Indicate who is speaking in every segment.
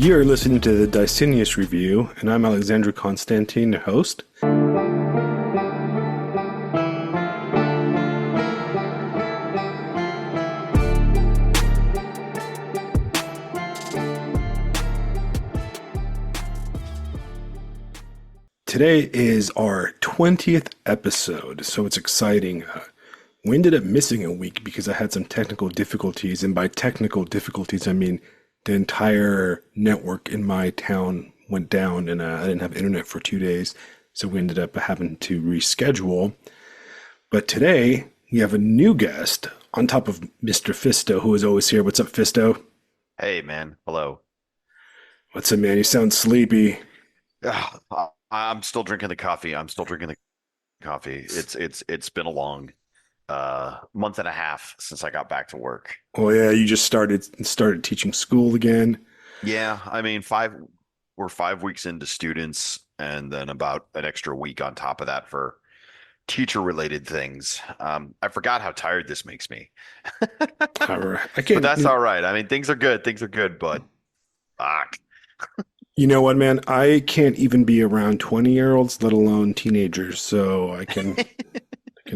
Speaker 1: You're listening to the Deceneus review, and I'm Alexandra Constantine, the host. Today is our 20th episode, so it's exciting. We ended up missing a week because I had some technical difficulties, and by technical difficulties, I mean the entire network in my town went down, and I didn't have internet for 2 days, so we ended up having to reschedule. But today, we have a new guest on top of Mr. Fisto, who is always here. What's up, Fisto?
Speaker 2: Hey man, hello.
Speaker 1: What's up, man? You sound sleepy.
Speaker 2: I'm still drinking the coffee. I'm still drinking the coffee. It's been a long month and a half since I got back to work.
Speaker 1: Oh yeah, you just started teaching school again.
Speaker 2: Yeah, I mean we're 5 weeks into students and then about an extra week on top of that for teacher related things. I forgot how tired this makes me.
Speaker 1: All right. I
Speaker 2: But
Speaker 1: can't.
Speaker 2: that's all right. I mean things are good. Things are good, but fuck.
Speaker 1: You know what, man? I can't even be around 20-year-olds, let alone teenagers. So I can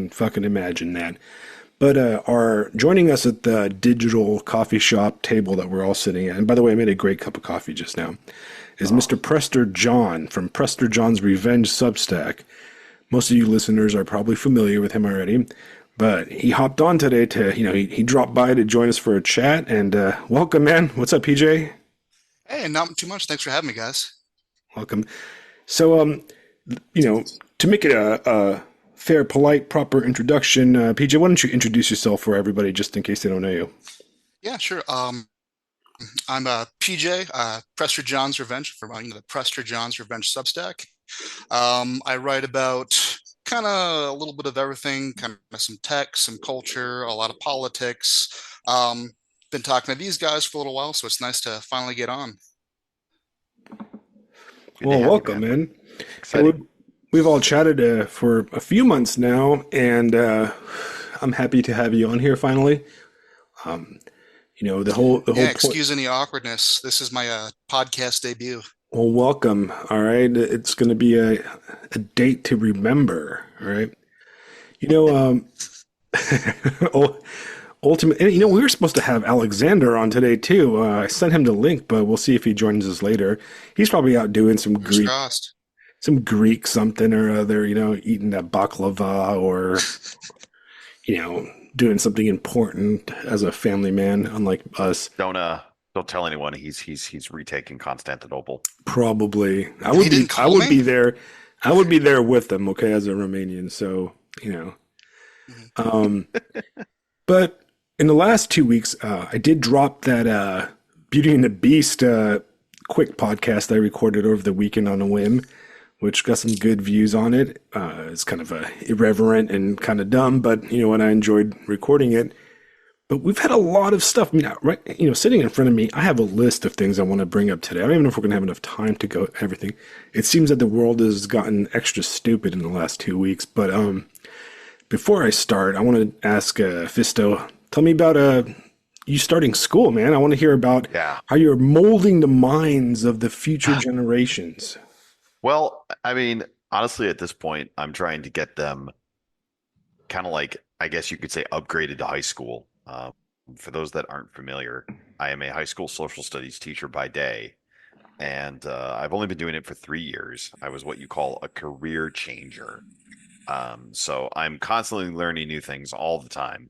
Speaker 1: fucking imagine that. But are joining us at the digital coffee shop table that we're all sitting at. And by the way, I made a great cup of coffee just now. Is Mr. Prester John from Prester John's Revenge Substack. Most of you listeners are probably familiar with him already, but he hopped on today he dropped by to join us for a chat. And welcome, man. What's up, PJ?
Speaker 3: Hey, not too much. Thanks for having me, guys.
Speaker 1: Welcome. So, to make it a fair, polite, proper introduction, PJ, why don't you introduce yourself for everybody, just in case they don't know you?
Speaker 3: Yeah, sure. I'm PJ, Prester John's Revenge from the Prester John's Revenge Substack. I write about kind of a little bit of everything, kind of some tech, some culture, a lot of politics. Been talking to these guys for a little while, so it's nice to finally get on.
Speaker 2: Good to
Speaker 1: Well,
Speaker 2: have you,
Speaker 1: welcome,
Speaker 2: man.
Speaker 1: man. Hey,
Speaker 2: Exciting.
Speaker 1: we've all chatted for a few months now, and I'm happy to have you on here finally. Um, the whole
Speaker 3: Yeah,
Speaker 1: point.
Speaker 3: excuse any awkwardness. This is my podcast debut.
Speaker 1: Well, welcome. All right, it's going to be a date to remember. All right. You know, ultimate. And, we were supposed to have Alexander on today too. I sent him the link, but we'll see if he joins us later. He's probably out doing
Speaker 3: Fingers crossed.
Speaker 1: some Greek something or other. Eating that baklava or doing something important as a family man, unlike us.
Speaker 2: Don't tell anyone he's retaking Constantinople.
Speaker 1: Probably,
Speaker 3: He didn't
Speaker 1: I
Speaker 3: call
Speaker 1: would
Speaker 3: me?
Speaker 1: be there. I would be there with them. Okay, as a Romanian, so
Speaker 3: Mhm.
Speaker 1: Um, but in the last 2 weeks, I did drop that Beauty and the Beast quick podcast I recorded over the weekend on a whim, which got some good views on it. It's kind of irreverent and kind of dumb, but and I enjoyed recording it. But we've had a lot of stuff. I mean, right, sitting in front of me, I have a list of things I want to bring up today. I don't even know if we're going to have enough time to go everything. It seems that the world has gotten extra stupid in the last 2 weeks, but before I start, I want to ask Fisto, tell me about you starting school, man. I want to hear about
Speaker 2: Yeah.
Speaker 1: how you're molding the minds of the future generations.
Speaker 2: Well, I mean, honestly, at this point, I'm trying to get them kind of like, I guess you could say, upgraded to high school. For those that aren't familiar, I am a high school social studies teacher by day, and I've only been doing it for 3 years. I was what you call a career changer. So I'm constantly learning new things all the time,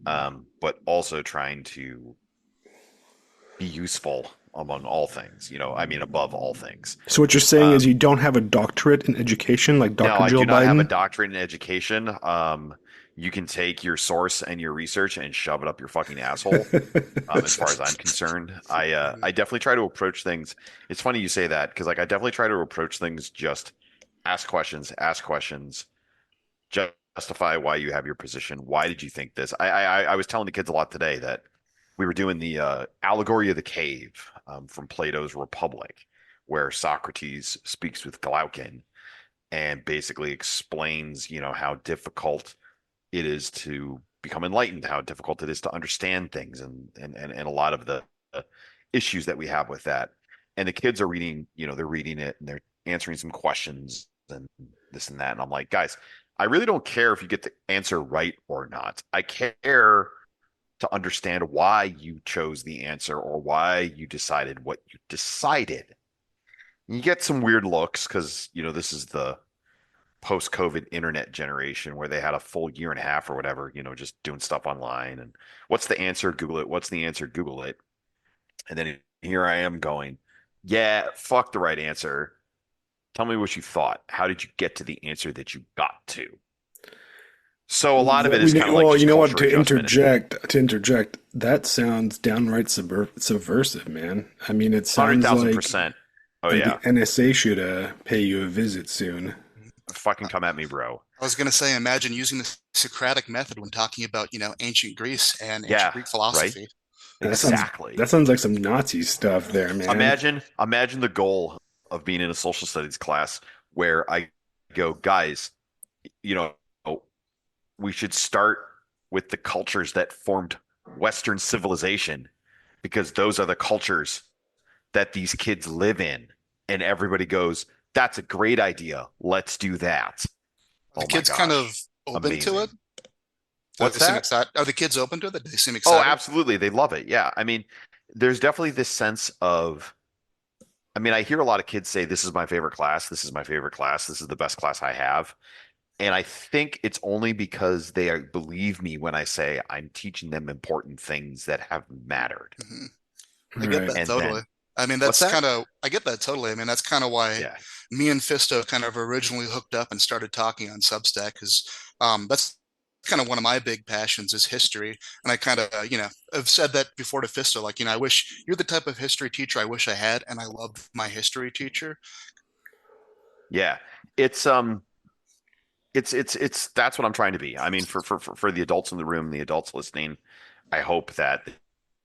Speaker 2: but also trying to be useful among all things, I mean, above all things.
Speaker 1: So what you're saying is
Speaker 2: Um,
Speaker 1: you don't have a doctorate in education like
Speaker 2: no,
Speaker 1: Dr.
Speaker 2: I
Speaker 1: Jill
Speaker 2: do not have a
Speaker 1: Biden?
Speaker 2: doctorate in education. You can take your source and your research and shove it up your fucking asshole. As far as I'm concerned, I definitely try to approach things. It's funny you say that because like I definitely try to approach things just ask questions, justify why you have your position. Why did you think this? I was telling the kids a lot today that we were doing the allegory of the cave from Plato's Republic, where Socrates speaks with Glaucon and basically explains, how difficult it is to become enlightened, how difficult it is to understand things, and a lot of the issues that we have with that. and the kids are reading, they're reading it and they're answering some questions and this and that. And I'm like, guys, I really don't care if you get the answer right or not. I care to understand why you chose the answer or why you decided what you decided. You get some weird looks because, this is the post-COVID internet generation where they had a full year and a half or whatever, just doing stuff online. And what's the answer? Google it. What's the answer? Google it. And then here I am going, yeah, fuck the right answer. Tell me what you thought. How did you get to the answer that you got to? So a lot of it is kind of like
Speaker 1: well,
Speaker 2: just
Speaker 1: you know what?
Speaker 2: culture adjustment.
Speaker 1: To interject, that sounds downright subversive, man. I mean, it sounds like
Speaker 2: 100,000%. Oh yeah.
Speaker 1: the NSA should pay you a visit soon.
Speaker 2: Fucking come at me, bro.
Speaker 3: I was going to say, imagine using the Socratic method when talking about, ancient Greece and
Speaker 2: Yeah,
Speaker 3: ancient Greek philosophy.
Speaker 2: right?
Speaker 1: That
Speaker 2: Exactly.
Speaker 1: sounds like some Nazi stuff there, man.
Speaker 2: Imagine the goal of being in a social studies class where I go, guys, you know, we should start with the cultures that formed Western civilization because those are the cultures that these kids live in. And everybody goes, that's a great idea. Let's do that.
Speaker 3: Are the
Speaker 2: Oh my
Speaker 3: kids kind of
Speaker 2: gosh.
Speaker 3: open to it?
Speaker 2: Amazing. What's that?
Speaker 3: Are the kids open to it? Do they seem
Speaker 2: Oh,
Speaker 3: excited?
Speaker 2: absolutely. They love it. Yeah. I mean, there's definitely this sense of, I mean, I hear a lot of kids say, this is my favorite class. This is my favorite class. This is the best class I have. And I think it's only because believe me when I say I'm teaching them important things that have mattered.
Speaker 3: I get
Speaker 1: Right.
Speaker 3: that
Speaker 2: And
Speaker 3: totally.
Speaker 2: then,
Speaker 3: I mean,
Speaker 2: what's
Speaker 3: that's
Speaker 2: that?
Speaker 3: I get that totally. I mean, that's kind of why
Speaker 2: Yeah.
Speaker 3: me and Fisto kind of originally hooked up and started talking on Substack because that's kind of one of my big passions is history. And I kind of, I've said that before to Fisto, like, I wish you're the type of history teacher I wish I had. And I loved my history teacher.
Speaker 2: Yeah. It's, it's that's what I'm trying to be. I mean, for the adults in the room, the adults listening, I hope that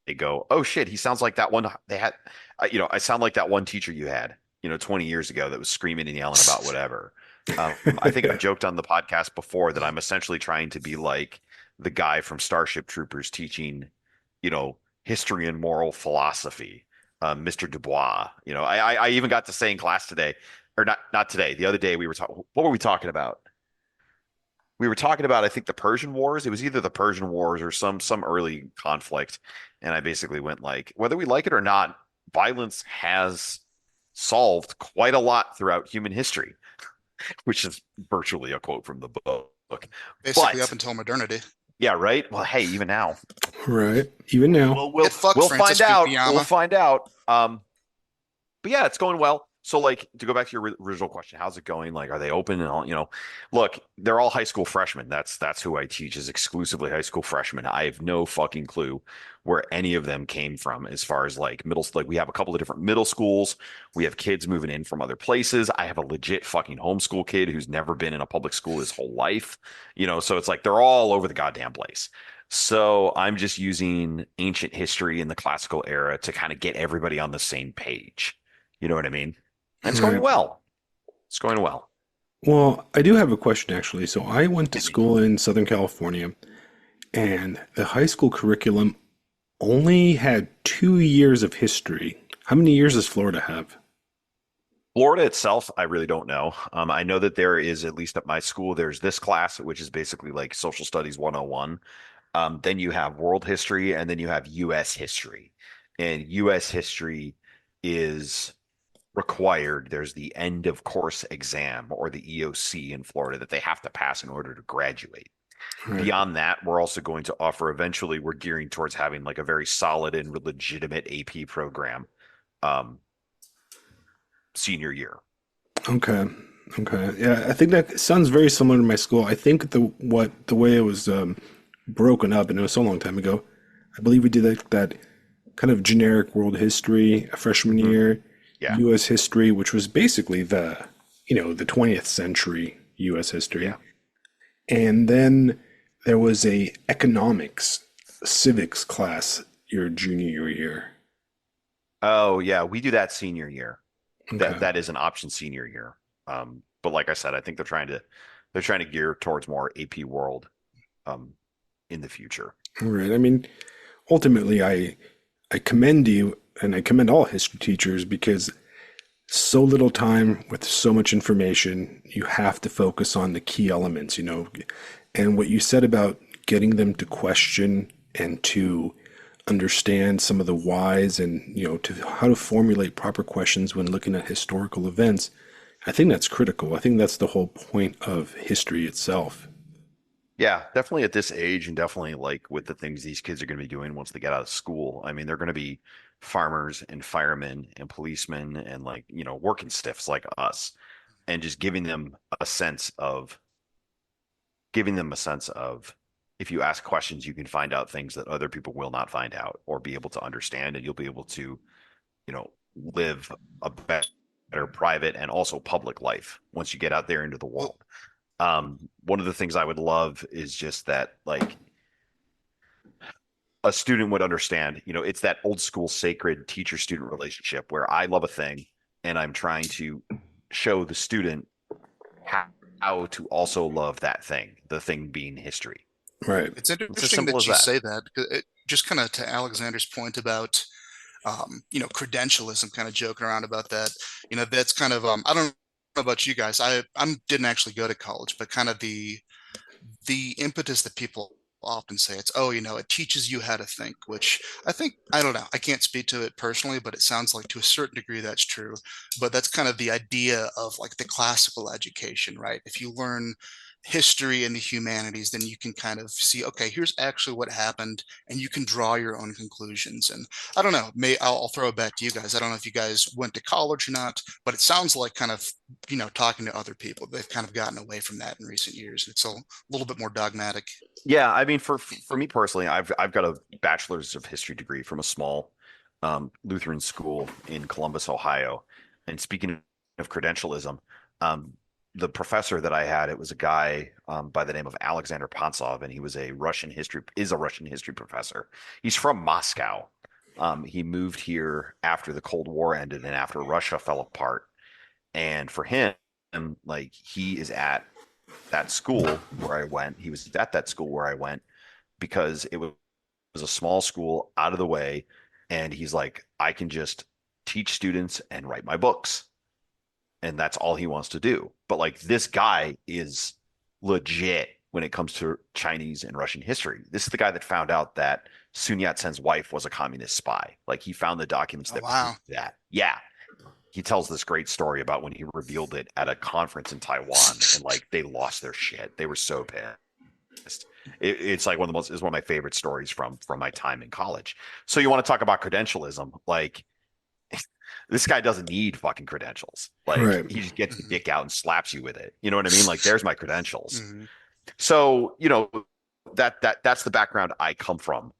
Speaker 2: they go, oh shit, he sounds like that one they had, I sound like that one teacher you had, 20 years ago that was screaming and yelling about whatever. I think I've joked on the podcast before that I'm essentially trying to be like the guy from Starship Troopers teaching, history and moral philosophy, Mr. Dubois. I even got to say in class today, or not today, the other day we were talking. What were we talking about? We were talking about, I think, the Persian Wars. It was either the Persian Wars or some early conflict, and I basically went like, whether we like it or not, violence has solved quite a lot throughout human history, which is virtually a quote from the book.
Speaker 3: Basically up
Speaker 2: But
Speaker 3: until modernity.
Speaker 2: yeah, right. Well, hey, even now,
Speaker 1: Right. Even now.
Speaker 2: we'll
Speaker 3: Get fucked,
Speaker 2: we'll
Speaker 3: Francis
Speaker 2: find out.
Speaker 3: Fukuyama.
Speaker 2: We'll find out. But yeah, it's going well. So, like, to go back to your original question, how's it going? Like, are they open and all? Look, they're all high school freshmen. That's who I teach is exclusively high school freshmen. I have no fucking clue where any of them came from as far as like middle. Like, we have a couple of different middle schools. We have kids moving in from other places. I have a legit fucking homeschool kid who's never been in a public school his whole life. So it's like they're all over the goddamn place. So I'm just using ancient history in the classical era to kind of get everybody on the same page. You know what I mean? And it's going
Speaker 1: Right.
Speaker 2: well. It's going well.
Speaker 1: Well, I do have a question actually. So I went to school in Southern California, and the high school curriculum only had 2 years of history. How many years does Florida have?
Speaker 2: Florida itself, I really don't know. I know that there is, at least at my school, there's this class, which is basically like social studies 101. Then you have world history, and then you have U.S. history. And U.S. history is required. There's the end of course exam or the EOC in Florida that they have to pass in order to graduate.
Speaker 1: Right.
Speaker 2: Beyond that, we're also going to offer, eventually, we're gearing towards having like a very solid and legitimate AP program senior year.
Speaker 1: Okay. Okay. Yeah, I think that sounds very similar to my school. I think the way it was broken up, and it was so long time ago. I believe we did that kind of generic world history a freshman year,
Speaker 2: Yeah.
Speaker 1: U.S. history, which was basically the 20th century U.S. history,
Speaker 2: Yeah.
Speaker 1: and then there was a economics civics class your junior year.
Speaker 2: Oh yeah, we do that senior year.
Speaker 1: Okay.
Speaker 2: That is an option senior year. But like I said, I think they're trying to gear towards more AP World in the future.
Speaker 1: All right. I mean, ultimately, I commend you and I commend all history teachers because so little time with so much information, you have to focus on the key elements, And what you said about getting them to question and to understand some of the whys and, to how to formulate proper questions when looking at historical events, I think that's critical. I think that's the whole point of history itself.
Speaker 2: Yeah, definitely at this age, and definitely like with the things these kids are going to be doing once they get out of school. I mean, they're going to be farmers and firemen and policemen and like, working stiffs like us, and just giving them a sense of if you ask questions, you can find out things that other people will not find out or be able to understand, and you'll be able to, live a better private and also public life once you get out there into the world. One of the things I would love is just that, like, a student would understand, it's that old school sacred teacher student relationship where I love a thing and I'm trying to show the student how to also love that thing, the thing being history.
Speaker 1: Right.
Speaker 3: It's
Speaker 2: It's as
Speaker 3: interesting
Speaker 2: simple as
Speaker 3: that you
Speaker 2: that.
Speaker 3: say that because just kind of to Alexander's point about credentialism, kind of joking around about that. That's kind of I don't know about you guys. I didn't actually go to college, but kind of the impetus that people often say it's, oh, it teaches you how to think, which I think, I don't know, I can't speak to it personally, but it sounds like to a certain degree that's true. But that's kind of the idea of like the classical education, right? If you learn history and the humanities, then you can kind of see, okay, here's actually what happened, and you can draw your own conclusions. And I don't know, I'll throw it back to you guys. I don't know if you guys went to college or not, but it sounds like kind of, talking to other people, they've kind of gotten away from that in recent years. It's a little bit more dogmatic.
Speaker 2: Yeah, I mean, for me personally, I've got a bachelor's of history degree from a small Lutheran school in Columbus, Ohio. And speaking of credentialism, um, the professor that I had, it was a guy by the name of Alexander Pantsov, and he was a Russian history professor. He's from Moscow. He moved here after the Cold War ended and after Russia fell apart. And for him, like he is at that school where I went. He was at that school where I went because it was a small school out of the way. And he's like, I can just teach students and write my books. And that's all he wants to do. But like this guy is legit when it comes to Chinese and Russian history. This is the guy that found out that Sun Yat-sen's wife was a communist spy. Like he found the documents
Speaker 3: Oh,
Speaker 2: that
Speaker 3: wow.
Speaker 2: proved that. Yeah. He tells this great story about when he revealed it at a conference in Taiwan, and like they lost their shit. They were so pissed. It's like one of my favorite stories from my time in college. So you want to talk about credentialism? Like this guy doesn't need fucking credentials. Like
Speaker 1: Right.
Speaker 2: he just gets the dick out and slaps you with it. You know what I mean? Like there's my credentials.
Speaker 3: Mhm.
Speaker 2: So that's the background I come from.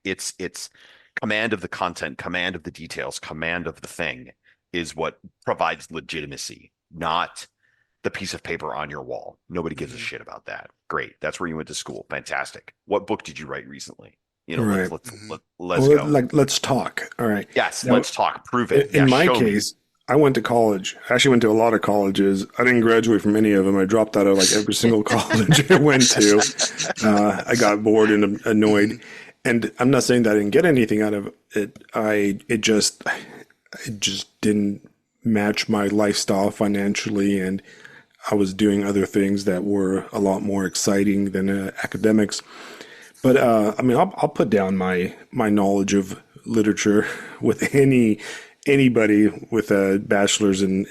Speaker 2: It's command of the content, command of the details, command of the thing is what provides legitimacy, not the piece of paper on your wall. Nobody gives a
Speaker 3: Mhm.
Speaker 2: shit about that. Great. That's where you went to school. Fantastic. What book did you write recently?
Speaker 1: Right.
Speaker 2: Let's
Speaker 1: Well,
Speaker 2: go.
Speaker 1: like, let's talk. All right.
Speaker 2: Yes,
Speaker 1: Now,
Speaker 2: let's talk. Prove it.
Speaker 1: in
Speaker 2: Yeah,
Speaker 1: my
Speaker 2: show me.
Speaker 1: case, I went to college. I actually went to a lot of colleges. I didn't graduate from any of them. I dropped out of like every single college I went to. I got bored and annoyed. And I'm not saying that I didn't get anything out of it. It just didn't match my lifestyle financially, and I was doing other things that were a lot more exciting than academics. But I mean, I'll put down my knowledge of literature with anybody with a bachelor's in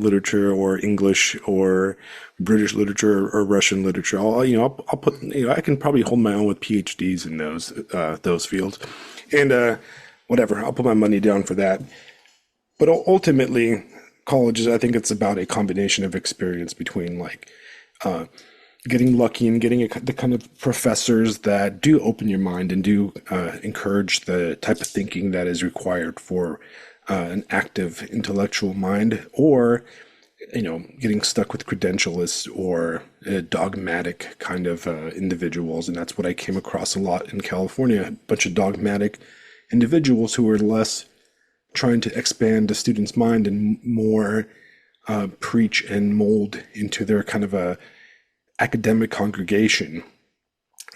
Speaker 1: literature or English or British literature or Russian literature. I'll put I can probably hold my own with PhDs in those fields, and whatever. I'll put my money down for that. But ultimately, colleges, I think it's about a combination of experience between like getting lucky and getting the kind of professors that do open your mind and do encourage the type of thinking that is required for an active intellectual mind, or getting stuck with credentialists or dogmatic kind of individuals. And that's what I came across a lot in California, a bunch of dogmatic individuals who were less trying to expand the student's mind and more preach and mold into their kind of a academic congregation.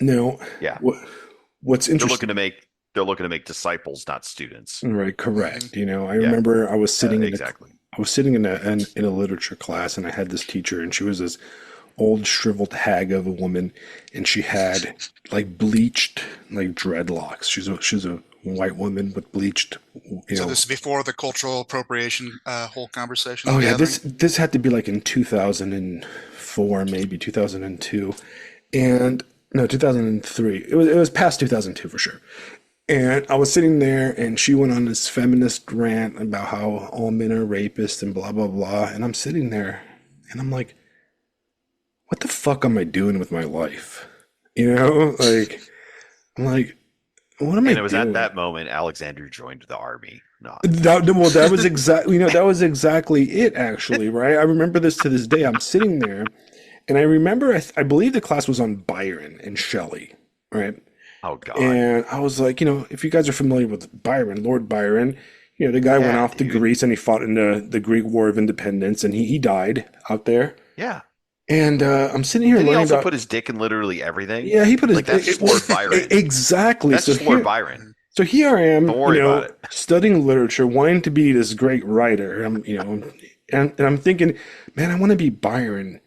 Speaker 1: Now,
Speaker 2: Yeah.
Speaker 1: what's
Speaker 2: They're
Speaker 1: interesting?
Speaker 2: looking to make they're looking to make disciples, not students.
Speaker 1: Right,
Speaker 3: Mhm.
Speaker 1: correct. I
Speaker 2: Yeah,
Speaker 1: remember
Speaker 2: exactly.
Speaker 1: I was sitting in a literature class, and I had this teacher, and she was this old shriveled hag of a woman, and she had like bleached like dreadlocks. She's a white woman with bleached, you
Speaker 3: So
Speaker 1: know.
Speaker 3: this is before the cultural appropriation whole conversation
Speaker 1: Oh yeah,
Speaker 3: gathering.
Speaker 1: this had to be like in 2004, maybe 2002, and no, 2003. It was past 2002 for sure. And I was sitting there, and she went on this feminist rant about how all men are rapists and blah blah blah. And I'm sitting there, and I'm like, what the fuck am I doing with my life? Like I'm like, what am I
Speaker 2: And it was at
Speaker 1: doing?
Speaker 2: that moment Alexander joined the army. No,
Speaker 1: That was exactly, that was exactly it, actually, right? I remember this to this day. I'm sitting there, and I remember, I believe the class was on Byron and Shelley, right?
Speaker 2: oh God,
Speaker 1: And I was like, if you guys are familiar with Byron, Lord Byron, the guy went
Speaker 2: yeah,
Speaker 1: off to
Speaker 2: dude,
Speaker 1: Greece, and he fought in the Greek War of Independence, and he died out there.
Speaker 2: yeah.
Speaker 1: And I'm sitting here
Speaker 2: Did he
Speaker 1: learning
Speaker 2: also
Speaker 1: about,
Speaker 2: put his dick in literally everything?
Speaker 1: yeah, he put his,
Speaker 2: Like that's just Lord Byron.
Speaker 1: exactly.
Speaker 2: That's just Lord Byron.
Speaker 1: So here I am,
Speaker 2: Don't worry about it.
Speaker 1: studying literature, wanting to be this great writer. And I'm thinking, man, I want to be Byron.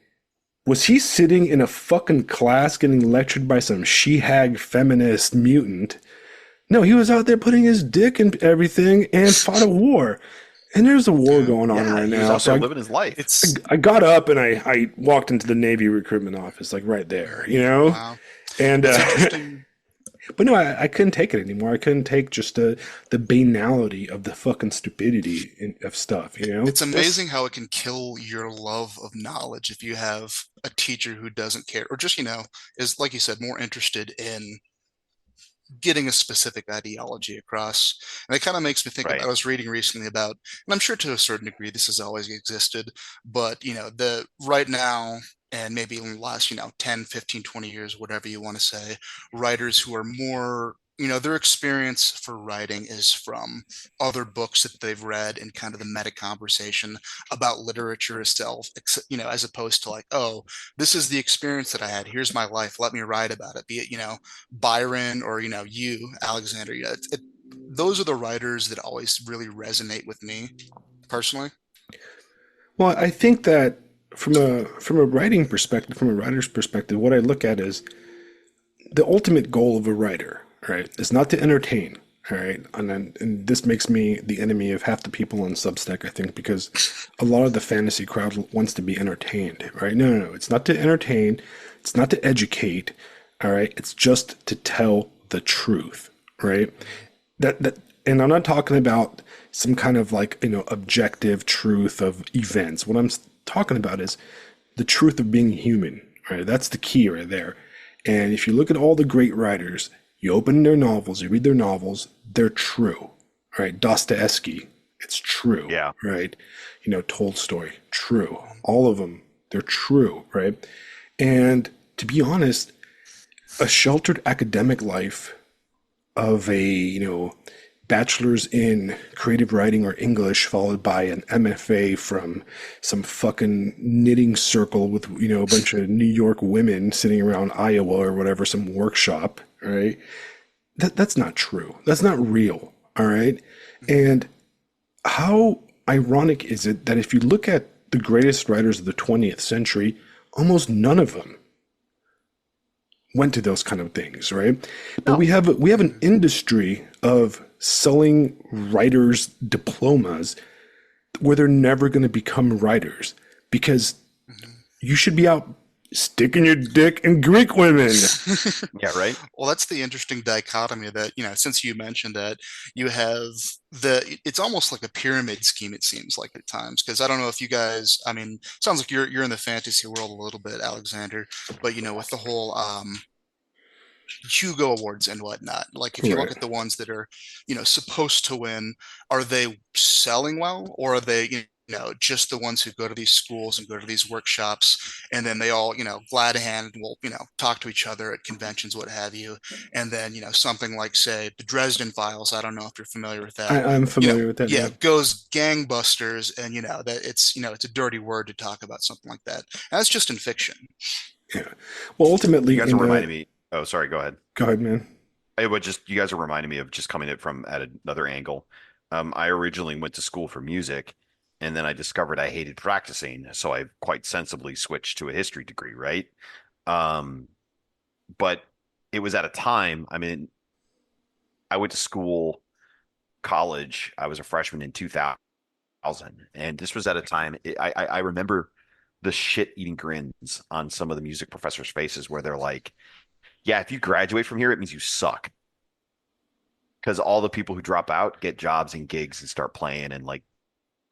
Speaker 1: Was he sitting in a fucking class getting lectured by some she-hag feminist mutant? No, he was out there putting his dick in everything and fought a war. And there's a war
Speaker 3: Yeah.
Speaker 1: going on
Speaker 2: Yeah,
Speaker 1: right
Speaker 2: he was
Speaker 1: now.
Speaker 2: out there living his life.
Speaker 3: It's
Speaker 1: I got up, and I walked into the Navy recruitment office, like right there,
Speaker 3: wow.
Speaker 1: And
Speaker 3: It's interesting.
Speaker 1: but no, I couldn't take it anymore. I couldn't take just the banality of the fucking stupidity of stuff.
Speaker 3: It's amazing how it can kill your love of knowledge if you have a teacher who doesn't care, or just, is, like you said, more interested in getting a specific ideology across. And it kind of makes me think about, I
Speaker 2: Right.
Speaker 3: was reading recently about, and I'm sure to a certain degree this has always existed, but the right now, and maybe in the last 10, 15, 20 years, whatever you want to say, writers who are more, their experience for writing is from other books that they've read and kind of the meta conversation about literature itself, as opposed to like, oh, this is the experience that I had, here's my life, let me write about it, be it Byron, or you, Alexander. Those are the writers that always really resonate with me personally.
Speaker 1: Well, I think that from a writing perspective, from a writer's perspective, what I look at is the ultimate goal of a writer, right, is not to entertain. All right. And this makes me the enemy of half the people on Substack, I think, because a lot of the fantasy crowd wants to be entertained, right? No, no, no. It's not to entertain. It's not to educate. All right. It's just to tell the truth, right? And I'm not talking about some kind of like, objective truth of events. What I'm talking about is the truth of being human, right? That's the key right there. And if you look at all the great writers, you open their novels, you read their novels, they're true, right? Dostoevsky, it's true,
Speaker 2: Yeah.
Speaker 1: right? Tolstoy, true. All of them, they're true, right? And to be honest, a sheltered academic life of a, bachelor's in creative writing or English, followed by an MFA from some fucking knitting circle with, a bunch of New York women sitting around Iowa or whatever, some workshop, right? That's not true. That's not real, all right? And how ironic is it that if you look at the greatest writers of the 20th century, almost none of them went to those kind of things, right? But
Speaker 2: No.
Speaker 1: we have an industry of selling writers diplomas where they're never going to become writers because you should be out sticking your dick in Greek women.
Speaker 2: Yeah. Right.
Speaker 3: Well, that's the interesting dichotomy that, since you mentioned that, you have it's almost like a pyramid scheme, it seems like at times. Because I don't know if you guys, I mean, sounds like you're in the fantasy world a little bit, Alexander, but with the whole Hugo Awards and whatnot. Like if you look
Speaker 1: Right.
Speaker 3: at the ones that are, supposed to win, are they selling well, or are they, just the ones who go to these schools and go to these workshops, and then they all, glad hand will, talk to each other at conventions, what have you, and then something like, say, the Dresden Files. I don't know if you're familiar with that.
Speaker 1: I'm familiar with that,
Speaker 3: Yeah,
Speaker 1: man.
Speaker 3: goes gangbusters, and that it's a dirty word to talk about something like that. And that's just in fiction.
Speaker 1: Yeah. Well,
Speaker 2: You
Speaker 1: ultimately,
Speaker 2: guys
Speaker 1: in
Speaker 2: are reminding
Speaker 1: the
Speaker 2: me. Oh, sorry. Go ahead.
Speaker 1: go ahead, man.
Speaker 2: I would just you guys are reminding me of just coming at from at another angle. I originally went to school for music, and then I discovered I hated practicing, so I quite sensibly switched to a history degree, right? Um, but it was at a time, I mean, I went to school, college. I was a freshman in 2000, and this was at a time I remember the shit eating grins on some of the music professors' faces where they're like, "Yeah, if you graduate from here, it means you suck." Because all the people who drop out get jobs and gigs and start playing, and like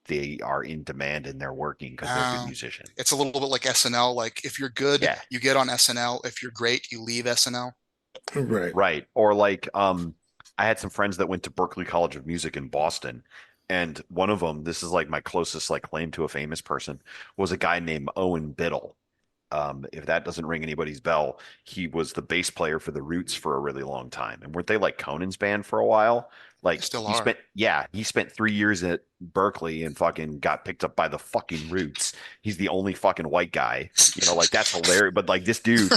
Speaker 2: they are in demand and they're working because they're good
Speaker 3: Uh,
Speaker 2: musicians.
Speaker 3: it's a little bit like SNL. Like if you're good,
Speaker 2: Yeah,
Speaker 3: you get on SNL. If you're great, you leave SNL.
Speaker 1: Right.
Speaker 2: right. Or like, I had some friends that went to Berklee College of Music in Boston, and one of them, this is like my closest like claim to a famous person, was a guy named Owen Biddle. If that doesn't ring anybody's bell, he was the bass player for the Roots for a really long time. And weren't they like Conan's band for a while?
Speaker 3: They
Speaker 2: Like
Speaker 3: still
Speaker 2: he
Speaker 3: are.
Speaker 2: spent, yeah, he spent 3 years at Berkeley and fucking got picked up by the fucking Roots. He's the only fucking white guy, like that's hilarious. But like this dude,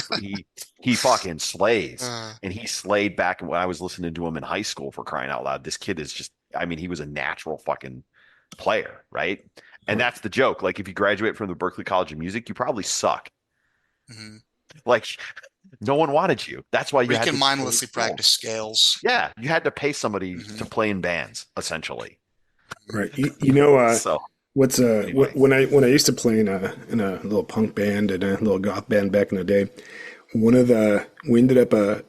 Speaker 2: he fucking slays,
Speaker 3: Uh,
Speaker 2: and he slayed back when I was listening to him in high school, for crying out loud. This kid is just, I mean, he was a natural fucking player, right? And
Speaker 1: Right.
Speaker 2: that's the joke. Like if you graduate from the Berklee College of Music, you probably suck.
Speaker 3: mhm.
Speaker 2: Like no one wanted you. That's why
Speaker 3: Or
Speaker 2: you
Speaker 3: you
Speaker 2: had
Speaker 3: can
Speaker 2: to pay
Speaker 3: mindlessly
Speaker 2: people.
Speaker 3: practice scales.
Speaker 2: Yeah, you had to pay somebody to
Speaker 3: Hmm.
Speaker 2: play in bands, essentially.
Speaker 1: Right. You know,
Speaker 2: So
Speaker 1: what's
Speaker 2: anyway,
Speaker 1: when I used to play in a little punk band and a little goth band back in the day, one of the we ended up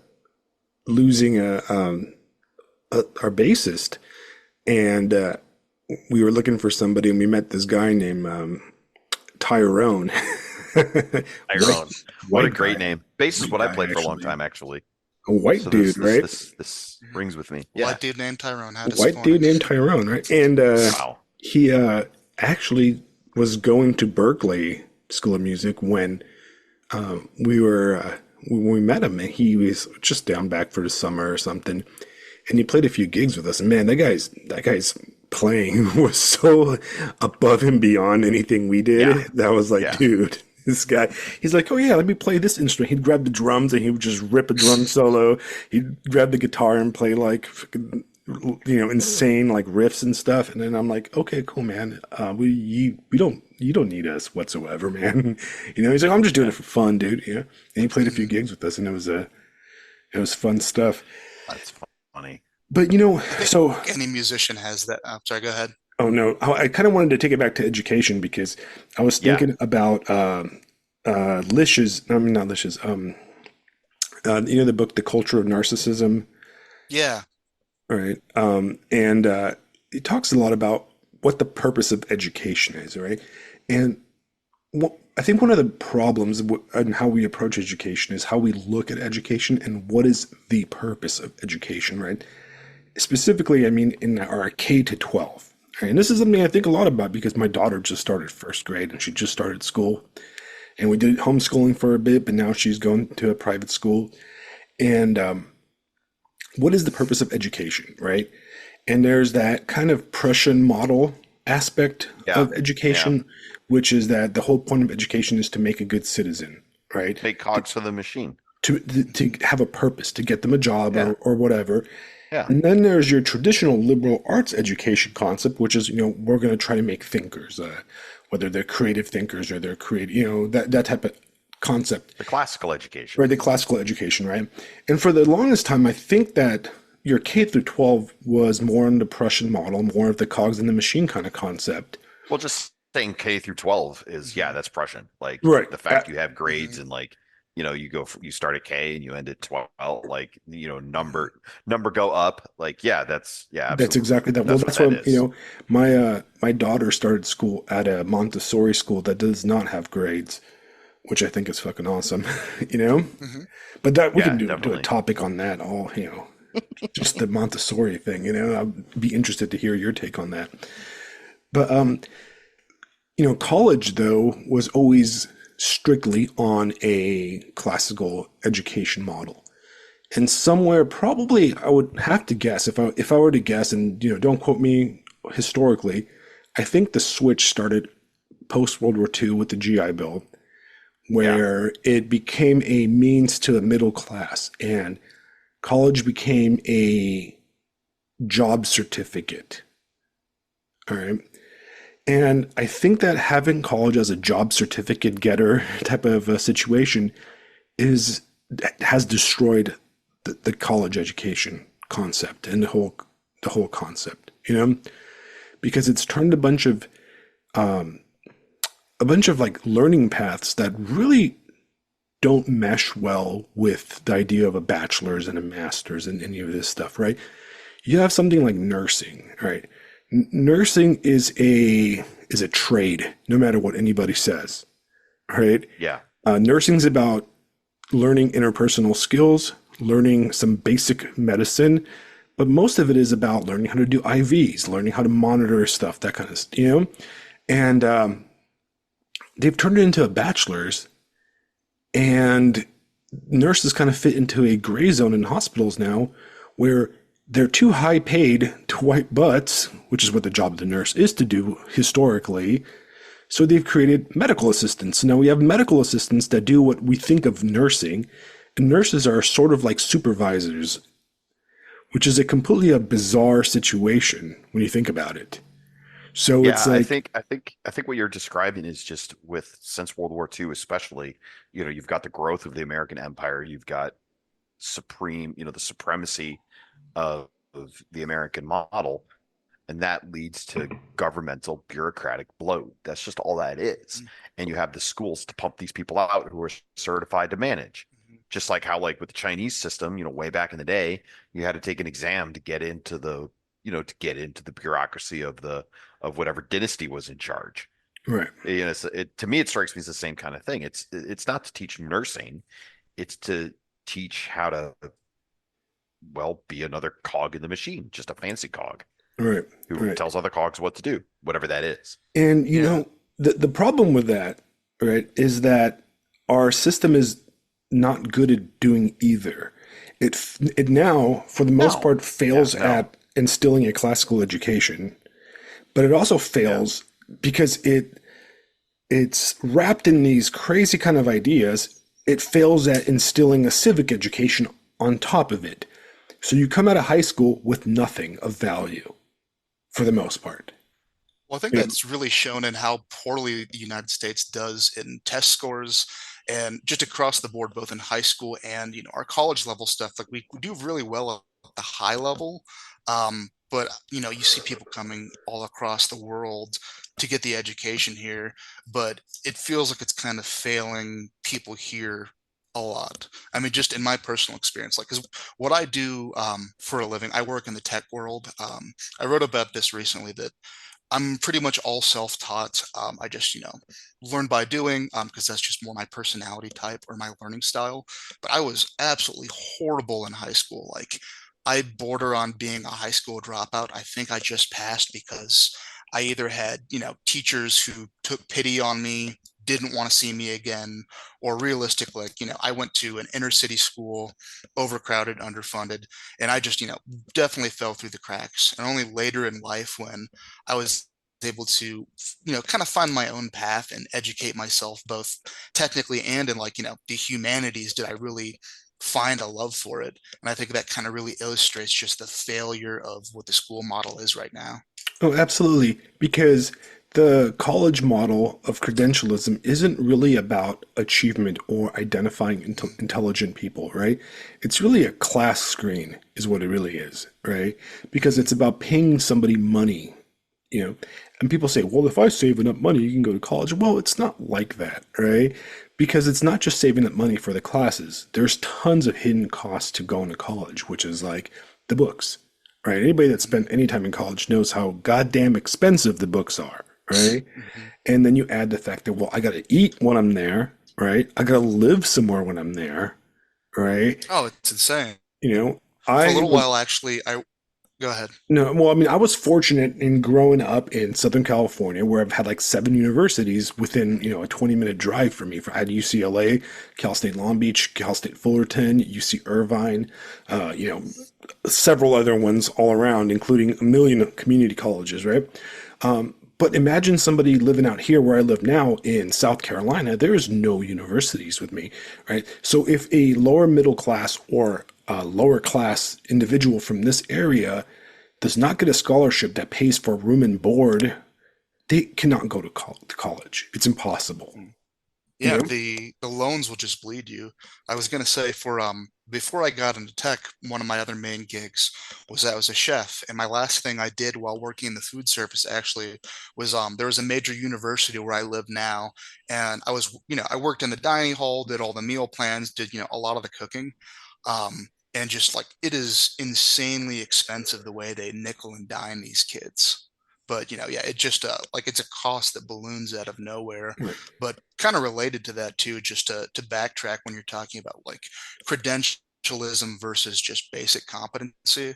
Speaker 1: losing our bassist, and we were looking for somebody, and we met this guy named Tyrone, white
Speaker 2: Tyrone. What a
Speaker 1: white
Speaker 2: great
Speaker 1: guy,
Speaker 2: name. Bass is
Speaker 1: white
Speaker 2: what I
Speaker 1: guy
Speaker 2: played for a long
Speaker 1: actually,
Speaker 2: time, actually.
Speaker 1: a white
Speaker 2: So this
Speaker 1: dude,
Speaker 2: this
Speaker 1: right?
Speaker 2: this this
Speaker 3: Hmm.
Speaker 2: rings with me. Yeah.
Speaker 3: White dude named Tyrone. How
Speaker 1: A white dude
Speaker 3: disappointing.
Speaker 1: named Tyrone, right? And
Speaker 2: Wow.
Speaker 1: he actually was going to Berkeley School of Music we were when we met him, and he was just down back for the summer or something, and he played a few gigs with us. And man, that guy's playing was so above and beyond anything we did.
Speaker 2: Yeah.
Speaker 1: That was like,
Speaker 2: Yeah.
Speaker 1: dude, this guy. He's like, oh yeah, let me play this instrument. He'd grab the drums and he would just rip a drum solo. He'd grab the guitar and play like insane like riffs and stuff. And then I'm like, okay, cool, man. We don't you don't need us whatsoever, man. He's like, I'm just doing it for fun, dude. And he played a few
Speaker 3: Mhm.
Speaker 1: gigs with us, and it was fun stuff.
Speaker 2: That's funny.
Speaker 1: But
Speaker 3: I think
Speaker 1: so
Speaker 3: any musician has that. Sorry, go ahead.
Speaker 1: oh no, I kind of wanted to take it back to education because I was
Speaker 2: Yeah.
Speaker 1: thinking about Lish's. I mean, not Lish's. The book, The Culture of Narcissism,
Speaker 3: Yeah.
Speaker 1: right? And it talks a lot about what the purpose of education is, right? And I think one of the problems in how we approach education is how we look at education and what is the purpose of education, right? Specifically, I mean, in our K to 12. Right? And this is something I think a lot about because my daughter just started first grade and she just started school. And we did homeschooling for a bit, but now she's going to a private school. And what is the purpose of education, right? And there's that kind of Prussian model aspect
Speaker 2: Yeah.
Speaker 1: of
Speaker 2: Yeah.
Speaker 1: education, which is that the whole point of education is to make a good citizen, right?
Speaker 2: Take cogs for the machine.
Speaker 1: To have a purpose, to get them a job
Speaker 2: Yeah.
Speaker 1: or whatever.
Speaker 2: Yeah.
Speaker 1: And then there's your traditional liberal arts education concept, which is, we're going to try to make thinkers, whether they're creative thinkers or they're creative, that type of concept,
Speaker 2: The classical education.
Speaker 1: right? The classical education, right? And for the longest time, I think that your K through 12 was more on the Prussian model, more of the cogs in the machine kind of concept.
Speaker 2: Well, just saying K through 12 is, yeah, that's Prussian. Like
Speaker 1: Right.
Speaker 2: the fact you have grades
Speaker 3: Mhm.
Speaker 2: and like, you start at K and you end at 12, like, number go up. Like, yeah, yeah,
Speaker 1: That's
Speaker 2: absolutely.
Speaker 1: exactly that. Well,
Speaker 2: That's what
Speaker 1: that's
Speaker 2: that
Speaker 1: why,
Speaker 2: is.
Speaker 1: my daughter started school at a Montessori school that does not have grades, which I think is fucking awesome, you know?
Speaker 3: Mhm.
Speaker 1: But that we
Speaker 2: Yeah,
Speaker 1: can do a
Speaker 2: definitely.
Speaker 1: topic on that all, just the Montessori thing, I'd be interested to hear your take on that. But college though was always strictly on a classical education model. And somewhere probably I would have to guess if I were to guess and don't quote me historically, I think the switch started post World War II with the GI Bill,
Speaker 2: Yeah.
Speaker 1: where it became a means to the middle class. And college became a job certificate. All right. And I think that having college as a job certificate getter type of a situation is has destroyed the college education concept and the whole concept, because it's turned a bunch of like learning paths that really don't mesh well with the idea of a bachelor's and a master's and any of this stuff, right? You have something like nursing, right? Nursing is a trade, no matter what anybody says, right?
Speaker 2: Yeah.
Speaker 1: Nursing's about learning interpersonal skills, learning some basic medicine, but most of it is about learning how to do IVs, learning how to monitor stuff, that kind of stuff, And they've turned it into a bachelor's, and nurses kind of fit into a gray zone in hospitals now, where they're too high paid to wipe butts, which is what the job of the nurse is to do historically. So they've created medical assistants. Now we have medical assistants that do what we think of nursing, and nurses are sort of like supervisors, which is a completely bizarre situation when you think about it. So
Speaker 2: Yeah,
Speaker 1: it's like,
Speaker 2: I think what you're describing is just with since World War II, especially, you've got the growth of the American Empire, you've got the supremacy of the American model, and that leads to governmental bureaucratic bloat. That's just all that is. And you have the schools to pump these people out who are certified to manage. Just like how, like with the Chinese system, way back in the day, you had to take an exam to get into the bureaucracy of whatever dynasty was in charge.
Speaker 1: right.
Speaker 2: To me, it strikes me as the same kind of thing. It's not to teach nursing, it's to teach how to, be another cog in the machine, just a fancy cog
Speaker 1: Right.
Speaker 2: who
Speaker 1: Right.
Speaker 2: tells other cogs what to do, whatever that is.
Speaker 1: And the problem with that, right, is that our system is not good at doing either. It now, for the most
Speaker 2: No.
Speaker 1: part, fails
Speaker 2: Yeah, no.
Speaker 1: at instilling a classical education, but it also fails because it's wrapped in these crazy kind of ideas. It fails at instilling a civic education on top of it. So you come out of high school with nothing of value, for the most part.
Speaker 3: Well, I think
Speaker 1: Yeah.
Speaker 3: that's really shown in how poorly the United States does in test scores and just across the board, both in high school and our college level stuff. Like we do really well at the high level, but you see people coming all across the world to get the education here, but it feels like it's kind of failing people here a lot. I mean, just in my personal experience, like, because what I do for a living, I work in the tech world. I wrote about this recently that I'm pretty much all self-taught. I just, learn by doing, because that's just more my personality type or my learning style. But I was absolutely horrible in high school. Like, I border on being a high school dropout. I think I just passed because I either had, teachers who took pity on me, didn't want to see me again, or realistically, like, I went to an inner city school, overcrowded, underfunded, and I just, definitely fell through the cracks. And only later in life, when I was able to, kind of find my own path and educate myself both technically and in, like, the humanities, did I really find a love for it. And I think that kind of really illustrates just the failure of what the school model is right now.
Speaker 1: Oh, absolutely. Because the college model of credentialism isn't really about achievement or identifying intelligent people, right? It's really a class screen, is what it really is, right? Because it's about paying somebody money, And people say, well, if I save enough money, you can go to college. Well, it's not like that, right? Because it's not just saving up money for the classes. There's tons of hidden costs to going to college, which is like the books, right? Anybody that spent any time in college knows how goddamn expensive the books are, right? And then you add the fact that, well, I got to eat when I'm there, right? I got to live somewhere when I'm there, right?
Speaker 3: Oh, it's insane. For a
Speaker 1: I
Speaker 3: little
Speaker 1: was
Speaker 3: while, actually, go ahead.
Speaker 1: No, well, I mean, I was fortunate in growing up in Southern California, where I've had like 7 universities within, a 20-minute drive from me. I had UCLA, Cal State Long Beach, Cal State Fullerton, UC Irvine, several other ones all around, including a million community colleges, right? But imagine somebody living out here where I live now in South Carolina. There is no universities with me, right? So if a lower middle class or lower class individual from this area does not get a scholarship that pays for room and board, they cannot go to college. It's impossible. You
Speaker 3: Yeah,
Speaker 1: know?
Speaker 3: the loans will just bleed you. I was gonna say for before I got into tech, one of my other main gigs was I was a chef, and my last thing I did while working in the food service actually was there was a major university where I live now, and I was I worked in the dining hall, did all the meal plans, did a lot of the cooking, and just like it is insanely expensive the way they nickel and dime these kids. But yeah, it just like it's a cost that balloons out of nowhere.
Speaker 1: Right.
Speaker 3: But kind of related to that too, just to backtrack when you're talking about like credentialism versus just basic competency.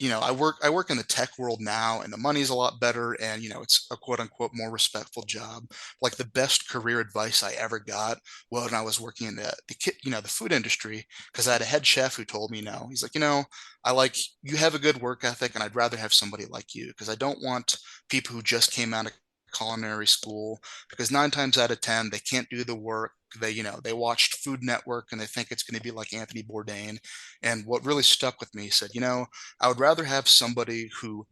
Speaker 3: I work in the tech world now, and the money's a lot better, and it's a quote unquote more respectful job. Like the best career advice I ever got when I was working in the food industry, because I had a head chef who told me, he's like, I like you have a good work ethic, and I'd rather have somebody like you because I don't want people who just came out of culinary school, because 9 times out of 10 they can't do the work. They watched Food Network and they think it's going to be like Anthony Bourdain. And what really stuck with me, he said, I would rather have somebody who,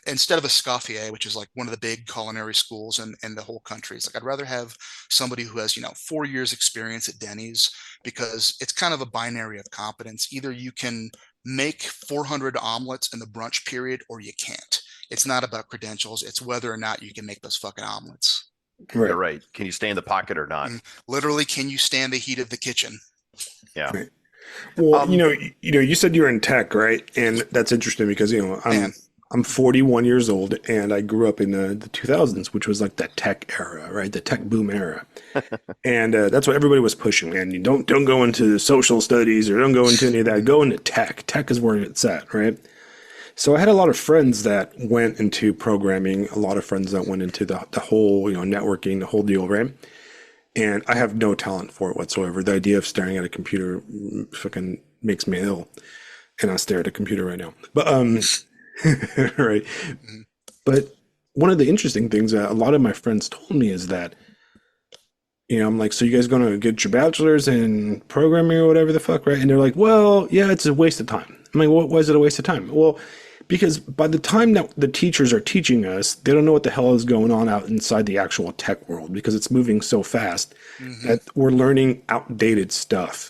Speaker 3: instead of a Scoffier, which is like one of the big culinary schools in the whole country, it's like I'd rather have somebody who has, 4 years experience at Denny's, because it's kind of a binary of competence. Either you can make 400 omelets in the brunch period or you can't. It's not about credentials. It's whether or not you can make those fucking omelets.
Speaker 2: You're
Speaker 1: Right.
Speaker 2: right. Can you stay in the pocket or not?
Speaker 3: Literally, can you stand the heat of the kitchen?
Speaker 2: Yeah.
Speaker 1: Right. Well,
Speaker 2: Um,
Speaker 1: you said you're in tech, right? And that's interesting because
Speaker 3: Man,
Speaker 1: I'm 41 years old, and I grew up in the 2000s, which was like that tech era, right? The tech boom era, and that's what everybody was pushing. Man, you don't go into social studies or don't go into any of that. Go into tech. Tech is where it's at, right? So I had a lot of friends that went into programming, a lot of friends that went into the whole, networking, the whole deal, right? And I have no talent for it whatsoever. The idea of staring at a computer fucking makes me ill. And I stare at a computer right now. But right.
Speaker 3: mhm.
Speaker 1: But one of the interesting things that a lot of my friends told me is that, I'm like, so you guys gonna get your bachelor's in programming or whatever the fuck, right? And they're like, well, yeah, it's a waste of time. I'm like, why is it a waste of time? Well, because by the time that the teachers are teaching us, they don't know what the hell is going on out inside the actual tech world because it's moving so fast
Speaker 3: Hmm.
Speaker 1: that we're learning outdated stuff,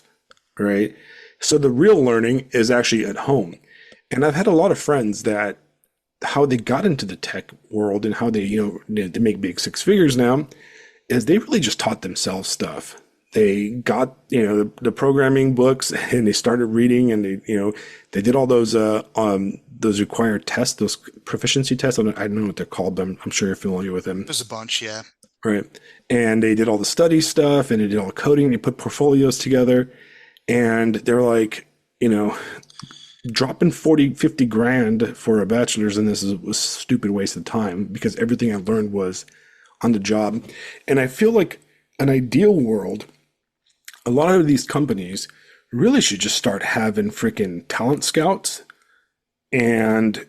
Speaker 1: right? So the real learning is actually at home. And I've had a lot of friends that how they got into the tech world and how they make big six figures now is they really just taught themselves stuff. They got, the programming books and they started reading and they did all those required tests, those proficiency tests. I don't know what they're called, but I'm sure you're familiar with them.
Speaker 3: There's a bunch, yeah.
Speaker 1: Right. And they did all the study stuff and they did all the coding. They put portfolios together and they're like, dropping 40, 50 grand for a bachelor's in this is a stupid waste of time because everything I learned was on the job. And I feel like an ideal world, a lot of these companies really should just start having freaking talent scouts and,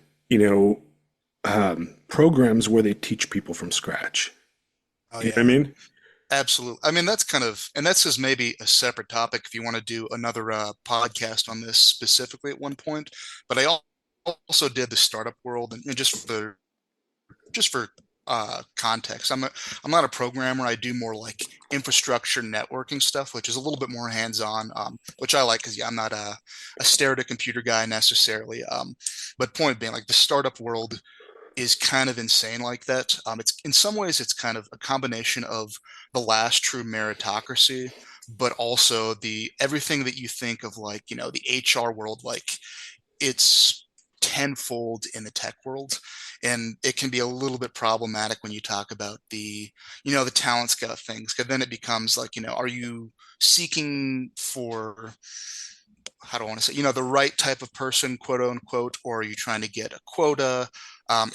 Speaker 1: programs where they teach people from scratch.
Speaker 3: Oh
Speaker 1: You know what I
Speaker 3: yeah,
Speaker 1: mean?
Speaker 3: absolutely. I mean, that's kind of, and that's just maybe a separate topic if you want to do another podcast on this specifically at one point. But also did the startup world, and just for context, I'm not a programmer. I do more like infrastructure networking stuff, which is a little bit more hands-on, which I like because yeah, I'm not a stare at a computer guy necessarily. But point being, like the startup world is kind of insane like that. It's in some ways it's kind of a combination of the last true meritocracy, but also the everything that you think of like the HR world, like it's tenfold in the tech world, and it can be a little bit problematic when you talk about the talent scout things, because then it becomes like are you seeking for, how do I want to say, the right type of person, quote unquote, or are you trying to get a quota?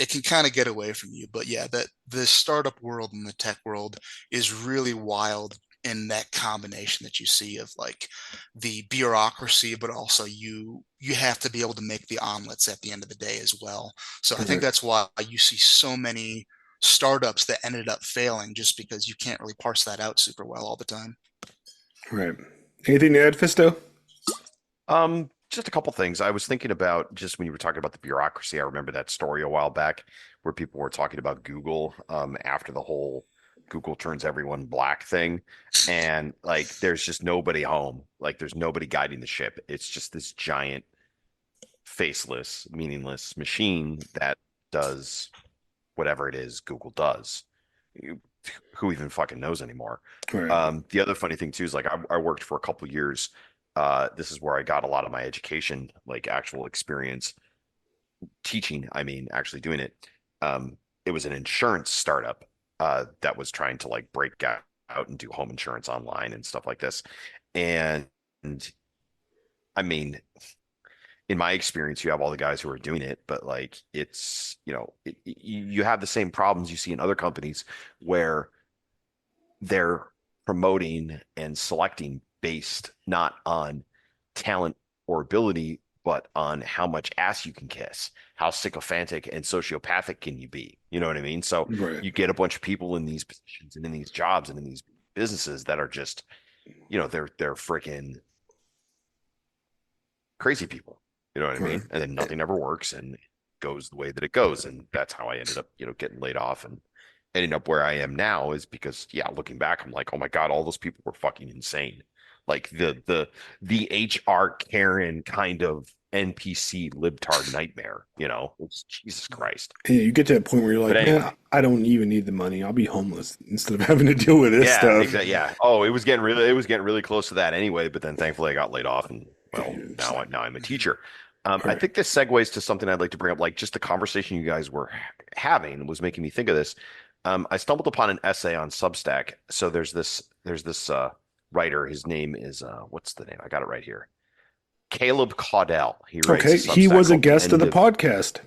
Speaker 3: It can kind of get away from you. But yeah, that the startup world and the tech world is really wild in that combination that you see of like the bureaucracy, but also you have to be able to make the omelets at the end of the day as well. So I think
Speaker 1: Right.
Speaker 3: that's why you see so many startups that ended up failing, just because you can't really parse that out super well all the time.
Speaker 1: Right. Anything to add, Fisto?
Speaker 2: Just a couple things. I was thinking about just when you were talking about the bureaucracy. I remember that story a while back where people were talking about Google after the whole Google turns everyone black thing. And like there's just nobody home. Like there's nobody guiding the ship. It's just this giant faceless, meaningless machine that does whatever it is Google does. You- Who even fucking knows anymore?
Speaker 1: Right.
Speaker 2: The other funny thing too is like I worked for a couple years. This is where I got a lot of my education, like actual experience teaching. I mean, actually doing it. It was an insurance startup that was trying to like break out and do home insurance online and stuff like this. And I mean, in my experience, you have all the guys who are doing it, but like it's, you have the same problems you see in other companies where they're promoting and selecting based not on talent or ability, but on how much ass you can kiss. How sycophantic and sociopathic can you be? You know what I mean? So
Speaker 1: Right.
Speaker 2: you get a bunch of people in these positions and in these jobs and in these businesses that are just, they're freaking crazy people. You know what I
Speaker 1: Right.
Speaker 2: mean? And then nothing ever works and it goes the way that it goes. And that's how I ended up, getting laid off and ending up where I am now is because, yeah, looking back, I'm like, oh my God, all those people were fucking insane. Like the HR Karen kind of NPC libtard nightmare, It's Jesus Christ.
Speaker 1: And you get to that point where you're
Speaker 2: But
Speaker 1: like, man,
Speaker 2: anyway,
Speaker 1: I don't even need the money. I'll be homeless instead of having to deal with this
Speaker 2: yeah,
Speaker 1: stuff.
Speaker 2: exactly. Yeah. Oh, it was getting really close to that anyway, but then thankfully I got laid off and well,
Speaker 1: It's
Speaker 2: now
Speaker 1: like,
Speaker 2: now I'm a teacher.
Speaker 1: all
Speaker 2: I
Speaker 1: right.
Speaker 2: think this segues to something I'd like to bring up, like just the conversation you guys were having was making me think of this. I stumbled upon an essay on Substack. So there's this writer. His name is what's the name? I got it right here. Caleb Caudell. He writes a
Speaker 1: Okay. He
Speaker 2: Substack
Speaker 1: was a
Speaker 2: called The
Speaker 1: guest of
Speaker 2: End
Speaker 1: the
Speaker 2: of
Speaker 1: podcast.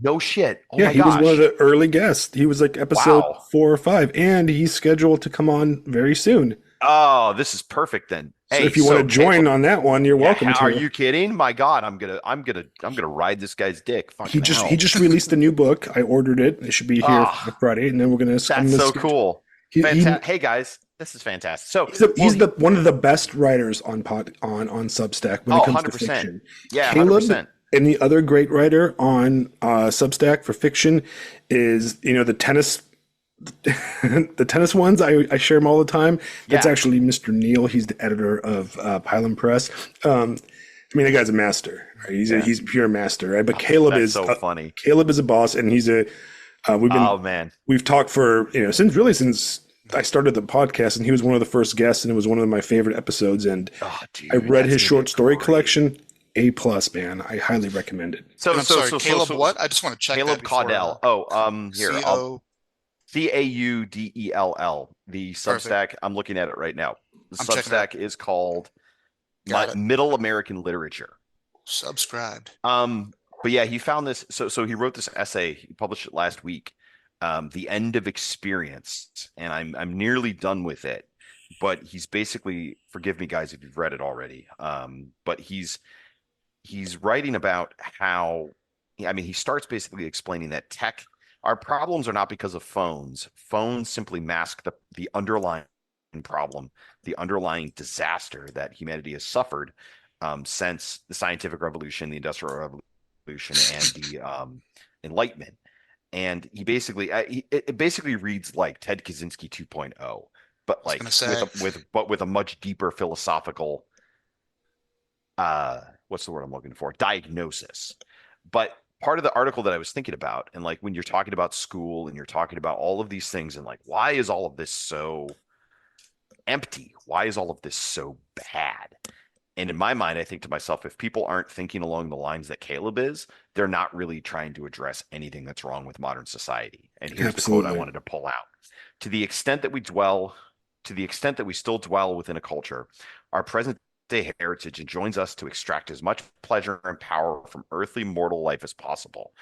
Speaker 2: No shit. Oh
Speaker 1: Yeah,
Speaker 2: my
Speaker 1: he was one of
Speaker 2: gosh.
Speaker 1: the early guests. He was like episode
Speaker 2: Wow.
Speaker 1: 4 or 5, and he's scheduled to come on very soon.
Speaker 2: Oh, this is perfect then.
Speaker 1: So
Speaker 2: Hey,
Speaker 1: if you want to
Speaker 2: so
Speaker 1: join
Speaker 2: Caleb,
Speaker 1: on that one, you're
Speaker 2: yeah,
Speaker 1: welcome
Speaker 2: are
Speaker 1: to.
Speaker 2: you kidding? My God, I'm gonna ride this guy's dick.
Speaker 1: He
Speaker 2: Fucking
Speaker 1: just he
Speaker 2: hell.
Speaker 1: just released a new book. I ordered it. It should be here by
Speaker 2: Ah,
Speaker 1: Friday, and then I'm
Speaker 2: that's
Speaker 1: gonna
Speaker 2: so
Speaker 1: schedule.
Speaker 2: cool.
Speaker 1: He
Speaker 2: Fantastic. Hey guys, this is fantastic. So, well,
Speaker 1: he's the one of the best writers on Substack when it comes to
Speaker 2: 100%.
Speaker 1: fiction.
Speaker 2: Yeah,
Speaker 1: Caleb
Speaker 2: 100%.
Speaker 1: and the other great writer on Substack for fiction is the tennis the tennis ones. I share them all the time. That's
Speaker 2: Yeah.
Speaker 1: actually Mr. Neil. He's the editor of Pylon Press. I mean, the guy's a master. Right?
Speaker 2: Yeah.
Speaker 1: He's a pure master. Right? But Caleb
Speaker 2: That's
Speaker 1: is
Speaker 2: so funny.
Speaker 1: A boss, and
Speaker 2: Oh man.
Speaker 1: we've talked for since I started the podcast, and he was one of the first guests, and it was one of my favorite episodes. And
Speaker 2: Oh,
Speaker 1: I
Speaker 2: dude,
Speaker 1: read
Speaker 2: that's
Speaker 1: his
Speaker 2: gonna be
Speaker 1: short story
Speaker 2: great.
Speaker 1: collection. A plus, man. I highly recommend it.
Speaker 2: So,
Speaker 3: And I'm
Speaker 2: so,
Speaker 3: sorry,
Speaker 2: so, so,
Speaker 3: Caleb,
Speaker 2: so, so
Speaker 3: what? I just want to check that
Speaker 2: Caleb
Speaker 3: before
Speaker 2: Caudell. Here, I'll
Speaker 3: CO.
Speaker 2: Caudell. The
Speaker 3: Perfect.
Speaker 2: Substack. I'm looking at it right now. The
Speaker 3: I'm checking it out.
Speaker 2: Substack is called
Speaker 3: Got it.
Speaker 2: Middle American Literature.
Speaker 3: Subscribed.
Speaker 2: But yeah, he found this. So he wrote this essay. He published it last week. The End of Experience, and I'm nearly done with it. But he's basically, forgive me guys if you've read it already. But he's writing about how, I mean, he starts basically explaining that our problems are not because of phones. Phones simply mask the underlying problem, the underlying disaster that humanity has suffered since the scientific revolution, the industrial revolution, and the Enlightenment. And he basically, it basically reads like Ted Kaczynski 2.0, but
Speaker 3: I was
Speaker 2: like
Speaker 3: gonna say.
Speaker 2: with a much deeper philosophical what's the word I'm looking for? Diagnosis. But part of the article that I was thinking about, and like when you're talking about school and you're talking about all of these things, and like why is all of this so empty? Why is all of this so bad? And in my mind, I think to myself, if people aren't thinking along the lines that Caleb is, they're not really trying to address anything that's wrong with modern society. And here's the quote I
Speaker 1: Absolutely.
Speaker 2: wanted to pull out. To the extent that we dwell, to the extent that we still dwell within a culture, our present day heritage enjoins us to extract as much pleasure and power from earthly mortal life as possible,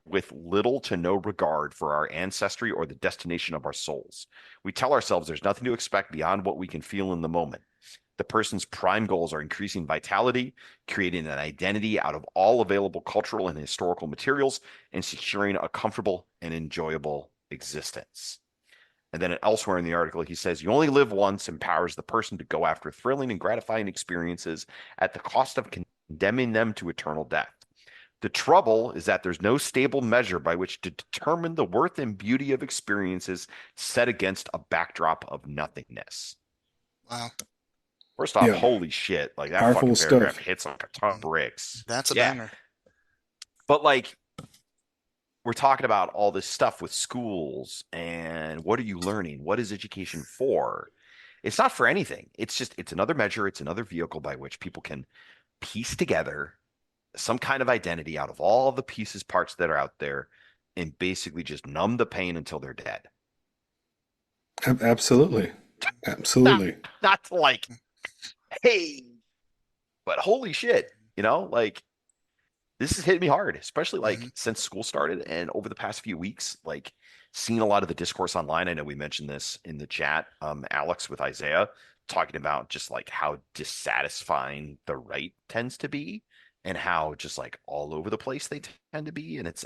Speaker 2: with little to no regard for our ancestry or the destination of our souls. We tell ourselves there's nothing to expect beyond what we can feel in the moment. The person's prime goals are increasing vitality, creating an identity out of all available cultural and historical materials, and securing a comfortable and enjoyable existence. And then elsewhere in the article, he says, you only live once empowers the person to go after thrilling and gratifying experiences at the cost of condemning them to eternal death. The trouble is that there's no stable measure by which to determine the worth and beauty of experiences set against a backdrop of nothingness.
Speaker 3: Wow.
Speaker 2: First off,
Speaker 1: Yeah,
Speaker 2: holy shit. Like that
Speaker 1: powerful
Speaker 2: fucking paragraph
Speaker 1: stuff.
Speaker 2: hits like a ton of bricks.
Speaker 3: That's a
Speaker 2: Yeah.
Speaker 3: banger.
Speaker 2: But like we're talking about all this stuff with schools and what are you learning? What is education for? It's not for anything. It's another measure, it's another vehicle by which people can piece together some kind of identity out of all the pieces, parts that are out there, and basically just numb the pain until they're dead.
Speaker 1: Absolutely.
Speaker 2: Not,
Speaker 1: Absolutely.
Speaker 2: not like, hey, but holy shit, like this has hit me hard, especially like since school started and over the past few weeks, like seeing a lot of the discourse online. I know we mentioned this in the chat, Alex with Isaiah talking about just like how dissatisfying the right tends to be and how just like all over the place they tend to be. And it's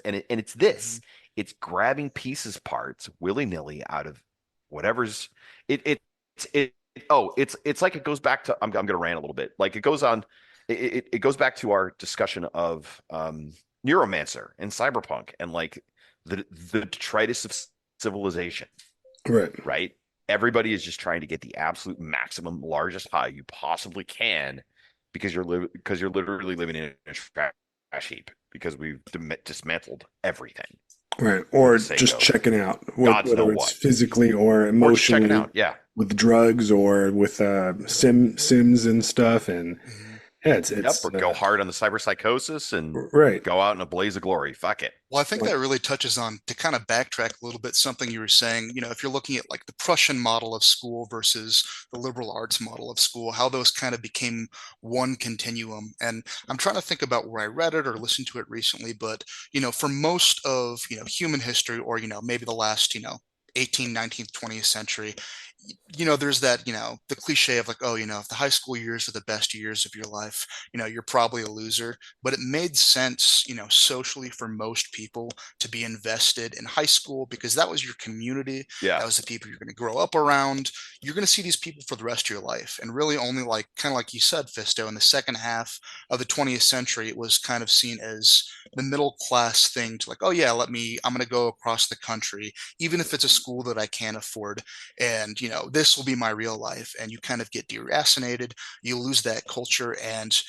Speaker 2: this, it's grabbing pieces, parts willy-nilly out of whatever's it's like it goes back to I'm gonna rant a little bit. Like it goes on it goes back to our discussion of Neuromancer and Cyberpunk and like the detritus of civilization,
Speaker 1: Right.
Speaker 2: right? Everybody is just trying to get the absolute maximum, largest high you possibly can because you're literally living in a trash heap because we've dismantled everything.
Speaker 1: Right. Or
Speaker 2: Sake
Speaker 1: just
Speaker 2: of
Speaker 1: checking out,
Speaker 2: God's know
Speaker 1: whether it's
Speaker 2: what.
Speaker 1: physically or
Speaker 2: Or just checking
Speaker 1: emotionally,
Speaker 2: out, yeah.
Speaker 1: with drugs or with Sims and stuff. And yeah,
Speaker 2: Yep,
Speaker 1: it's
Speaker 2: or go hard on the cyberpsychosis and
Speaker 1: right.
Speaker 2: go out in a blaze of glory. Fuck it.
Speaker 3: Well, I think
Speaker 1: Like,
Speaker 3: that really touches on, to kind of backtrack a little bit, something you were saying, if you're looking at like the Prussian model of school versus the liberal arts model of school, how those kind of became one continuum. And I'm trying to think about where I read it or listened to it recently, but, for most of, human history or, maybe the last, 18th, 19th, 20th century, there's that, the cliche of like, oh, if the high school years are the best years of your life, you're probably a loser. But it made sense, socially for most people to be invested in high school because that was your community.
Speaker 2: Yeah.
Speaker 3: That was the people you're going to grow up around. You're going to see these people for the rest of your life. And really only like, kind of like you said, Fisto, in the second half of the 20th century, it was kind of seen as the middle class thing to like, oh yeah, I'm going to go across the country, even if it's a school that I can't afford. And this will be my real life, and you kind of get deracinated, you lose that culture, and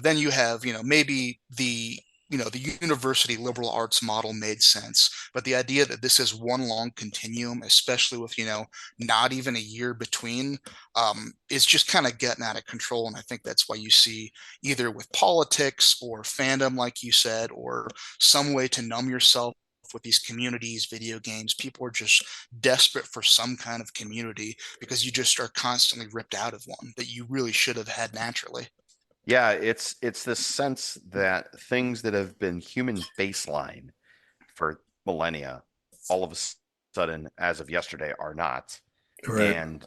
Speaker 3: then you have maybe the university liberal arts model made sense, but the idea that this is one long continuum, especially with not even a year between, is just kind of getting out of control. And I think that's why you see either with politics or fandom, like you said, or some way to numb yourself with these communities, video games, people are just desperate for some kind of community because you just are constantly ripped out of one that you really should have had naturally.
Speaker 2: Yeah, it's this sense that things that have been human baseline for millennia, all of a sudden, as of yesterday, are not.
Speaker 1: right.
Speaker 2: And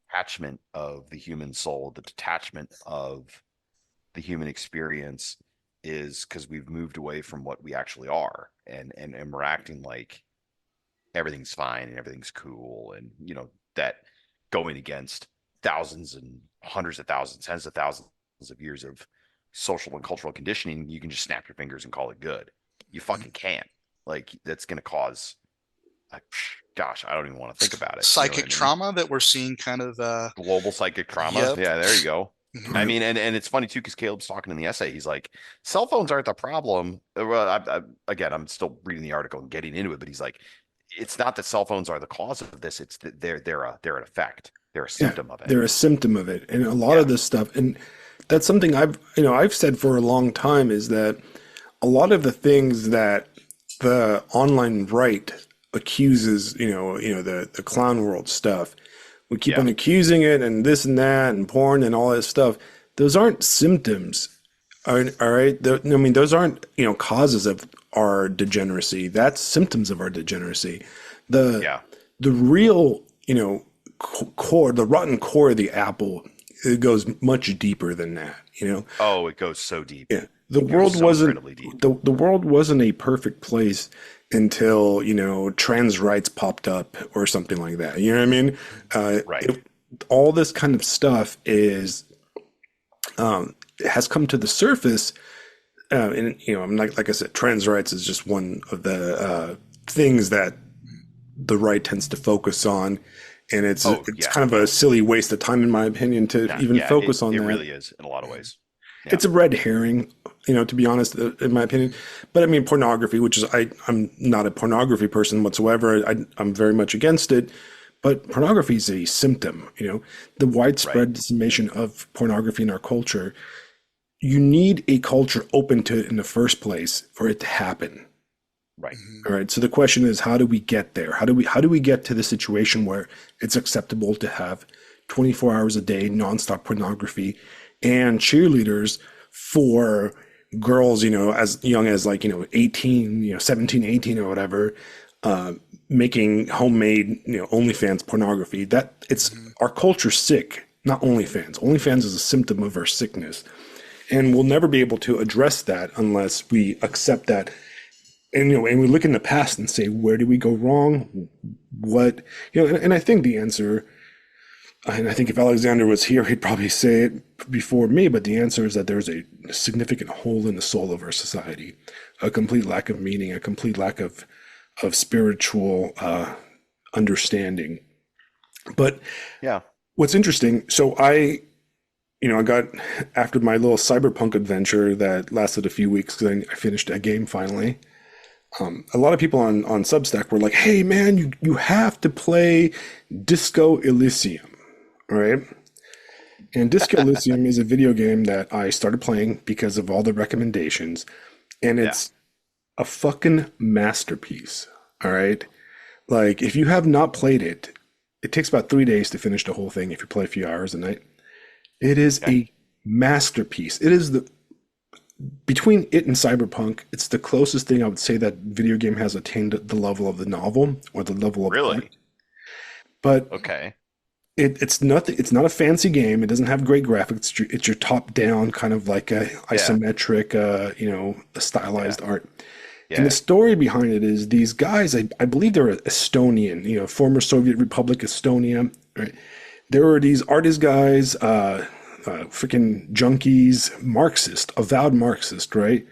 Speaker 2: detachment of the human soul, the detachment of the human experience is because we've moved away from what we actually are and we're acting like everything's fine and everything's cool and that going against thousands and hundreds of thousands, tens of thousands of years of social and cultural conditioning, you can just snap your fingers and call it good. You fucking can't. Like that's going to cause gosh, I don't even want to think about it.
Speaker 3: Psychic trauma that we're seing kind of
Speaker 2: global psychic trauma.
Speaker 3: Yep.
Speaker 2: Yeah, there you go. I mean, and it's funny too because Caleb's talking in the essay. He's like, cell phones aren't the problem. Well, again, I'm still reading the article and getting into it, but he's like, it's not that cell phones are the cause of this. It's that they're an effect. They're a symptom of it.
Speaker 1: They're a symptom of it. And a lot of this stuff, and that's something I've said for a long time, is that a lot of the things that the online right accuses, the clown world stuff, we keep on accusing it and this and that and porn and all that stuff. Those aren't symptoms. All right. Those aren't, causes of our degeneracy. That's symptoms of our degeneracy. The real, core, the rotten core of the apple, it goes much deeper than that,
Speaker 2: Oh, it goes so deep.
Speaker 1: Yeah. The world wasn't the world wasn't a perfect place until, trans rights popped up or something like that. You know what I mean?
Speaker 2: Right.
Speaker 1: All this kind of stuff is has come to the surface. And I'm like I said, trans rights is just one of the things that the right tends to focus on, and it's kind of a silly waste of time, in my opinion, to even focus on that. It
Speaker 2: really is in a lot of ways. Yeah.
Speaker 1: It's a red herring, to be honest, in my opinion. But I mean, pornography, which is I'm not a pornography person whatsoever. I'm very much against it. But pornography is a symptom. The widespread dissemination of pornography in our culture. You need a culture open to it in the first place for it to happen.
Speaker 2: Right.
Speaker 1: All right. So the question is, how do we get there? How do we get to the situation where it's acceptable to have 24 hours a day nonstop pornography and cheerleaders for girls, as young as 18, 17, 18 or whatever, making homemade, OnlyFans pornography. That it's our culture's sick, not OnlyFans. OnlyFans is a symptom of our sickness. And we'll never be able to address that unless we accept that. And, and we look in the past and say, where did we go wrong? What, and I think the answer, and I think if Alexander was here, he'd probably say it before me, but the answer is that there's a significant hole in the soul of our society, a complete lack of meaning, a complete lack of spiritual understanding. But what's interesting, so I got, after my little cyberpunk adventure that lasted a few weeks, because I finished a game finally, a lot of people on Substack were like, hey man, you have to play Disco Elysium, right? And Disco Elysium is a video game that I started playing because of all the recommendations, and it's a fucking masterpiece, all right? Like, if you have not played it, it takes about 3 days to finish the whole thing if you play a few hours a night. It is a masterpiece. It is between it and Cyberpunk, it's the closest thing I would say that video game has attained the level of the novel or the level of art. But it's nothing. It's not a fancy game. It doesn't have great graphics. It's your top-down kind of like a isometric, a stylized art. Yeah. And the story behind it is these guys. I believe they're Estonian. Former Soviet Republic Estonia. Right? There were these artist guys, freaking junkies, avowed Marxist, right?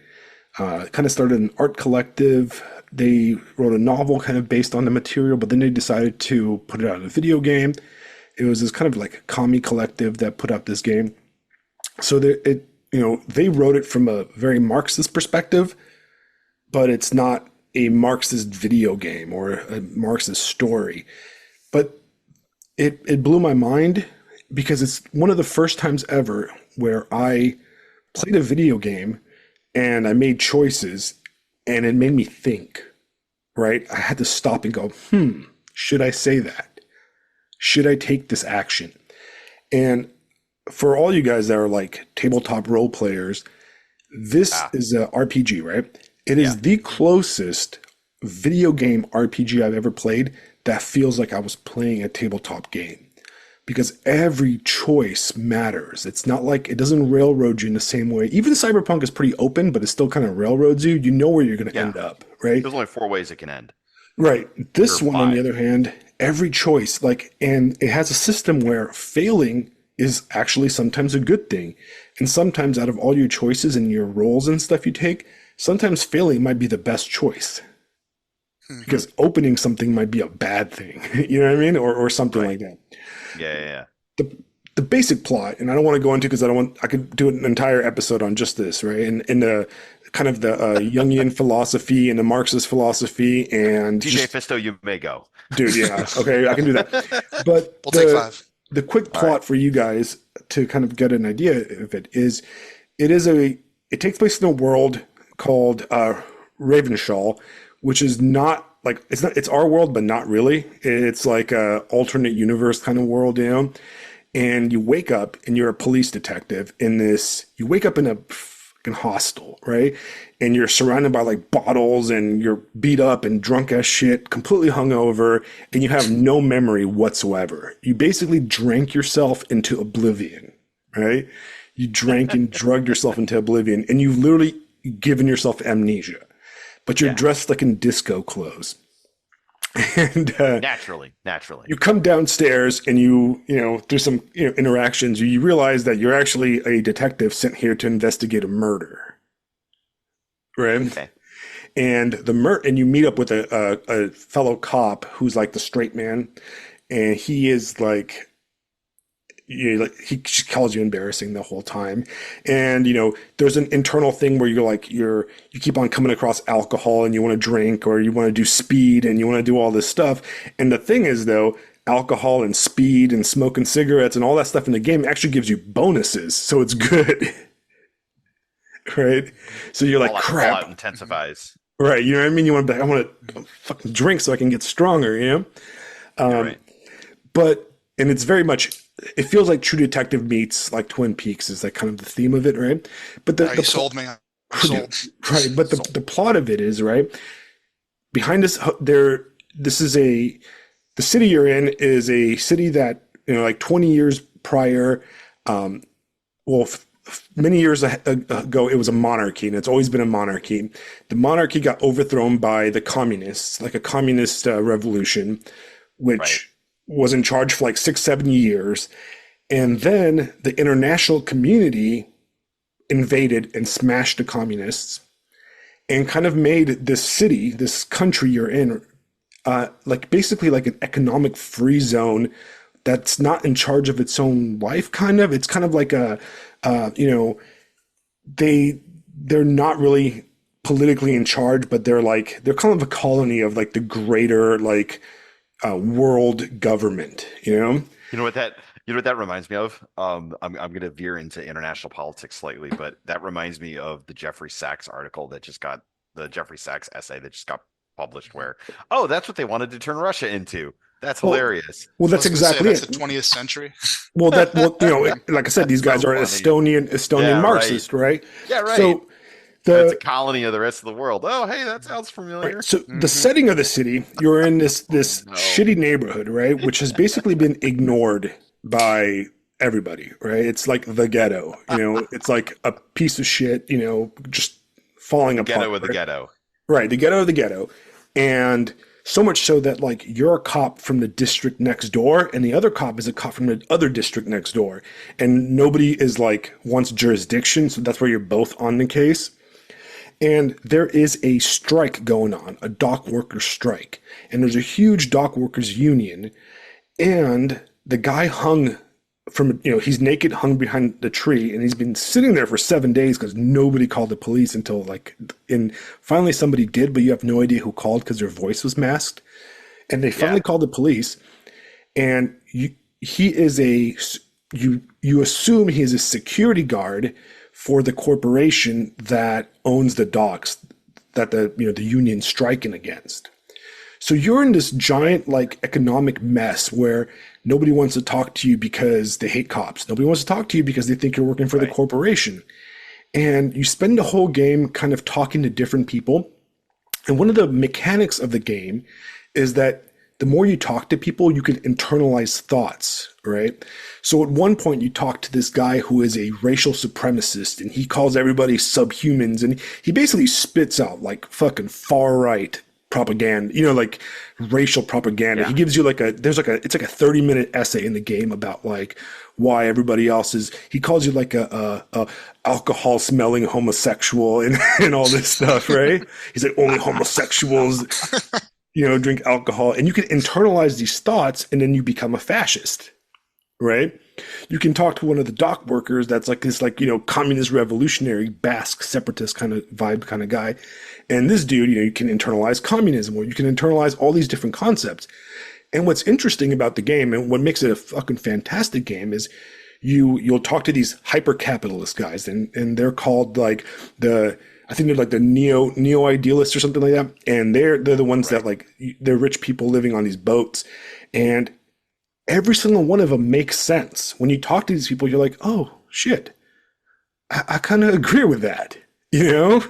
Speaker 1: Kind of started an art collective. They wrote a novel kind of based on the material, but then they decided to put it out in a video game. It was this kind of like commie collective that put out this game. So they wrote it from a very Marxist perspective, but it's not a Marxist video game or a Marxist story. But it blew my mind because it's one of the first times ever where I played a video game and I made choices and it made me think, right? I had to stop and go, should I say that? Should I take this action? And for all you guys that are like tabletop role players, this is a RPG, right? It is the closest video game RPG I've ever played that feels like I was playing a tabletop game, because every choice matters. It's not like it doesn't railroad you in the same way. Even Cyberpunk is pretty open, but it still kind of railroads you. You know where you're going to end up, right?
Speaker 2: There's only 4 ways it can end.
Speaker 1: Right. This one, on the other hand, every choice, and it has a system where failing is actually sometimes a good thing. And sometimes out of all your choices and your roles and stuff you take, sometimes failing might be the best choice. Because opening something might be a bad thing, you know what I mean? Or something like that.
Speaker 2: Yeah.
Speaker 1: The basic plot, and I don't want to go into because I could do an entire episode on just this, right? And the kind of the Jungian philosophy and the Marxist philosophy and
Speaker 2: DJ Fisto, you may go.
Speaker 1: Dude, yeah. Okay, I can do that. But
Speaker 3: we'll take 5.
Speaker 1: The quick plot for you guys to kind of get an idea of it is it takes place in a world called Ravenshaw, which is not like it's our world, but not really. It's like a alternate universe kind of world, And you wake up and you're a police detective you wake up in a fucking hostel, right? And you're surrounded by like bottles and you're beat up and drunk as shit, completely hungover, and you have no memory whatsoever. You basically drank yourself into oblivion, right? You drank and drugged yourself into oblivion, and you've literally given yourself amnesia. But you're dressed like in disco clothes. And
Speaker 2: Naturally.
Speaker 1: you come downstairs and through some interactions, you realize that you're actually a detective sent here to investigate a murder, right?
Speaker 2: Okay.
Speaker 1: And you meet up with a fellow cop who's like the straight man, and he is like he just calls you embarrassing the whole time. And there's an internal thing where you keep on coming across alcohol and you want to drink, or you want to do speed and you want to do all this stuff. And the thing is, though, alcohol and speed and smoking cigarettes and all that stuff in the game actually gives you bonuses, so it's good. Right? So you're like, crap.
Speaker 2: Fallout intensifies.
Speaker 1: Right, you know what I mean? I want to fucking drink so I can get stronger,
Speaker 2: Right.
Speaker 1: But, and it's very much, it feels like True Detective meets like Twin Peaks is like kind of the theme of it, right? But
Speaker 3: You sold me. Sold.
Speaker 1: Right, but the plot of it is, right, behind us, this is the city you're in is a city that, like 20 years prior, many years ago, it was a monarchy, and it's always been a monarchy. The monarchy got overthrown by the communists, like a communist revolution, which was in charge for like 6-7 years. And then the international community invaded and smashed the communists and kind of made this city, this country you're in, like basically like an economic free zone that's not in charge of its own life, kind of. It's kind of like they're not really politically in charge, but they're kind of a colony of like the greater like world government,
Speaker 2: You know what that reminds me of? I'm going to veer into international politics slightly, but that reminds me of the Jeffrey Sachs essay that just got published where, that's what they wanted to turn Russia into. That's hilarious.
Speaker 1: Well, that's exactly
Speaker 3: that's
Speaker 1: it.
Speaker 3: the 20th century.
Speaker 1: Well, like I said, these guys are Estonian Marxist, right?
Speaker 2: Yeah, right.
Speaker 1: So
Speaker 2: it's a colony of the rest of the world. Oh, hey, that sounds familiar.
Speaker 1: Right. So the setting of the city, you're in this shitty neighborhood, right, which has basically been ignored by everybody, right? It's like the ghetto, it's like a piece of shit, just falling apart.
Speaker 2: Ghetto of the ghetto.
Speaker 1: Right, the ghetto of the ghetto. And so much so that like you're a cop from the district next door and the other cop is a cop from the other district next door. And nobody is like wants jurisdiction, so that's where you're both on the case. And there is a strike going on, a dock workers strike. And there's a huge dock workers union. And the guy hung from, he's naked, hung behind the tree, and he's been sitting there for 7 days because nobody called the police until finally somebody did, but you have no idea who called because their voice was masked. And they finally called the police, and he is you assume he is a security guard for the corporation that owns the docks that the union's striking against. So you're in this giant like economic mess where nobody wants to talk to you because they hate cops. Nobody wants to talk to you because they think you're working for the corporation. And you spend the whole game kind of talking to different people. And one of the mechanics of the game is that the more you talk to people, you can internalize thoughts, right? So at one point you talk to this guy who is a racial supremacist and he calls everybody subhumans, and he basically spits out like fucking far right propaganda, like racial propaganda. He gives you it's like a 30-minute essay in the game about like why everybody else he calls you like a alcohol smelling homosexual and all this stuff, right? He's like, only homosexuals drink alcohol, and you can internalize these thoughts and then you become a fascist, right? You can talk to one of the dock workers that's like this communist revolutionary Basque separatist kind of vibe kind of guy. And this dude, you can internalize communism, or you can internalize all these different concepts. And what's interesting about the game and what makes it a fucking fantastic game is you'll talk to these hyper-capitalist guys, and they're called like I think they're like the neo idealists or something like that. And they're the ones that like, they're rich people living on these boats. And every single one of them makes sense. When you talk to these people, you're like, oh shit, I kind of agree with that,
Speaker 2: No.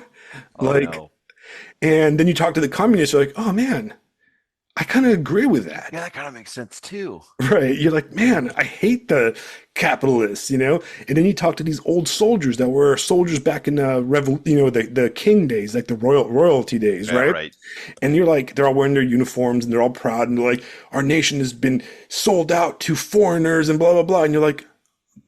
Speaker 1: And then you talk to the communists, you're like, oh man, I kind of agree with that.
Speaker 2: Yeah, that kind of makes sense too.
Speaker 1: Right. You're like, man, I hate the capitalists, you know? And then you talk to these old soldiers that were soldiers back in the king days, like the royalty days,
Speaker 2: Yeah,
Speaker 1: right?
Speaker 2: right.
Speaker 1: And you're like, they're all wearing their uniforms and they're all proud and they're like, our nation has been sold out to foreigners and blah blah blah. And you're like,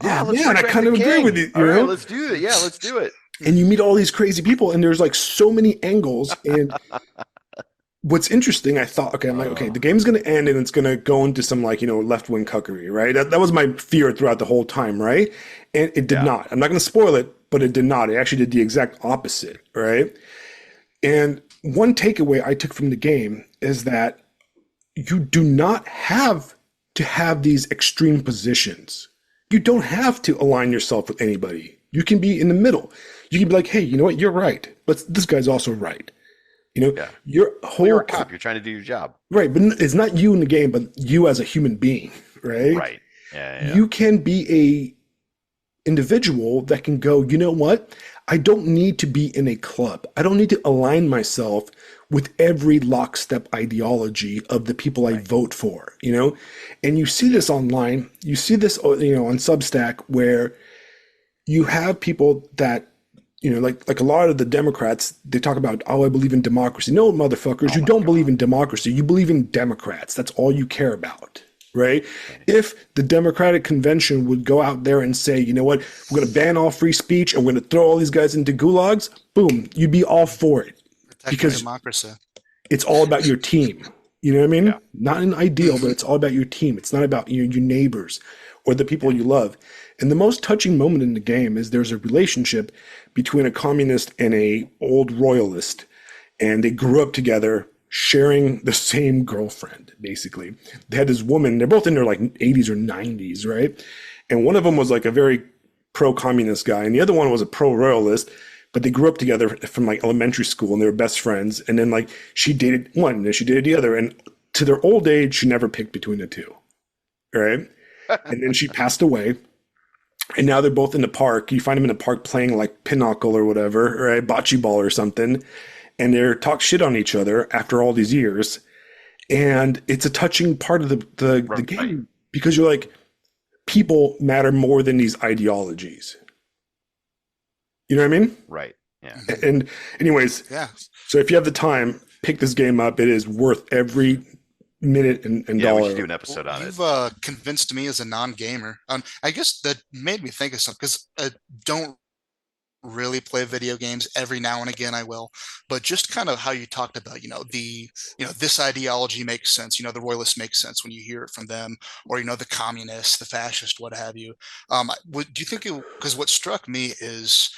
Speaker 2: Yeah,
Speaker 1: oh
Speaker 2: let's
Speaker 1: man, I
Speaker 2: bring back
Speaker 1: kind
Speaker 2: the
Speaker 1: of agree with
Speaker 2: king.
Speaker 1: you,
Speaker 2: All
Speaker 1: you
Speaker 2: right,
Speaker 1: know?
Speaker 2: let's do it. Yeah, let's do it.
Speaker 1: And you meet all these crazy people and there's like so many angles. And what's interesting, I thought, okay, I'm like, okay, the game's going to end and it's going to go into some like, left wing cuckery, right? That was my fear throughout the whole time, right? And it did
Speaker 2: Yeah.
Speaker 1: not. I'm not going to spoil it, but it did not. It actually did the exact opposite, right? And one takeaway I took from the game is that you do not have to have these extreme positions. You don't have to align yourself with anybody. You can be in the middle. You can be like, hey, you know what? You're right, but this guy's also right.
Speaker 2: Yeah.
Speaker 1: Your
Speaker 2: Well,
Speaker 1: whole
Speaker 2: you're a cop. You're trying to do your job.
Speaker 1: right, but it's not you in the game, but you as a human being, right?
Speaker 2: Right. Yeah.
Speaker 1: You can be a individual that can go, you know what? I don't need to be in a club. I don't need to align myself with every lockstep ideology of the people I vote for, And you see this online. You see this, on Substack where you have people that, like a lot of the Democrats, they talk about, oh, I believe in democracy. No, motherfuckers, you don't believe in democracy. You believe in Democrats. That's all you care about, right? If the Democratic Convention would go out there and say, you know what, we're going to ban all free speech and we're going to throw all these guys into gulags, boom, you'd be all for it. Because
Speaker 3: democracy.
Speaker 1: It's all about your team. You know what I mean?
Speaker 2: Yeah.
Speaker 1: Not an ideal, but it's all about your team. It's not about your neighbors or the people you love. And the most touching moment in the game is there's a relationship between a communist and a old royalist, and they grew up together sharing the same girlfriend, basically. They had this woman, they're both in their like 80s or 90s, right? And one of them was like a very pro-communist guy, and the other one was a pro-royalist, but they grew up together from like elementary school and they were best friends. And then like she dated one and then she dated the other. And to their old age, she never picked between the two. Right. And then she passed away. And now they're both in the park. You find them in the park playing like pinochle or whatever, right? Bocce ball or something. And they're talk shit on each other after all these years. And it's a touching part of the game because you're like, people matter more than these ideologies. You know what I mean?
Speaker 2: Right. Yeah.
Speaker 1: And anyways,
Speaker 3: Yeah.
Speaker 1: So if you have the time, pick this game up. It is worth every minute and
Speaker 2: Yeah,
Speaker 1: dollar.
Speaker 2: we should do an episode on it.
Speaker 3: You've convinced me as a non-gamer. I guess that made me think of something because I don't really play video games. Every now and again I will, but just kind of how you talked about, this ideology makes sense. The royalists make sense when you hear it from them, or the communists, the fascist, what have you. Do you think because what struck me is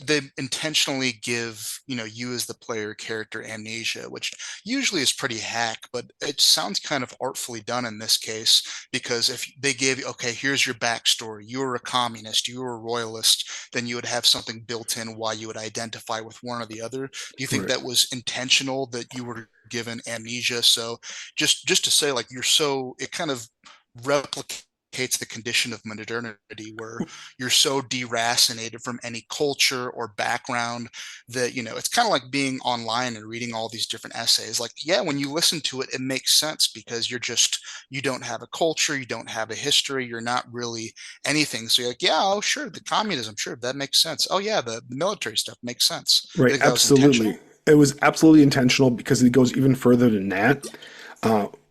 Speaker 3: they intentionally give you as the player character amnesia, which usually is pretty hack, but it sounds kind of artfully done in this case, because if they gave you, okay, here's your backstory, you were a communist, you were a royalist, then you would have something built in why you would identify with one or the other. Do you think that was intentional, that you were given amnesia? So just to say, like, it kind of replicates the condition of modernity where you're so deracinated from any culture or background that it's kind of like being online and reading all these different essays. Like, yeah, when you listen to it, it makes sense because you don't have a culture, you don't have a history, you're not really anything. So you're like, yeah, oh sure, the communism, sure, that makes sense. Oh yeah, the military stuff makes sense.
Speaker 1: Right, absolutely. It was absolutely intentional because it goes even further than that.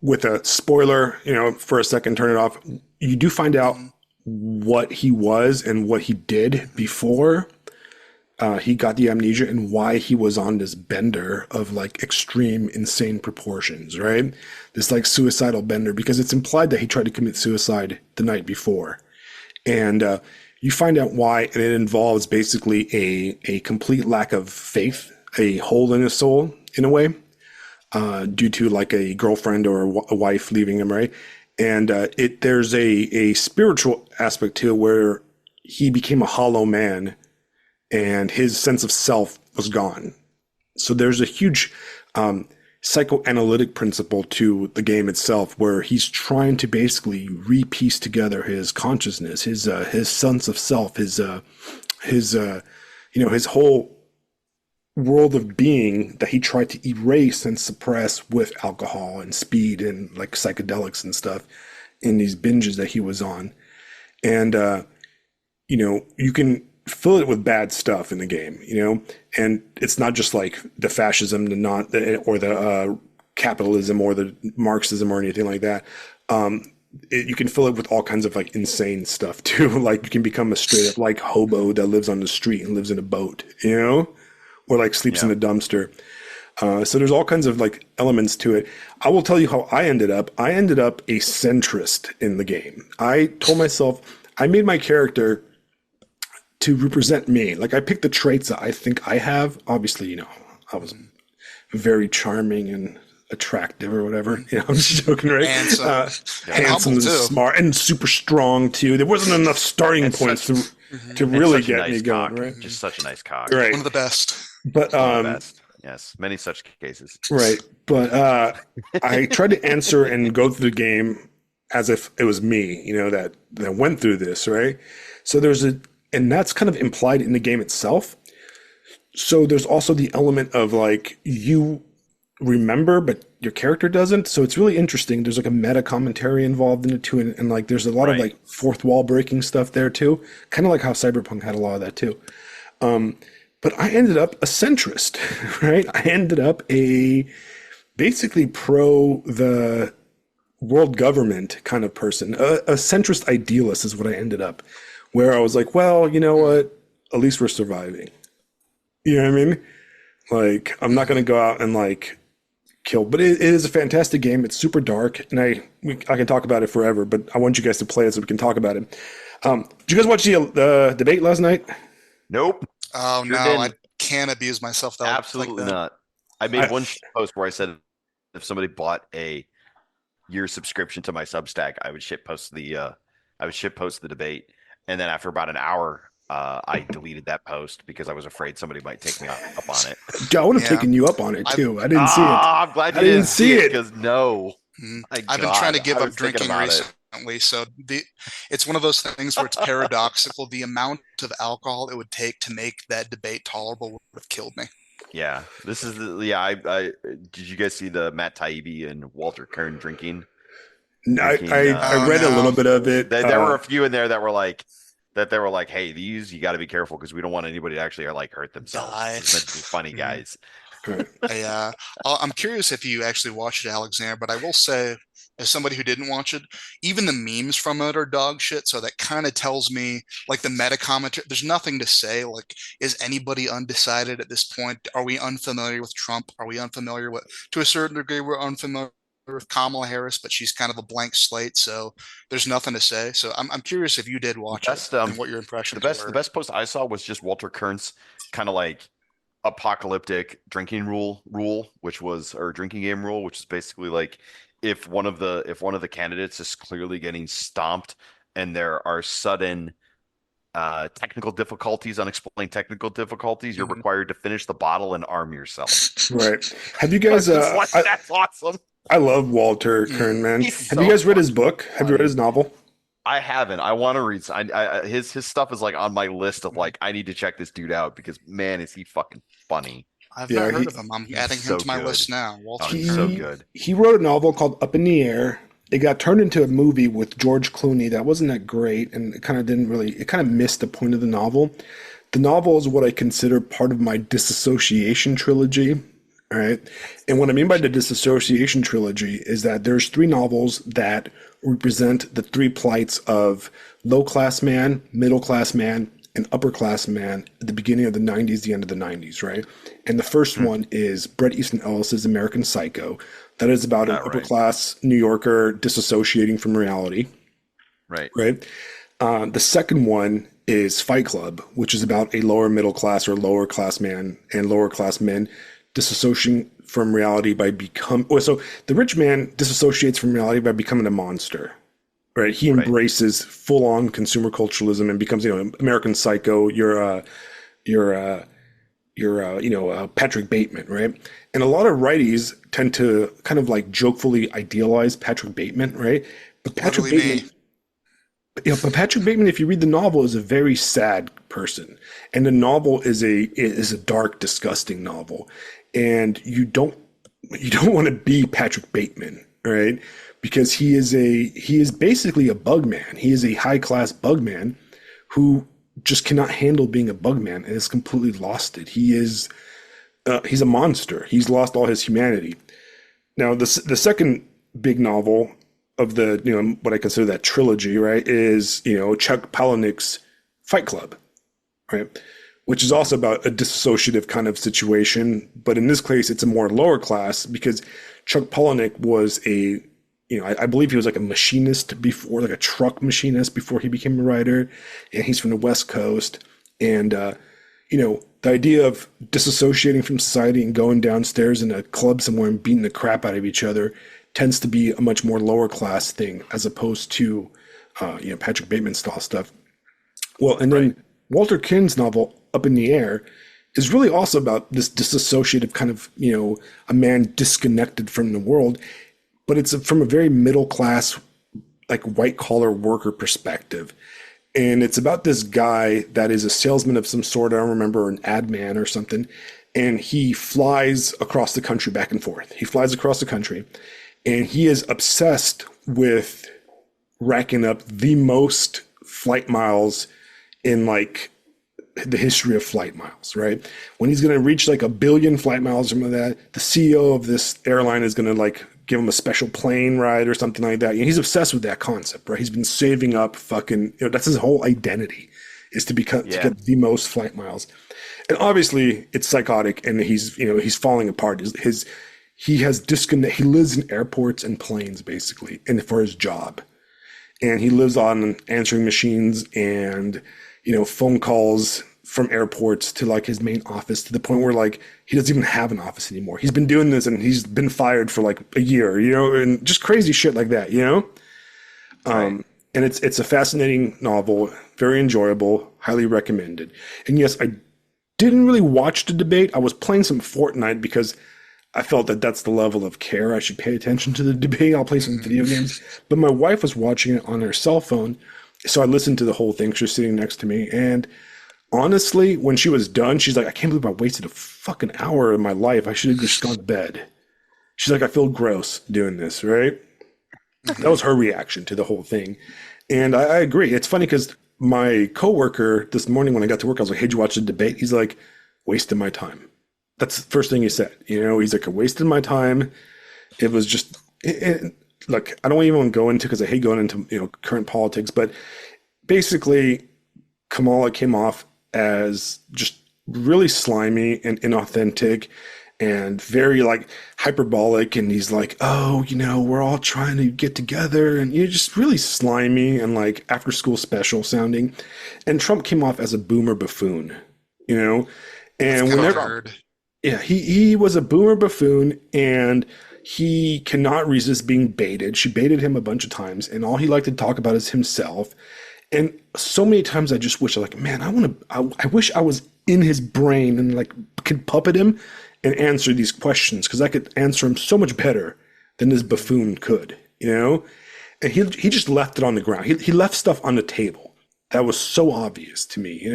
Speaker 1: With a spoiler, for a second, turn it off. You do find out what he was and what he did before he got the amnesia and why he was on this bender of like extreme, insane proportions, right? This like suicidal bender, because it's implied that he tried to commit suicide the night before. And you find out why, and it involves basically a complete lack of faith, a hole in his soul in a way. Due to like a girlfriend or a wife leaving him, right? And there's a spiritual aspect to it where he became a hollow man and his sense of self was gone. So there's a huge psychoanalytic principle to the game itself where he's trying to basically re-piece together his consciousness, his sense of self, his whole world of being that he tried to erase and suppress with alcohol and speed and like psychedelics and stuff in these binges that he was on. And you can fill it with bad stuff in the game, and it's not just like the fascism, or the capitalism or the Marxism or anything like that. You can fill it with all kinds of like insane stuff too. Like you can become a straight up like hobo that lives on the street and lives in a boat, or like sleeps in a dumpster. So there's all kinds of like elements to it. I will tell you how I ended up. I ended up a centrist in the game. I told myself, I made my character to represent me. Like I picked the traits that I think I have. Obviously, I was very charming and attractive or whatever. I'm just joking, right? Handsome and smart and super strong too. There wasn't enough starting points to really get me going, right?
Speaker 2: Just such a nice cock.
Speaker 1: Right.
Speaker 3: One of the best.
Speaker 1: But
Speaker 2: yes, many such cases.
Speaker 1: Right. But I tried to answer and go through the game as if it was me, that went through this, right? So and that's kind of implied in the game itself. So there's also the element of like you remember, but your character doesn't. So it's really interesting. There's like a meta commentary involved in it too, and like there's a lot of like fourth wall breaking stuff there too. Kind of like how Cyberpunk had a lot of that too. But I ended up a centrist, right? I ended up basically pro the world government kind of person. A centrist idealist is what I ended up, where I was like, well, you know what? At least we're surviving. You know what I mean? Like, I'm not going to go out and like kill, but it is a fantastic game. It's super dark, and I can talk about it forever, but I want you guys to play it so we can talk about it. Did you guys watch the debate last night?
Speaker 2: Nope.
Speaker 3: Oh,
Speaker 2: Sure
Speaker 3: no,
Speaker 2: didn't.
Speaker 3: I can't abuse myself that
Speaker 2: Absolutely
Speaker 3: like that.
Speaker 2: not. I made one post where I said if somebody bought a year subscription to my Substack, I would shitpost the debate, and then after about an hour, I deleted that post because I was afraid somebody might take me up on it.
Speaker 1: I would have taken you up on it too. I didn't see it.
Speaker 2: I'm glad you didn't see it because no.
Speaker 3: I've been trying to give up drinking recently, so it's one of those things where it's paradoxical. The amount of alcohol it would take to make that debate tolerable would have killed me.
Speaker 2: Yeah, this is I did you guys see the Matt Taibbi and Walter Kern drinking?
Speaker 1: I read a little bit of it.
Speaker 2: There were a few in there that were like, hey, these you got to be careful because we don't want anybody to actually like hurt themselves. It's meant to be funny, guys.
Speaker 3: I'm curious if you actually watched it, Alexander, but I will say, as somebody who didn't watch it, even the memes from it are dog shit. So that kind of tells me, like the meta commentary, there's nothing to say. Like, is anybody undecided at this point? Are we unfamiliar with Trump? Are we unfamiliar with, to a certain degree, we're unfamiliar with Kamala Harris, but she's kind of a blank slate. So there's nothing to say. So I'm curious if you did watch it and what your impressions were.
Speaker 2: The best post I saw was just Walter Kern's kind of like apocalyptic drinking rule, which was, or drinking game rule, which is basically like if one of the candidates is clearly getting stomped and there are sudden technical difficulties, unexplained technical difficulties, you're required to finish the bottle and arm yourself.
Speaker 1: Right. Have you guys
Speaker 2: that's awesome.
Speaker 1: I love Walter Kern, man. Have you guys read his book? Have you read his novel?
Speaker 2: I haven't. I want to read. His stuff is like on my list of like I need to check this dude out because man, is he fucking funny.
Speaker 3: I've not heard of him. I'm adding him to my list now. Walter,
Speaker 2: he's so good.
Speaker 1: He wrote a novel called Up in the Air. It got turned into a movie with George Clooney that wasn't that great, and it kind of missed the point of the novel. The novel is what I consider part of my disassociation trilogy. All right. And what I mean by the disassociation trilogy is that there's 3 novels that represent the 3 plights of low-class man, middle-class man, and upper-class man at the beginning of the 90s, the end of the 90s, right? And the first one is Bret Easton Ellis's American Psycho. That is about an upper-class New Yorker disassociating from reality.
Speaker 2: Right.
Speaker 1: Right. The second one is Fight Club, which is about a lower middle class or lower class man and lower class men disassociating from reality by so the rich man disassociates from reality by becoming a monster, right? He embraces full-on consumer culturalism and becomes, American Psycho. You're Patrick Bateman, right? And a lot of righties tend to kind of like jokefully idealize Patrick Bateman, right? But Patrick Bateman, But Patrick Bateman, if you read the novel, is a very sad person, and the novel is a dark, disgusting novel, and you don't want to be Patrick Bateman, right? Because he is basically a bug man. He is a high class bug man who just cannot handle being a bug man and has completely lost it. He's a monster. He's lost all his humanity. Now, the second big novel of the what I consider that trilogy, right, is Chuck Palahniuk's Fight Club, right, which is also about a dissociative kind of situation, but in this case, it's a more lower class because Chuck Palahniuk was I believe he was like a machinist before, like a truck machinist before he became a writer, and he's from the West Coast, and the idea of disassociating from society and going downstairs in a club somewhere and beating the crap out of each other tends to be a much more lower class thing as opposed to, Patrick Bateman style stuff. Well, and then Walter Kinn's novel Up in the Air is really also about this disassociative kind of, a man disconnected from the world, but it's from a very middle class, like white collar worker perspective. And it's about this guy that is a salesman of some sort. I don't remember, an ad man or something. And he flies across the country back and forth. He flies across the country and he is obsessed with racking up the most flight miles in like the history of flight miles, right? When he's going to reach like 1 billion flight miles or something like that, the CEO of this airline is going to like give him a special plane ride or something like that. He's obsessed with that concept, right? He's been saving up fucking, that's his whole identity, is to become to get the most flight miles. And obviously it's psychotic and he's falling apart. He has disconnect. He lives in airports and planes basically, and for his job, and he lives on answering machines and phone calls from airports to like his main office, to the point where like he doesn't even have an office anymore. He's been doing this and he's been fired for like a year, and just crazy shit like that, And it's a fascinating novel, very enjoyable, highly recommended. And yes, I didn't really watch the debate. I was playing some Fortnite because I felt that that's the level of care I should pay attention to the debate. I'll play some video games. But my wife was watching it on her cell phone, so I listened to the whole thing. She was sitting next to me. And honestly, when she was done, she's like, I can't believe I wasted a fucking hour of my life. I should have just gone to bed. She's like, I feel gross doing this, right? That was her reaction to the whole thing. And I agree. It's funny because my coworker this morning when I got to work, I was like, hey, did you watch the debate? He's like, wasted my time. That's the first thing he said. He's like, I wasted my time. It was just, look, I don't even want to go into, because I hate going into, current politics, but basically Kamala came off as just really slimy and inauthentic and very like hyperbolic. And he's like, oh, we're all trying to get together, and just really slimy and like after school special sounding. And Trump came off as a boomer buffoon, and whenever, he was a boomer buffoon, and he cannot resist being baited. She baited him a bunch of times, and all he liked to talk about is himself. And so many times I just wish, like, man, I wish I was in his brain and like could puppet him and answer these questions, because I could answer him so much better than this buffoon could, And he just left it on the ground. He left stuff on the table that was so obvious to me,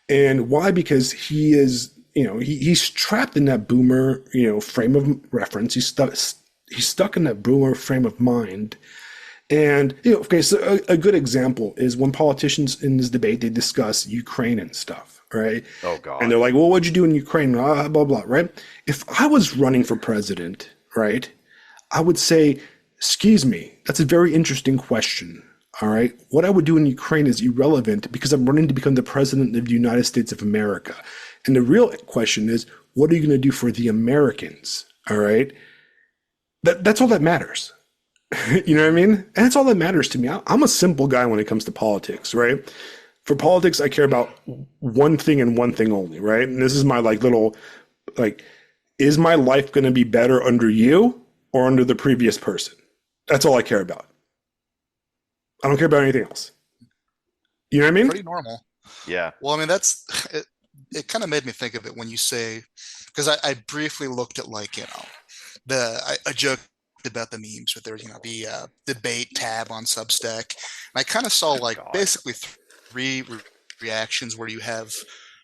Speaker 1: And why? Because he is, he's trapped in that boomer, frame of reference. He's stuck in that boomer frame of mind. And, okay, so a good example is when politicians in this debate, they discuss Ukraine and stuff, right?
Speaker 2: Oh, God.
Speaker 1: And they're like, well, what'd you do in Ukraine? Blah, blah, blah, right? If I was running for president, right, I would say, excuse me, that's a very interesting question, all right? What I would do in Ukraine is irrelevant because I'm running to become the president of the United States of America. And the real question is, what are you going to do for the Americans, all right? That's all that matters. You know what I mean? And that's all that matters to me. I'm a simple guy when it comes to politics, right? For politics, I care about one thing and one thing only, right? And this is my is my life going to be better under you or under the previous person? That's all I care about. I don't care about anything else. You know what I mean?
Speaker 3: Pretty normal.
Speaker 2: Yeah.
Speaker 3: Well, I mean, that's it. It kind of made me think of it when you say, because I briefly looked at like, I joke about the memes, but there's the debate tab on Substack. And I kind of saw like
Speaker 2: God.
Speaker 3: basically three reactions where you have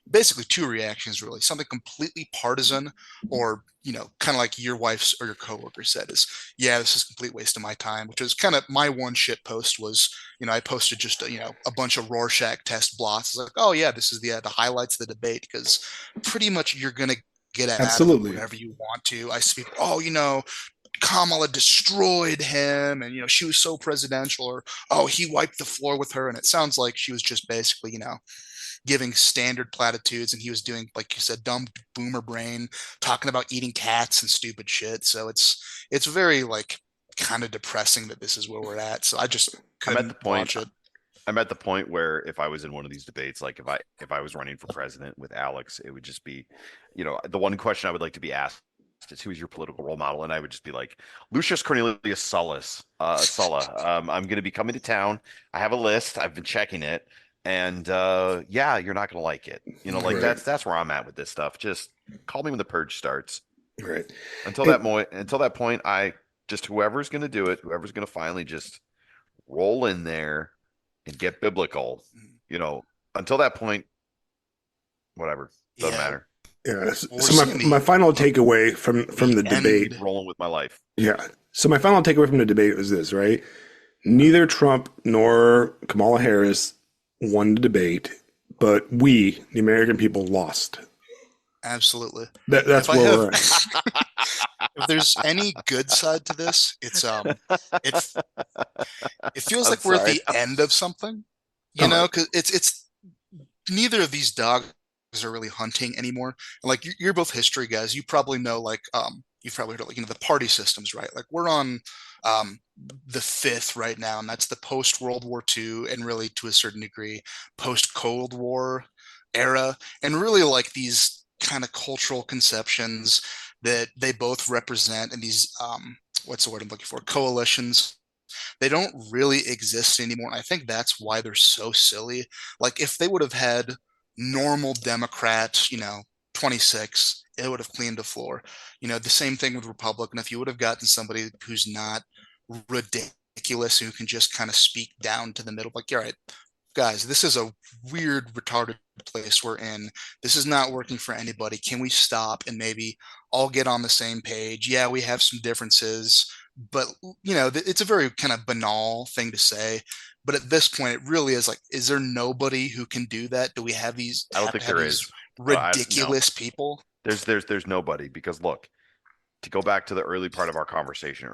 Speaker 3: basically two reactions really, something completely partisan, or kind of like your wife's or your coworker said is, yeah, this is a complete waste of my time, which was kind of my one shit post was, I posted just a bunch of Rorschach test blots. It's like, oh yeah, this is the highlights of the debate, because pretty much you're gonna get out of it
Speaker 1: Absolutely.
Speaker 3: whatever you want to. I speak, oh, Kamala destroyed him, and she was so presidential, or oh, he wiped the floor with her. And it sounds like she was just basically giving standard platitudes, and he was doing, like you said, dumb boomer brain, talking about eating cats and stupid shit. So it's very like kind of depressing that this is where we're at. So I just
Speaker 2: I'm at
Speaker 3: couldn't
Speaker 2: the point.
Speaker 3: watch it.
Speaker 2: I'm at the point where if I was in one of these debates, like if I was running for president with Alex, it would just be, the one question I would like to be asked is, who is your political role model? And I would just be like, Lucius Cornelius Sulla. I'm going to be coming to town. I have a list. I've been checking it, and yeah, you're not going to like it. Like
Speaker 1: Right.
Speaker 2: that's where I'm at with this stuff. Just call me when the purge starts.
Speaker 1: Right.
Speaker 2: Until that point, I just whoever's going to do it, whoever's going to finally just roll in there and get biblical, until that point, whatever, doesn't
Speaker 3: Yeah.
Speaker 2: matter.
Speaker 1: Yeah.
Speaker 3: We're
Speaker 1: So my,
Speaker 3: seeing
Speaker 1: my final takeaway from the
Speaker 3: end.
Speaker 1: debate.
Speaker 2: Rolling with my life.
Speaker 1: Yeah. So my final takeaway from the debate was this, right? Neither Trump nor Kamala Harris won the debate, but we, the American people, lost.
Speaker 3: Absolutely.
Speaker 1: That's
Speaker 3: If I
Speaker 1: where
Speaker 3: have-
Speaker 1: we're at.
Speaker 3: If there's any good side to this, it feels
Speaker 2: I'm
Speaker 3: like we're at
Speaker 2: sorry.
Speaker 3: the end of something, because it's neither of these dogs are really hunting anymore. And like you're both history guys, you probably know, like you've probably heard of, like, the party systems, right? Like we're on the fifth right now, and that's the post World War II, and really to a certain degree post Cold War era, and really like these kind of cultural conceptions that they both represent, and these what's the word I'm looking for, coalitions, they don't really exist anymore. And I think that's why they're so silly. Like if they would have had normal Democrats, 26, it would have cleaned the floor. The same thing with Republican. If you would have gotten somebody who's not ridiculous, who can just kind of speak down to the middle, like, all right, guys, this is a weird, retarded place we're in. This is not working for anybody. Can we stop and maybe all get on the same page? Yeah, we have some differences, but it's a very kind of banal thing to say. But at this point, it really is like, is there nobody who can do that? Do we have these?
Speaker 2: I don't
Speaker 3: have
Speaker 2: think
Speaker 3: to have
Speaker 2: there
Speaker 3: these
Speaker 2: is. No.
Speaker 3: ridiculous people?
Speaker 2: There's nobody, because look, to go back to the earlier part of our conversation,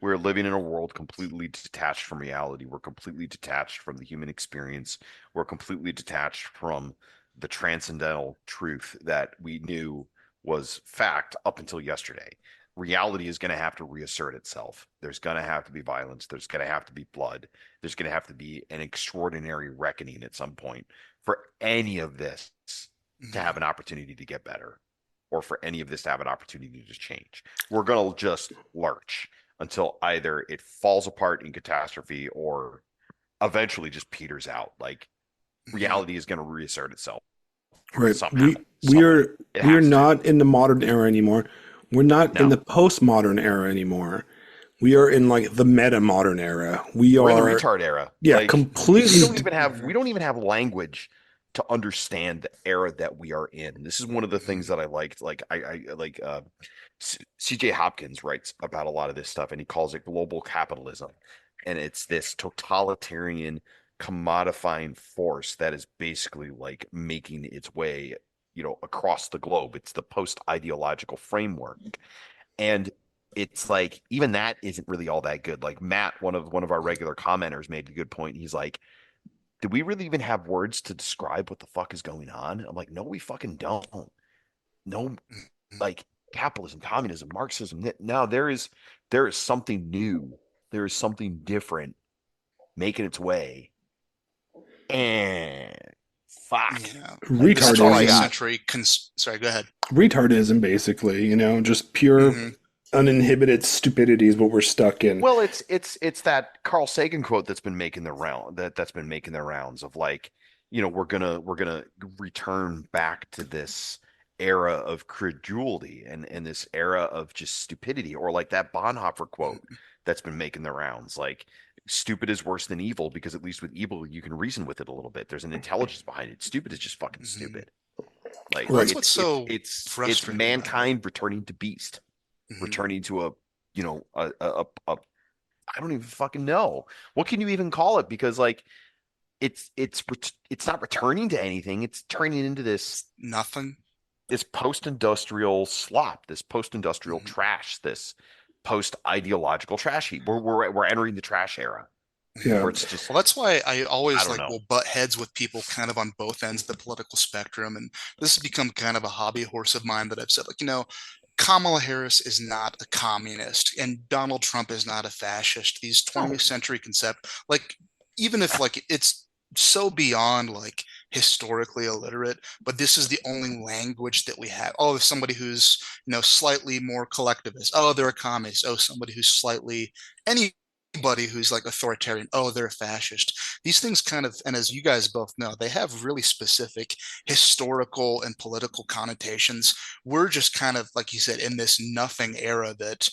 Speaker 2: we're living in a world completely detached from reality. We're completely detached from the human experience. We're completely detached from the transcendental truth that we knew was fact up until yesterday. Reality is going to have to reassert itself. There's going to have to be violence. There's going to have to be blood. There's going to have to be an extraordinary reckoning at some point for any of this to have an opportunity to get better, or for any of this to have an opportunity to change. We're going to just lurch until either it falls apart in catastrophe or eventually just peters out. Like reality is going to reassert itself.
Speaker 1: Right.
Speaker 2: Somehow.
Speaker 1: We're not in the modern era anymore. We're not in the postmodern era anymore. We are in like the meta modern era.
Speaker 2: We're in the retard era.
Speaker 1: Yeah,
Speaker 2: like,
Speaker 1: completely.
Speaker 2: We don't even have language to understand the era that we are in. This is one of the things that I liked. Like I like CJ Hopkins writes about a lot of this stuff, and he calls it global capitalism. And it's this totalitarian commodifying force that is basically like making its way, across the globe. It's the post-ideological framework. And it's like even that isn't really all that good. Like Matt, one of our regular commenters, made a good point. He's like, do we really even have words to describe what the fuck is going on? I'm like, no, we fucking don't. No, like capitalism, communism, Marxism. No, there is something new. There is something different making its way. And fuck.
Speaker 3: Yeah.
Speaker 1: Retardism.
Speaker 3: Sorry, go ahead.
Speaker 1: Retardism, basically, just pure uninhibited stupidity is what we're stuck in.
Speaker 2: Well, it's that Carl Sagan quote that's been making the rounds of like, we're gonna return back to this era of credulity and this era of just stupidity, or like that Bonhoeffer quote that's been making the rounds, like stupid is worse than evil because at least with evil you can reason with it a little bit. There's an intelligence behind it. Stupid is just fucking
Speaker 3: Mhm.
Speaker 2: stupid. Like
Speaker 3: Well, that's
Speaker 1: Right.
Speaker 3: what's so
Speaker 2: it's
Speaker 3: frustrating about it.
Speaker 2: mankind returning to beast,
Speaker 3: Mhm.
Speaker 2: returning to a you know a I don't even fucking know. What can you even call it? Because like it's not returning to anything. It's turning into
Speaker 3: Nothing.
Speaker 2: this post-industrial slop, this post-industrial
Speaker 3: Mhm.
Speaker 2: trash, this post-ideological trash heap. We're entering the trash era
Speaker 3: Mhm.
Speaker 1: Yeah.
Speaker 2: where it's just
Speaker 3: Well, that's why I
Speaker 2: I
Speaker 3: always
Speaker 2: don't
Speaker 3: like
Speaker 2: know.
Speaker 3: will butt heads with people kind of on both ends of the political spectrum. And this has become kind of a hobby horse of mine that I've said, like, Kamala Harris is not a communist and Donald Trump is not a fascist. These
Speaker 2: No.
Speaker 3: 20th century concept, like, even if like it's so beyond like historically illiterate, but this is the only language that we have. Oh, if somebody who's, slightly more collectivist, oh, they're a communist. Oh, somebody who's slightly anybody who's like authoritarian, oh, they're a fascist. These things kind of, and as you guys both know, they have really specific historical and political connotations. We're just kind of, like you said, in this nothing era that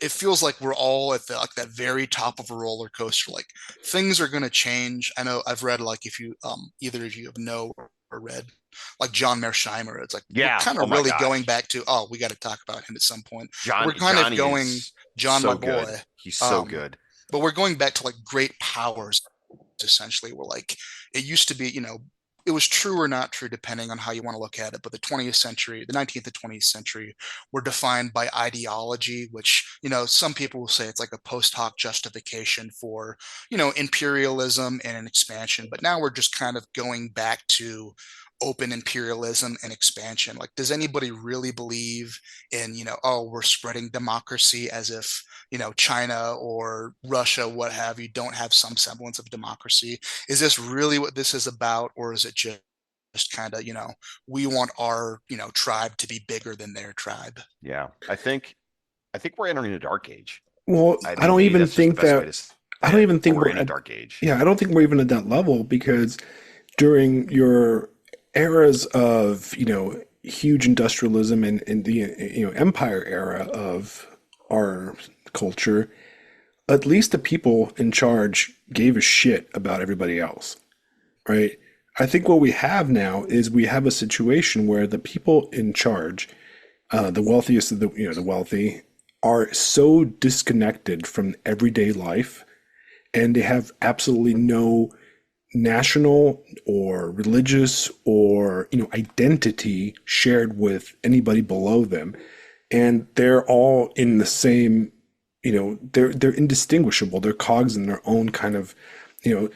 Speaker 3: it feels like we're all at the like that very top of a roller coaster. Like things are going to change. I know I've read, like, if you either of you have know or read like John Mearsheimer, it's like we're
Speaker 2: Yeah.
Speaker 3: kind
Speaker 2: Oh
Speaker 3: of
Speaker 2: my
Speaker 3: really going
Speaker 2: gosh.
Speaker 3: back to, oh, we got to talk about him at some point. We're kind of
Speaker 2: Johnny
Speaker 3: going,
Speaker 2: is
Speaker 3: John, my
Speaker 2: so
Speaker 3: boy.
Speaker 2: good. He's so
Speaker 3: um
Speaker 2: good.
Speaker 3: but we're going back to like great powers. Essentially, we're like, it used to be, it was true or not true depending on how you want to look at it, but the 20th century, the 19th and 20th century were defined by ideology, which, some people will say it's like a post hoc justification for, imperialism and an expansion. But now we're just kind of going back to open imperialism and expansion. Like, does anybody really believe in, oh, we're spreading democracy, as if, China or Russia, what have you, don't have some semblance of democracy? Is this really what this is about? Or is it just kind of, we want our, tribe to be bigger than their tribe?
Speaker 2: Yeah. I think we're entering a dark age.
Speaker 1: Well,
Speaker 2: I
Speaker 1: I
Speaker 2: mean,
Speaker 1: don't
Speaker 2: maybe
Speaker 1: even
Speaker 2: that's just the
Speaker 1: think
Speaker 2: best way
Speaker 1: that
Speaker 2: to say
Speaker 1: I don't
Speaker 2: it,
Speaker 1: even
Speaker 2: but
Speaker 1: think
Speaker 2: we're
Speaker 1: we're
Speaker 2: in a
Speaker 1: at
Speaker 2: dark age.
Speaker 1: yeah, I don't think we're even at that level because during your eras of, huge industrialism and the empire era of our culture, at least the people in charge gave a shit about everybody else, right? I think what we have now is we have a situation where the people in charge, the wealthiest of the wealthy, are so disconnected from everyday life, and they have absolutely no national or religious or identity shared with anybody below them, and they're all in the same, they're indistinguishable. They're cogs in their own kind of, you know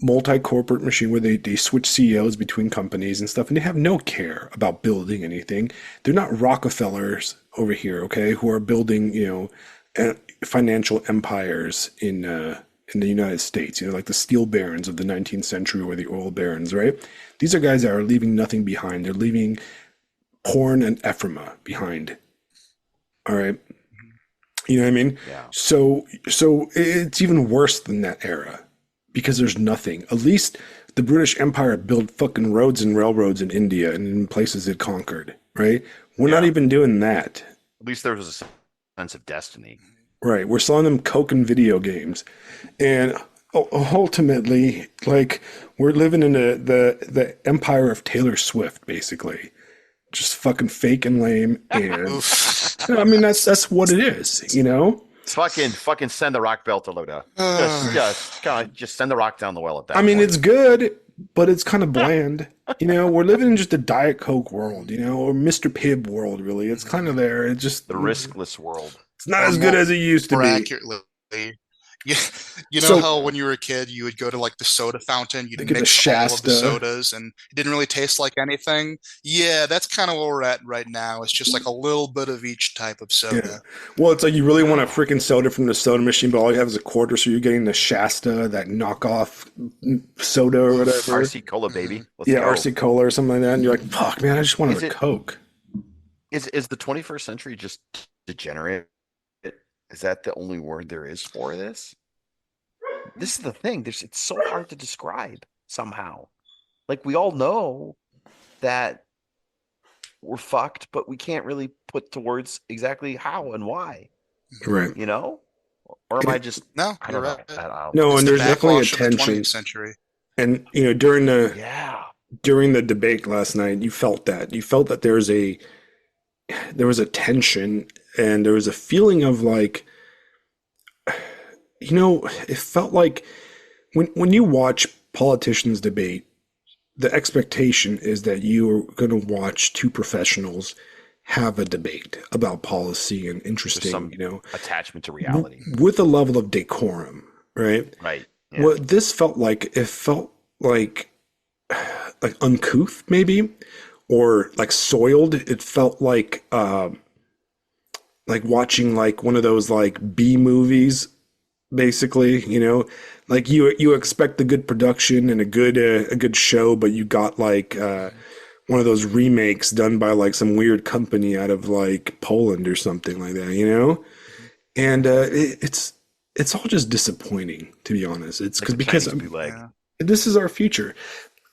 Speaker 1: multi-corporate machine where they switch CEOs between companies and stuff, and they have no care about building anything. They're not Rockefellers over here, okay, who are building, financial empires in the United States, like the steel barons of the 19th century or the oil barons, right? These are guys that are leaving nothing behind. They're leaving porn and ephema behind. All right. You know what I mean?
Speaker 2: Yeah.
Speaker 1: So it's even worse than that era because there's nothing. At least the British Empire built fucking roads and railroads in India and in places it conquered, right? We're not
Speaker 2: Yeah.
Speaker 1: even doing that.
Speaker 2: At least there was a sense of destiny.
Speaker 1: Right. We're selling them Coke and video games. And ultimately, like, we're living in the empire of Taylor Swift, basically. Just fucking fake and lame. And
Speaker 3: Oof.
Speaker 1: I mean, that's what it is.
Speaker 2: Fucking send the rock belt to Loda. Just send the rock down the well at
Speaker 1: I
Speaker 2: that
Speaker 1: mean,
Speaker 2: point.
Speaker 1: it's good, but it's kind of bland. We're living in just a Diet Coke world, or Mr. Pibb world, really. It's kind of there.
Speaker 2: The riskless world.
Speaker 1: It's not
Speaker 3: Or
Speaker 1: as good as it used to
Speaker 3: more
Speaker 1: be.
Speaker 3: accurately, you, you know
Speaker 1: So
Speaker 3: how
Speaker 2: Yeah.
Speaker 3: when you were a kid, you would go to like the soda fountain, you'd
Speaker 1: I get the
Speaker 3: mix all of the
Speaker 1: Shasta.
Speaker 3: sodas and it didn't really taste like anything? Yeah, that's kind of where we're at right now. It's just like a little bit of each type of
Speaker 1: Yeah.
Speaker 3: soda.
Speaker 1: Well, it's like you really want a
Speaker 2: Oh,
Speaker 1: freaking soda from the soda machine, but all you have is a quarter, so you're getting the Shasta, that knockoff soda or
Speaker 3: Oof.
Speaker 1: whatever.
Speaker 2: RC Cola,
Speaker 3: Mhm.
Speaker 2: baby. Let's
Speaker 1: Yeah,
Speaker 2: go.
Speaker 1: RC Cola or something like that. And you're like, fuck, man, I just wanted
Speaker 2: Is
Speaker 1: a
Speaker 2: it
Speaker 1: Coke.
Speaker 2: is the 21st century just degenerate? Is that the only word there is for this? This is the thing. It's so hard to describe somehow. Like we all know that we're fucked, but we can't really put to words exactly how and why,
Speaker 1: Right.
Speaker 2: you know? Or am I just,
Speaker 3: No,
Speaker 2: I
Speaker 3: you're
Speaker 2: don't know.
Speaker 3: right.
Speaker 2: I don't
Speaker 1: No,
Speaker 3: It's
Speaker 1: and
Speaker 3: the
Speaker 1: there's definitely a
Speaker 3: backwash of the 20th
Speaker 1: tension.
Speaker 3: century.
Speaker 1: And
Speaker 2: Yeah.
Speaker 1: during the debate last night, you felt that. You felt that there was a tension and there was a feeling of like, it felt like when you watch politicians debate, the expectation is that you're going to watch two professionals have a debate about policy and
Speaker 2: There's
Speaker 1: interesting,
Speaker 2: some attachment to reality.
Speaker 1: with a level of decorum, right?
Speaker 2: Right. Yeah.
Speaker 1: What this felt like, it felt like uncouth, maybe, or like soiled. It felt like watching like one of those like B movies, basically. Like you expect a good production and a good show, but you got like one of those remakes done by like some weird company out of like Poland or something like that. And it's all just disappointing, to be honest. It's
Speaker 2: Like the
Speaker 1: because
Speaker 2: Chinese bootleg.
Speaker 3: Yeah.
Speaker 1: this is our future.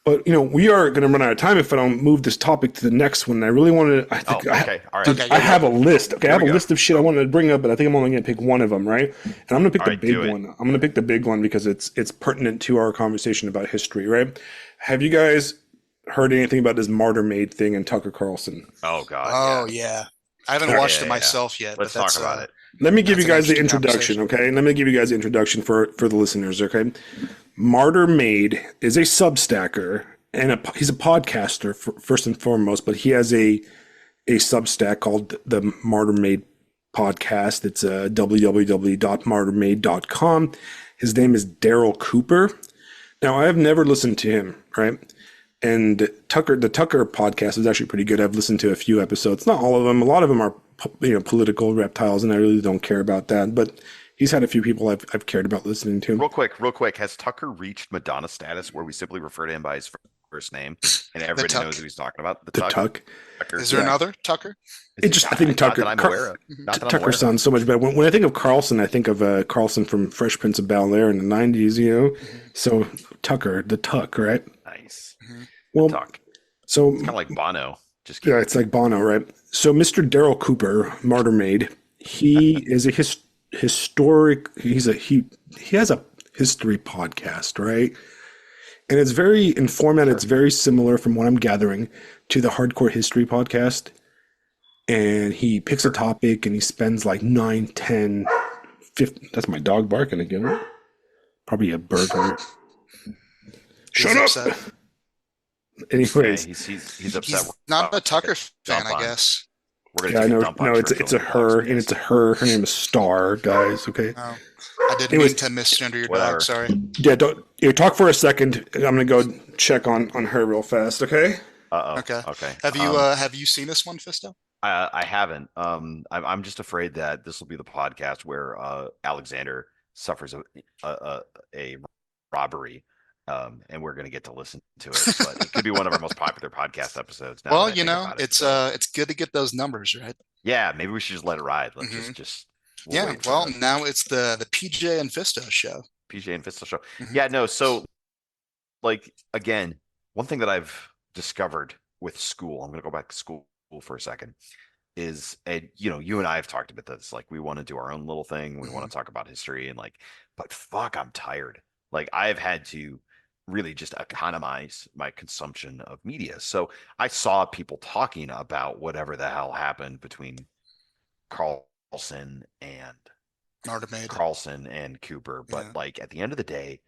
Speaker 1: But we are going to run out of time if I don't move this topic to the next one. I really wanted to. I
Speaker 2: Oh,
Speaker 1: think
Speaker 2: okay. All right.
Speaker 3: Okay,
Speaker 1: I have a list. Okay, I have a
Speaker 2: we go.
Speaker 1: list of shit I wanted to bring up, but I think I'm only going to pick one of them, right? And I'm going to pick
Speaker 2: All
Speaker 1: the
Speaker 2: right,
Speaker 1: big
Speaker 2: do it.
Speaker 1: one. I'm going to pick the big one because it's pertinent to our conversation about history, right? Have you guys heard anything about this martyr maid thing and Tucker Carlson?
Speaker 2: Oh God.
Speaker 3: Oh,
Speaker 2: Yeah.
Speaker 3: yeah. I haven't
Speaker 1: Yeah,
Speaker 3: watched
Speaker 2: yeah,
Speaker 3: it
Speaker 2: yeah.
Speaker 3: myself yet,
Speaker 2: Let's
Speaker 3: but that's
Speaker 2: talk about it.
Speaker 1: Let me give
Speaker 3: that's
Speaker 1: you
Speaker 3: an
Speaker 1: guys the
Speaker 3: interesting
Speaker 1: introduction,
Speaker 3: conversation.
Speaker 1: okay? Let me give you guys the introduction for the listeners, okay? Martyr Maid is a Substacker and he's a podcaster first and foremost, but he has a Substack called the Martyr Maid Podcast. It's www.martyrmaid.com. His name is Daryl Cooper. Now, I have never listened to him, right? And the Tucker podcast is actually pretty good. I've listened to a few episodes, not all of them. A lot of them are political reptiles, and I really don't care about that. But he's had a few people I've cared about listening to.
Speaker 2: Real quick. Has Tucker reached Madonna status where we simply refer to him by his first name and everybody
Speaker 3: Tuck.
Speaker 2: knows who he's talking about?
Speaker 1: The Tuck.
Speaker 2: Tucker.
Speaker 3: Is there another Tucker?
Speaker 1: It just I think Tucker.
Speaker 2: Not that I'm aware of. Not that I'm
Speaker 1: Tucker
Speaker 2: aware of.
Speaker 1: sounds so much better. When I think of Carlson, I think of Carlson from Fresh Prince of Bel-Air in the '90s. So Tucker, the Tuck, right?
Speaker 2: Nice.
Speaker 1: Well,
Speaker 2: Tuck.
Speaker 1: so
Speaker 2: Kind of like Bono. Just
Speaker 1: yeah,
Speaker 2: kidding.
Speaker 1: it's like Bono, right? So Mr. Daryl Cooper, Martyr Maid, he is a historic. He has a history podcast, right? And it's very in format. It's very similar, from what I'm gathering, to the Hardcore History podcast. And he picks a topic and he spends like 9, 10, 15. That's my dog barking again. Right? Probably a burglar. Shut up.
Speaker 3: Upset.
Speaker 1: Anyways,
Speaker 2: he's upset.
Speaker 3: He's not a Tucker fan,
Speaker 2: Dump
Speaker 3: I
Speaker 2: on.
Speaker 3: guess.
Speaker 2: We're
Speaker 1: yeah,
Speaker 2: gonna
Speaker 1: I
Speaker 2: take
Speaker 1: know.
Speaker 2: a dump on
Speaker 1: No, it's
Speaker 2: Churchill
Speaker 1: a her, and it's a her. Her name is Star, guys. Okay.
Speaker 3: Oh, I didn't
Speaker 1: Anyways,
Speaker 3: mean to misgender your
Speaker 2: whatever.
Speaker 3: dog. Sorry.
Speaker 1: Yeah, don't talk for a second. I'm gonna go check on her real fast. Okay.
Speaker 2: Uh-oh.
Speaker 3: Okay.
Speaker 2: Okay.
Speaker 3: Have you seen this one, Fisto?
Speaker 2: I haven't. I'm just afraid that this will be the podcast where Alexander suffers a robbery, and we're going to get to listen to it. But it could be one of our most popular podcast episodes. Now
Speaker 3: Well,
Speaker 2: that I think about it.
Speaker 3: it's good to get those numbers, right?
Speaker 2: Yeah, maybe we should just let it ride. Let's
Speaker 3: Mhm.
Speaker 2: just we'll
Speaker 3: Yeah.
Speaker 2: wait for
Speaker 3: Well,
Speaker 2: the
Speaker 3: now it's the PJ and Fisto show.
Speaker 2: PJ and Fistel show.
Speaker 3: Mhm.
Speaker 2: Yeah, no. So, like again, one thing that I've discovered with school, I'm going to go back to school for a second, is, and you and I have talked about this. Like, we want to do our own little thing. We want to talk about history and but fuck, I'm tired. Like, I've had to really just economize my consumption of media. So I saw people talking about whatever the hell happened between Carlson and
Speaker 3: Martyr Maid.
Speaker 2: Cooper. But
Speaker 3: Yeah.
Speaker 2: at the end of the day,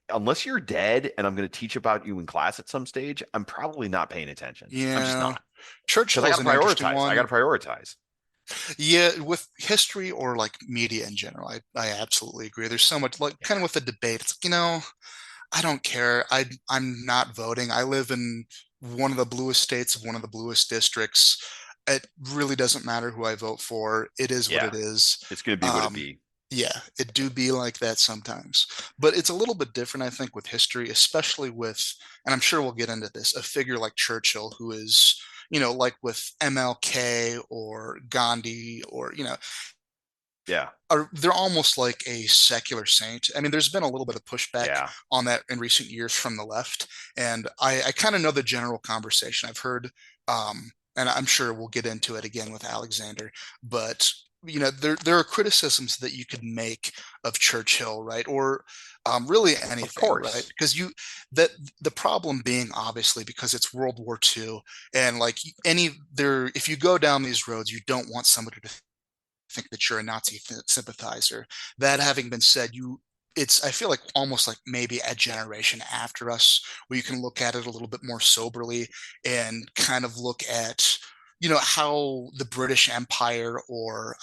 Speaker 2: unless you're dead and I'm going to teach about you in class at some stage, I'm probably not paying attention. I'm just
Speaker 3: Yeah.
Speaker 2: not.
Speaker 3: Churchill
Speaker 2: Because
Speaker 3: is an interesting one.
Speaker 2: I got to prioritize.
Speaker 3: Yeah, with history or media in general, I absolutely agree. There's so much kind of with the debate. It's I don't care. I'm not voting. I live in one of the bluest states of one of the bluest districts. It really doesn't matter who I vote for. It is what
Speaker 2: Yeah.
Speaker 3: it is.
Speaker 2: It's going to be what it be.
Speaker 3: Yeah, it do be like that sometimes. But it's a little bit different, I think, with history, especially with, and I'm sure we'll get into this, a figure like Churchill, who is, like with MLK or Gandhi or,
Speaker 2: Yeah.
Speaker 3: they're almost like a secular saint. I mean, there's been a little bit of pushback
Speaker 2: Yeah.
Speaker 3: on that in recent years from the left. And I kind of know the general conversation. I've heard and I'm sure we'll get into it again with Alexander, but there are criticisms that you could make of Churchill, right? Or really
Speaker 2: Of
Speaker 3: anything, right?
Speaker 2: course.
Speaker 3: Because that the problem being obviously because it's World War II, and like if you go down these roads, you don't want somebody to think that you're a Nazi sympathizer. That having been said, I feel like almost like maybe a generation after us where you can look at it a little bit more soberly and kind of look at how the British Empire or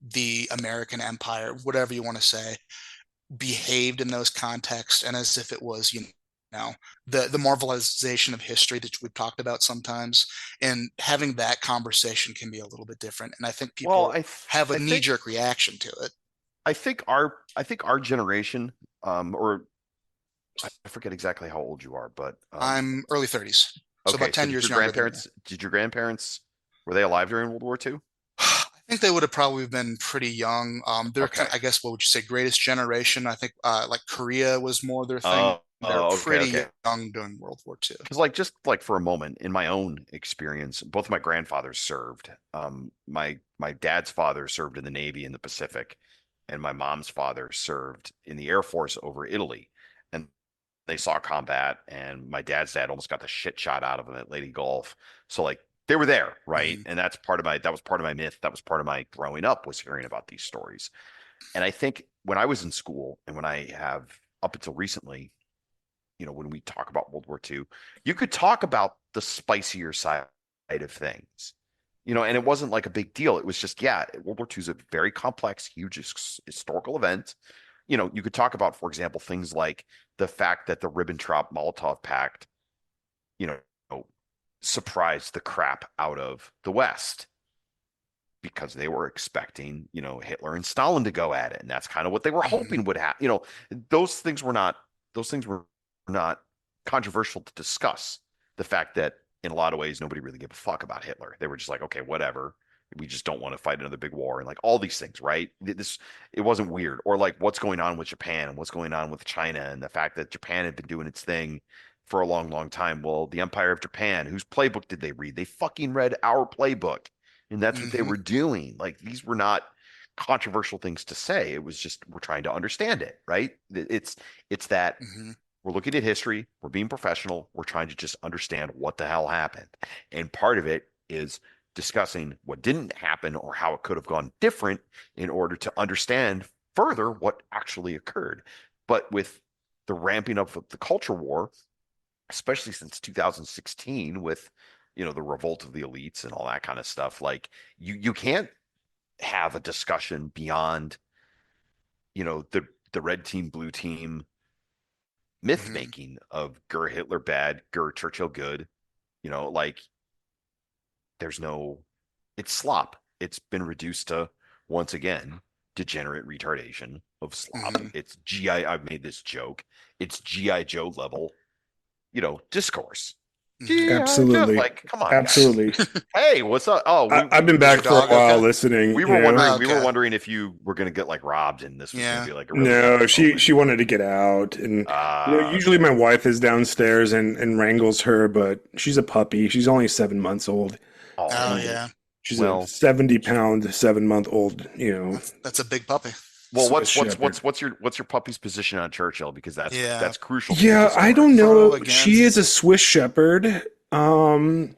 Speaker 3: the American Empire, whatever you want to say, behaved in those contexts, and as if it was know the marvelization of history that we've talked about sometimes, and having that conversation can be a little bit different, and I think
Speaker 2: Well,
Speaker 3: people have a
Speaker 2: I think
Speaker 3: knee-jerk reaction to it.
Speaker 2: I think our generation, or I forget exactly how old you are, but
Speaker 3: I'm early 30s, so
Speaker 2: okay.
Speaker 3: about
Speaker 2: So
Speaker 3: 10 years younger than you.
Speaker 2: did your grandparents, were they alive during World War II?
Speaker 3: I think they would have probably been pretty young. They're kind
Speaker 2: Okay.
Speaker 3: of, I guess, what would you say, greatest generation? I think like Korea was more their thing. They're
Speaker 2: Okay,
Speaker 3: pretty
Speaker 2: okay.
Speaker 3: young during World War II.
Speaker 2: Because like just like for a moment, in my own experience, both my grandfathers served. My dad's father served in the Navy in the Pacific, and my mom's father served in the Air Force over Italy. And they saw combat, and my dad's dad almost got the shit shot out of him at Lady Gulf. So like they were there, right?
Speaker 3: Mhm.
Speaker 2: And that was part of my myth. That was part of my growing up, was hearing about these stories. And I think when I was in school and when I have up until recently, when we talk about World War II, you could talk about the spicier side of things, and it wasn't like a big deal. It was just, yeah, World War II is a very complex, huge historical event. You could talk about, for example, things like the fact that the Ribbentrop-Molotov Pact, you know, surprised the crap out of the West because they were expecting, Hitler and Stalin to go at it, and that's kind of what they were hoping would happen. Those things were not those things were not controversial to discuss. The fact that in a lot of ways nobody really gave a fuck about Hitler. They were just like, okay, whatever. We just don't want to fight another big war, and like all these things, right? It wasn't weird. Or like what's going on with Japan and what's going on with China, and the fact that Japan had been doing its thing for a long, long time. Well, the Empire of Japan, whose playbook did they read? They fucking read our playbook, and that's what they
Speaker 3: Mhm.
Speaker 2: were doing. Like these were not controversial things to say. It was just we're trying to understand it, right? It's that
Speaker 3: Mhm.
Speaker 2: we're looking at history, we're being professional, we're trying to just understand what the hell happened. And part of it is discussing what didn't happen or how it could have gone different in order to understand further what actually occurred. But with the ramping up of the culture war, especially since 2016 with the revolt of the elites and all that kind of stuff, like you can't have a discussion beyond the red team, blue team myth
Speaker 3: Mhm.
Speaker 2: making of Gur Hitler bad, Gur Churchill good. Like there's no, it's slop. It's been reduced to, once again, degenerate retardation of slop.
Speaker 3: Mhm.
Speaker 2: It's GI. I've made this joke. It's GI Joe level, discourse.
Speaker 3: Mhm.
Speaker 2: GI Joe,
Speaker 1: Absolutely.
Speaker 2: like, come on, guys.
Speaker 1: Absolutely.
Speaker 2: Hey, what's up? Oh,
Speaker 1: I've been
Speaker 3: Is
Speaker 1: back
Speaker 3: your
Speaker 1: for a
Speaker 3: dog
Speaker 1: while
Speaker 3: okay?
Speaker 1: listening,
Speaker 2: we
Speaker 1: you
Speaker 2: were
Speaker 1: know.
Speaker 2: wondering,
Speaker 3: Oh, okay.
Speaker 2: if you were going to get like robbed and this was going to
Speaker 3: Yeah.
Speaker 2: be like a really
Speaker 1: No,
Speaker 2: epic
Speaker 1: she
Speaker 2: moment.
Speaker 1: she wanted to get out, and usually
Speaker 2: Okay.
Speaker 1: my wife is downstairs and wrangles her, but she's a puppy. She's only 7 months old,
Speaker 3: Oh,
Speaker 2: Oh,
Speaker 1: and
Speaker 3: yeah.
Speaker 1: she's a
Speaker 2: well,
Speaker 1: 70-pound, 7-month old,
Speaker 3: That's a big puppy.
Speaker 2: well,
Speaker 1: Swiss Shepherd.
Speaker 2: what's your puppy's position on Churchill? Because
Speaker 3: Yeah.
Speaker 2: that's crucial to
Speaker 1: Yeah,
Speaker 2: the
Speaker 1: I
Speaker 2: story.
Speaker 1: don't
Speaker 3: Pro,
Speaker 1: know. She
Speaker 3: against.
Speaker 1: is a Swiss Shepherd.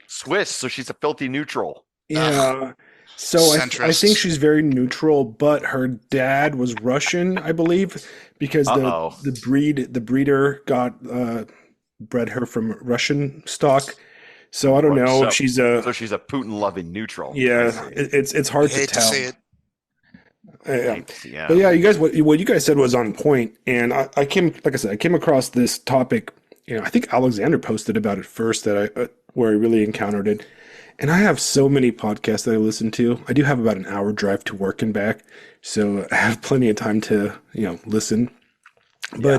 Speaker 2: Swiss, so she's a filthy neutral.
Speaker 3: Ugh.
Speaker 1: Yeah. So I think
Speaker 3: Centrist.
Speaker 1: she's very neutral, but her dad was Russian, I believe, because
Speaker 2: Uh-oh.
Speaker 1: the breeder got bred her from Russian stock. So I don't know if
Speaker 2: So
Speaker 1: she's a,
Speaker 2: so she's a Putin-loving neutral. I
Speaker 1: yeah,
Speaker 2: see.
Speaker 1: it's
Speaker 3: You
Speaker 1: hard to
Speaker 3: hate to see
Speaker 1: tell.
Speaker 3: it.
Speaker 1: Yeah.
Speaker 2: Hate to see.
Speaker 1: But
Speaker 2: Yeah.
Speaker 1: yeah, you guys, what you guys said was on point, and I came, like I said, I came across this topic. I think Alexander posted about it first that where I really encountered it, and I have so many podcasts that I listen to. I do have about an hour drive to work and back, so I have plenty of time to listen.
Speaker 2: Yeah.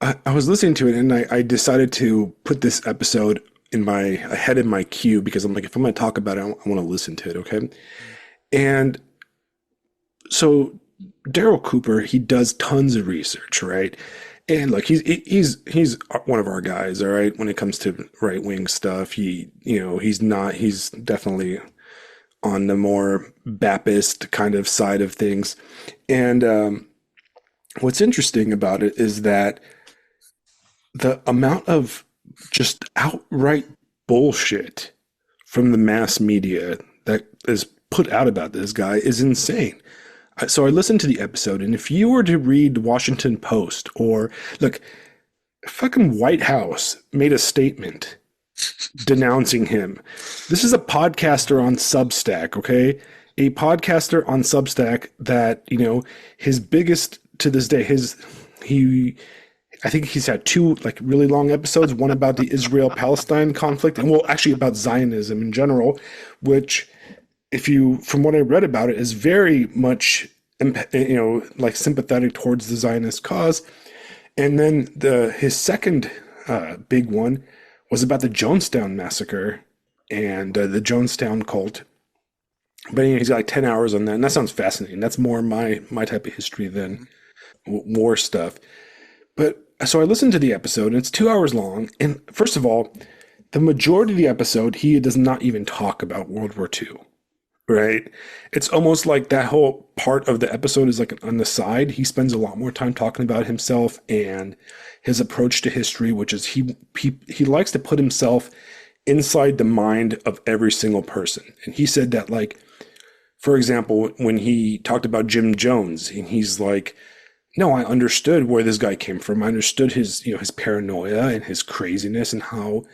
Speaker 1: But I was listening to it, and I decided to put this episode in my ahead in my queue because I'm like, if I'm going to talk about it, I want to listen to it. Okay, and so Daryl Cooper, he does tons of research, right? And look, he's one of our guys, all right. When it comes to right wing stuff, he's definitely on the more Baptist kind of side of things. And what's interesting about it is that the amount of just outright bullshit from the mass media that is put out about this guy is insane. So I listened to the episode, and if you were to read the Washington Post or look, fucking White House made a statement denouncing him. This is a podcaster on Substack, okay? A podcaster on Substack that, his biggest to this day, I think he's had two like really long episodes, one about the Israel-Palestine conflict, and actually about Zionism in general, which from what I read about it, is very much, like sympathetic towards the Zionist cause. And then his second big one was about the Jonestown massacre and the Jonestown cult. But he's got like 10 hours on that, and that sounds fascinating. That's more my type of history than war stuff. But so I listened to the episode, and it's 2 hours long. And first of all, the majority of the episode, he does not even talk about World War II, right? It's almost like that whole part of the episode is like on the side. He spends a lot more time talking about himself and his approach to history, which is he likes to put himself inside the mind of every single person. And he said that, like, for example, when he talked about Jim Jones, and he's like, no, I understood where this guy came from. I understood his paranoia and his craziness, and how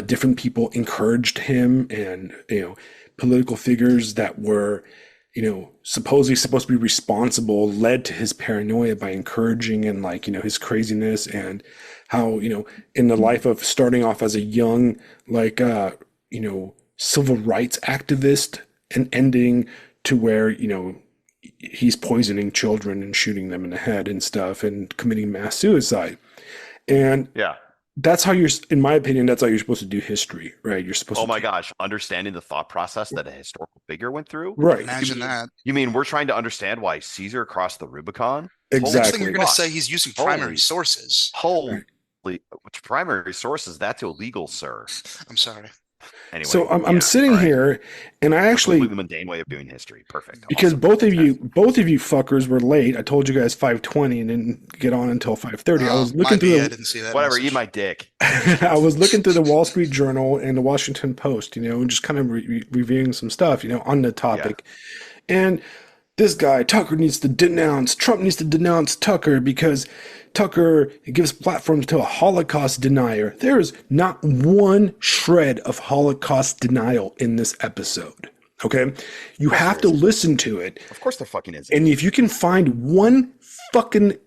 Speaker 1: different people encouraged him, and political figures that were supposedly supposed to be responsible led to his paranoia by encouraging and his craziness, and how in the life of starting off as a young civil rights activist and ending to where he's poisoning children and shooting them in the head and stuff and committing mass suicide. And
Speaker 2: yeah,
Speaker 1: that's how in my opinion, that's how you're supposed to do history, right? You're supposed to.
Speaker 2: Oh my gosh, understanding the thought process that a historical figure went through.
Speaker 1: Right.
Speaker 3: Imagine that.
Speaker 2: You mean we're trying to understand why Caesar crossed the Rubicon?
Speaker 1: Exactly.
Speaker 3: Next thing you're going to say he's using primary sources.
Speaker 2: Holy, which primary sources? That's illegal, sir.
Speaker 3: I'm sorry.
Speaker 2: Anyway,
Speaker 1: so I'm sitting here, and I actually
Speaker 2: the mundane way of doing history. Perfect.
Speaker 1: Because
Speaker 2: awesome.
Speaker 1: both of you fuckers were late. I told you guys 5:20 and didn't get on until 5:30. I was looking through.
Speaker 3: I didn't see that.
Speaker 2: Whatever.
Speaker 3: Message.
Speaker 2: Eat my dick.
Speaker 1: I was looking through the Wall Street Journal and the Washington Post, and just kind of reviewing some stuff, on the topic. Yeah. And this guy Trump needs to denounce Tucker because Tucker gives platforms to a Holocaust denier. There is not one shred of Holocaust denial in this episode. Okay? You have to listen to it.
Speaker 2: Of course there fucking is.
Speaker 1: And if you can find one fucking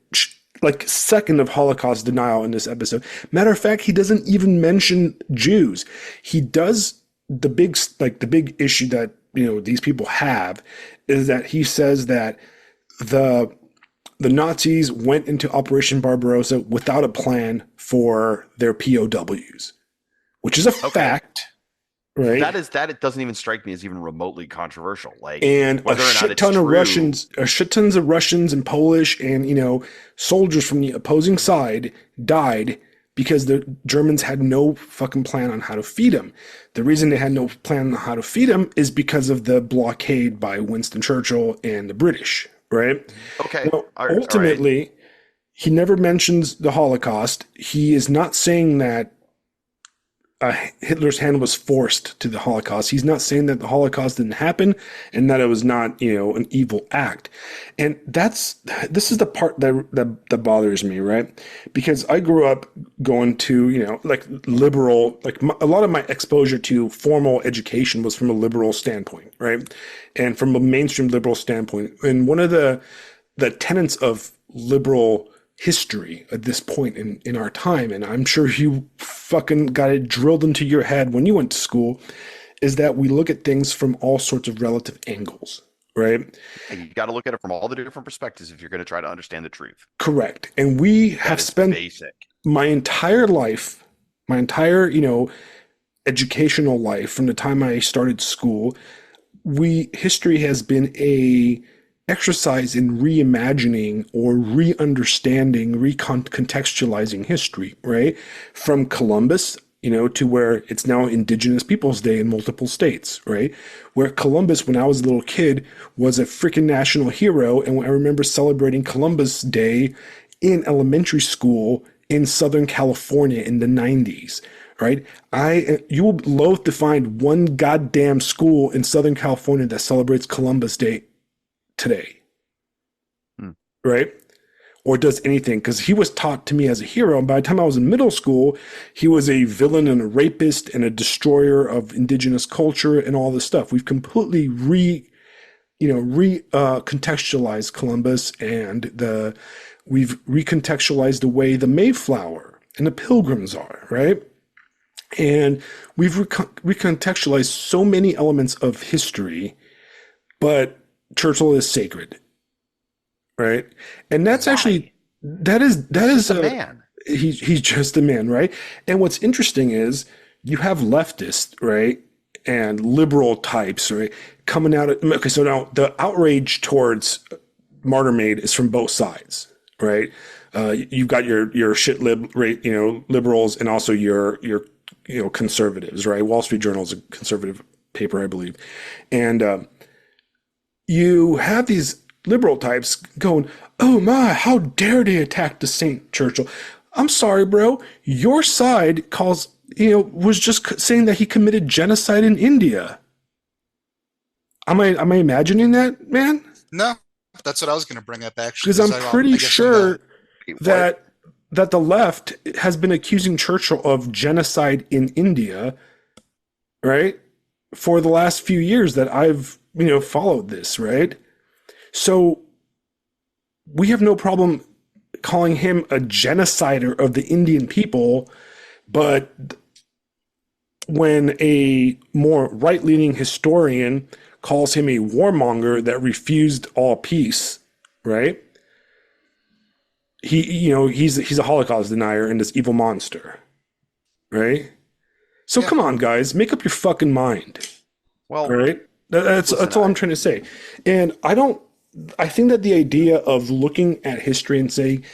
Speaker 1: second of Holocaust denial in this episode. Matter of fact, he doesn't even mention Jews. He does the big issue that, these people have is that he says that the Nazis went into Operation Barbarossa without a plan for their POWs, which is a fact, right?
Speaker 2: It doesn't even strike me as even remotely controversial.
Speaker 1: And a shit ton of Russians and Polish and soldiers from the opposing side died because the Germans had no fucking plan on how to feed them. The reason they had no plan on how to feed them is because of the blockade by Winston Churchill and the British. Right?
Speaker 2: Okay.
Speaker 1: Now, ultimately, he never mentions the Holocaust. He is not saying that Hitler's hand was forced to the Holocaust. He's not saying that the Holocaust didn't happen and that it was not, an evil act. And this is the part that bothers me, right? Because I grew up going to, liberal, a lot of my exposure to formal education was from a liberal standpoint, right? And from a mainstream liberal standpoint. And one of the tenets of liberal history at this point in our time, and I'm sure you fucking got it drilled into your head when you went to school, is that we look at things from all sorts of relative angles, right?
Speaker 2: And you got to look at it from all the different perspectives if you're going to try to understand the truth.
Speaker 1: Correct. And we have spent my entire life, educational life, from the time I started school, history has been a exercise in reimagining or re-understanding, recontextualizing history, right? From Columbus, to where it's now Indigenous Peoples Day in multiple states, right? Where Columbus, when I was a little kid, was a freaking national hero. And I remember celebrating Columbus Day in elementary school in Southern California in the 90s, right? You will loathe to find one goddamn school in Southern California that celebrates Columbus Day today,
Speaker 2: Hmm.
Speaker 1: right? Or does anything, because he was taught to me as a hero. And by the time I was in middle school, he was a villain and a rapist and a destroyer of indigenous culture and all this stuff. We've completely contextualized Columbus, and we've recontextualized the way the Mayflower and the Pilgrims are, right? And we've recontextualized so many elements of history, but Churchill is sacred, right? And that's
Speaker 2: Why?
Speaker 1: actually that is
Speaker 2: He's just a man.
Speaker 1: he's just a man, right? And what's interesting is you have leftists, right, and liberal types, right, coming out. Okay, so now the outrage towards Martyr Maid is from both sides, right? You've got your shit liberals, and also your conservatives, right? Wall Street Journal is a conservative paper, I believe, and you have these liberal types going, "Oh my, how dare they attack the Saint Churchill?" I'm sorry, bro. Your side was just saying that he committed genocide in India. Am I imagining that, man?
Speaker 3: No, that's what I was going to bring up actually.
Speaker 1: Because I'm pretty
Speaker 3: I guess
Speaker 1: sure
Speaker 2: Wait, what?
Speaker 1: that the left has been accusing Churchill of genocide in India, right? For the last few years that I've, followed this, right? So we have no problem calling him a genocider of the Indian people, but when a more right-leaning historian calls him a warmonger that refused all peace, right? He's a Holocaust denier and this evil monster, right? So
Speaker 3: Yeah.
Speaker 1: come on, guys, make up your fucking mind, all
Speaker 2: Well,
Speaker 1: right? That's
Speaker 2: listen,
Speaker 1: all I'm trying to say. And I think that the idea of looking at history and saying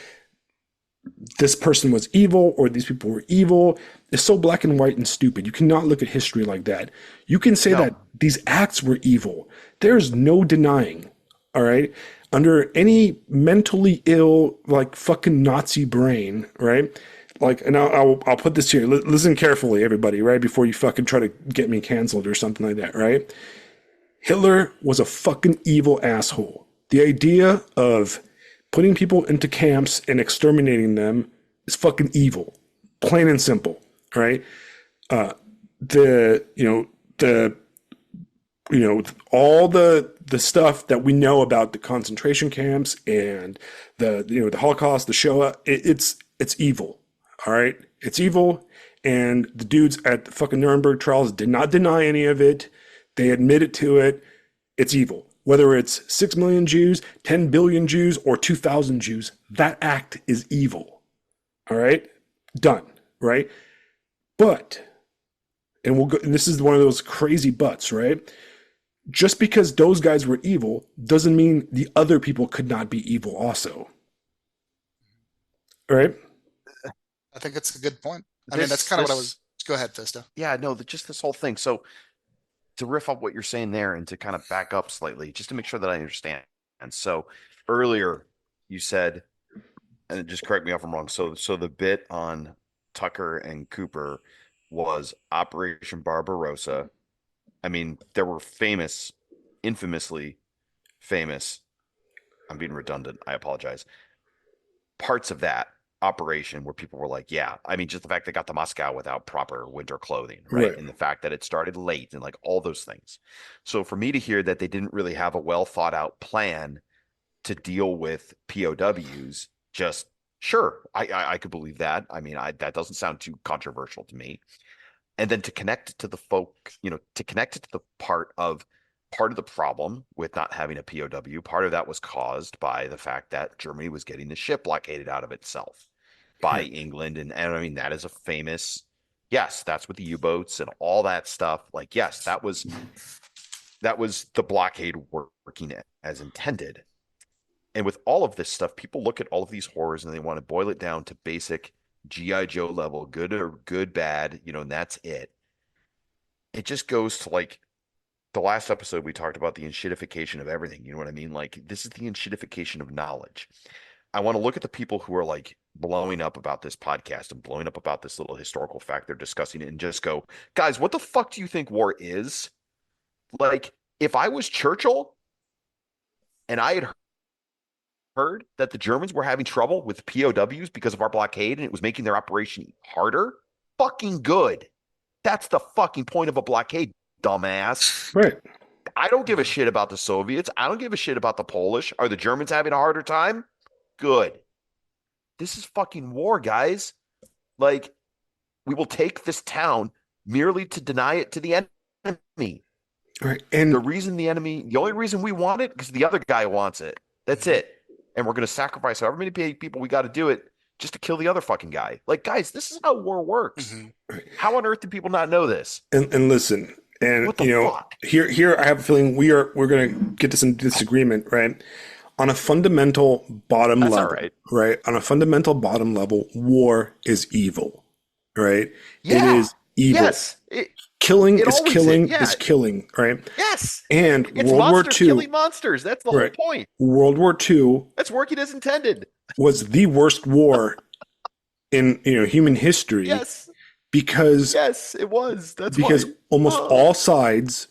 Speaker 1: this person was evil or these people were evil is so black and white and stupid. You cannot look at history like that. You can say
Speaker 2: No.
Speaker 1: that these acts were evil. There's no denying, all right? Under any mentally ill, like fucking Nazi brain, right? Like, and I'll put this here. Listen carefully, everybody, right? Before you fucking try to get me canceled or something like that, right? Hitler was a fucking evil asshole. The idea of putting people into camps and exterminating them is fucking evil, plain and simple, right? The all the stuff that we know about the concentration camps and the Holocaust, the Shoah, it's evil, all right? It's evil, and the dudes at the fucking Nuremberg trials did not deny any of it. They admitted to it. It's evil. Whether it's 6 million Jews, 10 billion Jews, or 2,000 Jews, that act is evil. All right? Done. Right? But, and we'll go, and this is one of those crazy buts, right? Just because those guys were evil doesn't mean the other people could not be evil also. All right?
Speaker 3: I think that's a good point. I mean, that's kind of what I was. Go ahead, Fisto.
Speaker 2: Yeah, no, just this whole thing. So to riff off what you're saying there and to kind of back up slightly, just to make sure that I understand. And so earlier you said, and just correct me if I'm wrong. So the bit on Tucker and Cooper was Operation Barbarossa. I mean, there were infamously famous, I'm being redundant, I apologize, parts of that operation where people were like, yeah, I mean, just the fact they got to Moscow without proper winter clothing, right? And the fact that it started late and like all those things. So for me to hear that they didn't really have a well thought out plan to deal with POWs, just sure, I could believe that. I mean, that doesn't sound too controversial to me. And then to connect it to the to connect it to the part of the problem with not having a POW, part of that was caused by the fact that Germany was getting the ship blockaded out of itself by England. And I mean, that is a famous, yes, that's with the U-boats and all that stuff. Like, yes, that was that was the blockade working as intended. And with all of this stuff, people look at all of these horrors and they want to boil it down to basic G.I. Joe level, good or good, bad, and that's it. It just goes to like the last episode we talked about the enshittification of everything. You know what I mean? Like, this is the enshittification of knowledge. I want to look at the people who are like blowing up about this podcast and blowing up about this little historical fact they're discussing it and just go, guys, what the fuck do you think war is? Like, if I was Churchill and I had heard that the Germans were having trouble with POWs because of our blockade and it was making their operation harder, fucking good. That's the fucking point of a blockade, dumbass.
Speaker 1: Right.
Speaker 2: I don't give a shit about the Soviets. I don't give a shit about the Polish. Are the Germans having a harder time? Good. This is fucking war, guys. Like, we will take this town merely to deny it to the enemy.
Speaker 1: Right. And
Speaker 2: the only reason we want it, because the other guy wants it. That's it. And we're going to sacrifice however many people we got to do it just to kill the other fucking guy. Like, guys, this is how war works. How on earth do people not know this?
Speaker 1: And listen, and
Speaker 2: what the fuck?
Speaker 1: Here I have a feeling we're going to get to some disagreement, right? On a fundamental bottom
Speaker 2: That's
Speaker 1: level,
Speaker 2: all right.
Speaker 1: Right? On a fundamental bottom level, war is evil, right?
Speaker 2: Yeah.
Speaker 1: It is evil.
Speaker 2: Yes.
Speaker 1: Killing
Speaker 2: it
Speaker 1: is
Speaker 2: always
Speaker 1: killing
Speaker 2: is, yeah.
Speaker 1: is killing, right?
Speaker 2: Yes.
Speaker 1: And
Speaker 2: It's
Speaker 1: World War
Speaker 2: monsters
Speaker 1: II,
Speaker 2: killing monsters. That's the whole
Speaker 1: right.
Speaker 2: point.
Speaker 1: World War II
Speaker 2: That's working as intended.
Speaker 1: was the worst war in human history.
Speaker 2: Yes.
Speaker 1: Because
Speaker 2: Yes, it was. That's
Speaker 1: because
Speaker 2: why.
Speaker 1: almost all sides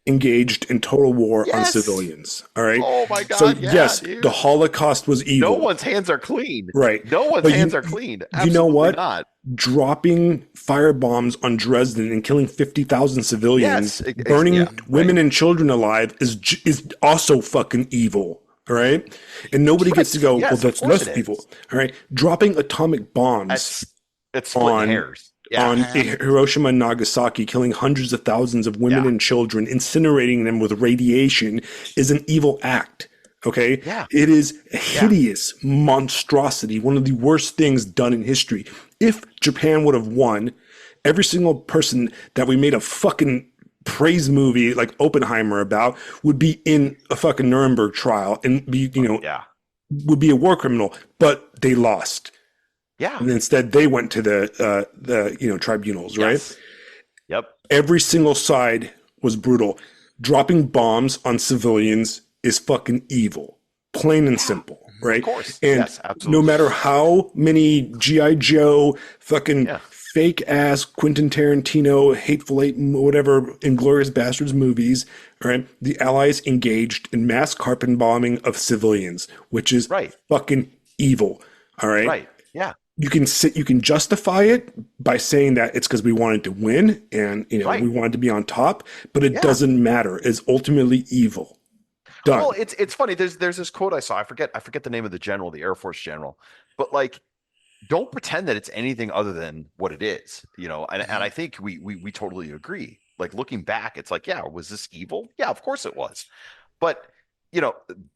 Speaker 1: engaged in total war on
Speaker 2: Yes.
Speaker 1: civilians. All right.
Speaker 2: Oh my God.
Speaker 1: So
Speaker 2: yeah,
Speaker 1: yes,
Speaker 2: dude.
Speaker 1: the Holocaust was evil.
Speaker 2: No one's hands are clean.
Speaker 1: Right.
Speaker 2: No one's
Speaker 1: But
Speaker 2: hands are clean. Absolutely
Speaker 1: you know what?
Speaker 2: Not.
Speaker 1: Dropping firebombs on Dresden and killing 50,000 civilians,
Speaker 2: Yes,
Speaker 1: burning women and children alive is also fucking evil. All right. And nobody gets to go,
Speaker 2: Yes,
Speaker 1: well, that's
Speaker 2: of course
Speaker 1: less
Speaker 2: it is.
Speaker 1: evil. All right. Dropping atomic bombs
Speaker 2: It's splitting hairs. Yeah.
Speaker 1: on Hiroshima and Nagasaki, killing hundreds of thousands of women and children, incinerating them with radiation is an evil act. Okay?
Speaker 2: Yeah.
Speaker 1: It is a hideous monstrosity, one of the worst things done in history. If Japan would have won, every single person that we made a fucking praise movie like Oppenheimer about would be in a fucking Nuremberg trial and be, would be a war criminal, but they lost.
Speaker 2: Yeah.
Speaker 1: And instead they went to the tribunals, right?
Speaker 2: Yes. Yep.
Speaker 1: Every single side was brutal. Dropping bombs on civilians is fucking evil. Plain and simple, right?
Speaker 2: Of course.
Speaker 1: And
Speaker 2: yes, absolutely.
Speaker 1: no matter how many G.I. Joe fucking fake ass Quentin Tarantino, Hateful Eight, whatever, Inglourious Bastards movies, right? The Allies engaged in mass carpet bombing of civilians, which is fucking evil. All right.
Speaker 2: Right. Yeah.
Speaker 1: You can justify it by saying that it's because we wanted to win and we wanted to be on top, but it doesn't matter. It's ultimately evil. Done.
Speaker 2: Well, it's funny. There's this quote I saw. I forget the name of the general, the Air Force general, but like, don't pretend that it's anything other than what it is, and I think we totally agree. Like, looking back, it's like, was this evil? Yeah, of course it was. But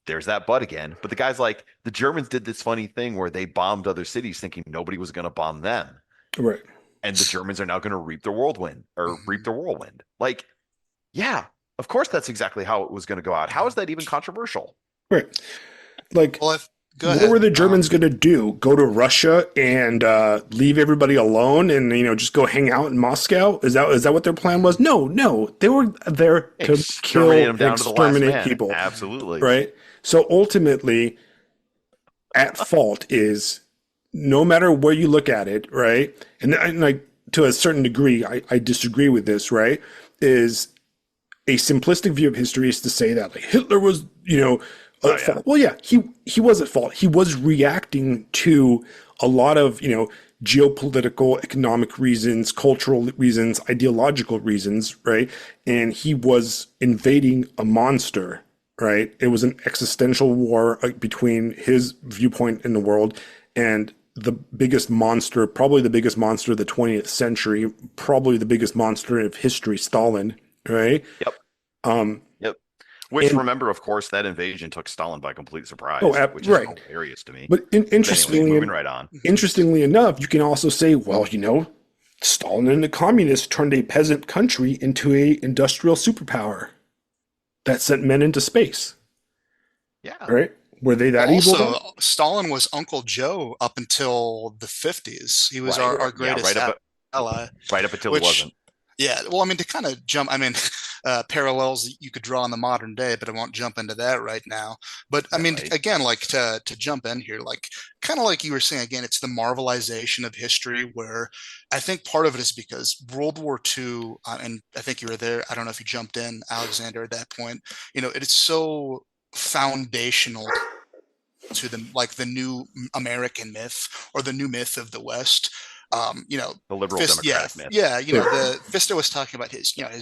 Speaker 2: there's that but again. But the guy's like, the Germans did this funny thing where they bombed other cities thinking nobody was going to bomb them.
Speaker 1: Right.
Speaker 2: And the Germans are now going to reap the whirlwind. Like, yeah, of course that's exactly how it was going to go out. How is that even controversial?
Speaker 1: Right. Like,
Speaker 3: Go ahead.
Speaker 1: What were the Germans going to do? Go to Russia and leave everybody alone and just go hang out in Moscow? Is that what their plan was? No. They were there to kill and exterminate people.
Speaker 2: Absolutely.
Speaker 1: Right? So ultimately, at fault is, no matter where you look at it, right? And like, to a certain degree, I disagree with this, right? Is a simplistic view of history is to say that like Hitler was, at fault. Well, yeah, he was at fault. He was reacting to a lot of, geopolitical, economic reasons, cultural reasons, ideological reasons, right? And he was invading a monster, right? It was an existential war between his viewpoint in the world and the biggest monster, probably the biggest monster of the 20th century, probably the biggest monster of history, Stalin, right?
Speaker 2: Yep. Remember, of course, that invasion took Stalin by complete surprise, which is hilarious to me.
Speaker 1: But interestingly,
Speaker 2: anyway, moving right on.
Speaker 1: Interestingly enough, you can also say, well, Stalin and the communists turned a peasant country into a industrial superpower. that sent men into space,
Speaker 2: Yeah.
Speaker 1: right? Were they that evil then?
Speaker 3: Also, Stalin was Uncle Joe up until the 50s. He was
Speaker 2: Right.
Speaker 3: our
Speaker 2: Yeah.
Speaker 3: greatest ally,
Speaker 2: Right up until he
Speaker 3: which,
Speaker 2: wasn't.
Speaker 3: yeah, well, I mean, to kind of jump, I mean, parallels you could draw in the modern day, but I won't jump into that right now. But I
Speaker 2: Yeah.
Speaker 3: mean,
Speaker 2: Right.
Speaker 3: again, like to jump in here, like kind of like you were saying, again, it's the marvelization of history where I think part of it is because World War II, and I think you were there. I don't know if you jumped in, Alexander, at that point. It's so foundational to the like the new American myth or the new myth of the West.
Speaker 2: The liberal
Speaker 3: Fist, yeah,
Speaker 2: democratic myth.
Speaker 3: yeah.
Speaker 1: Sure.
Speaker 3: The Fisto was talking about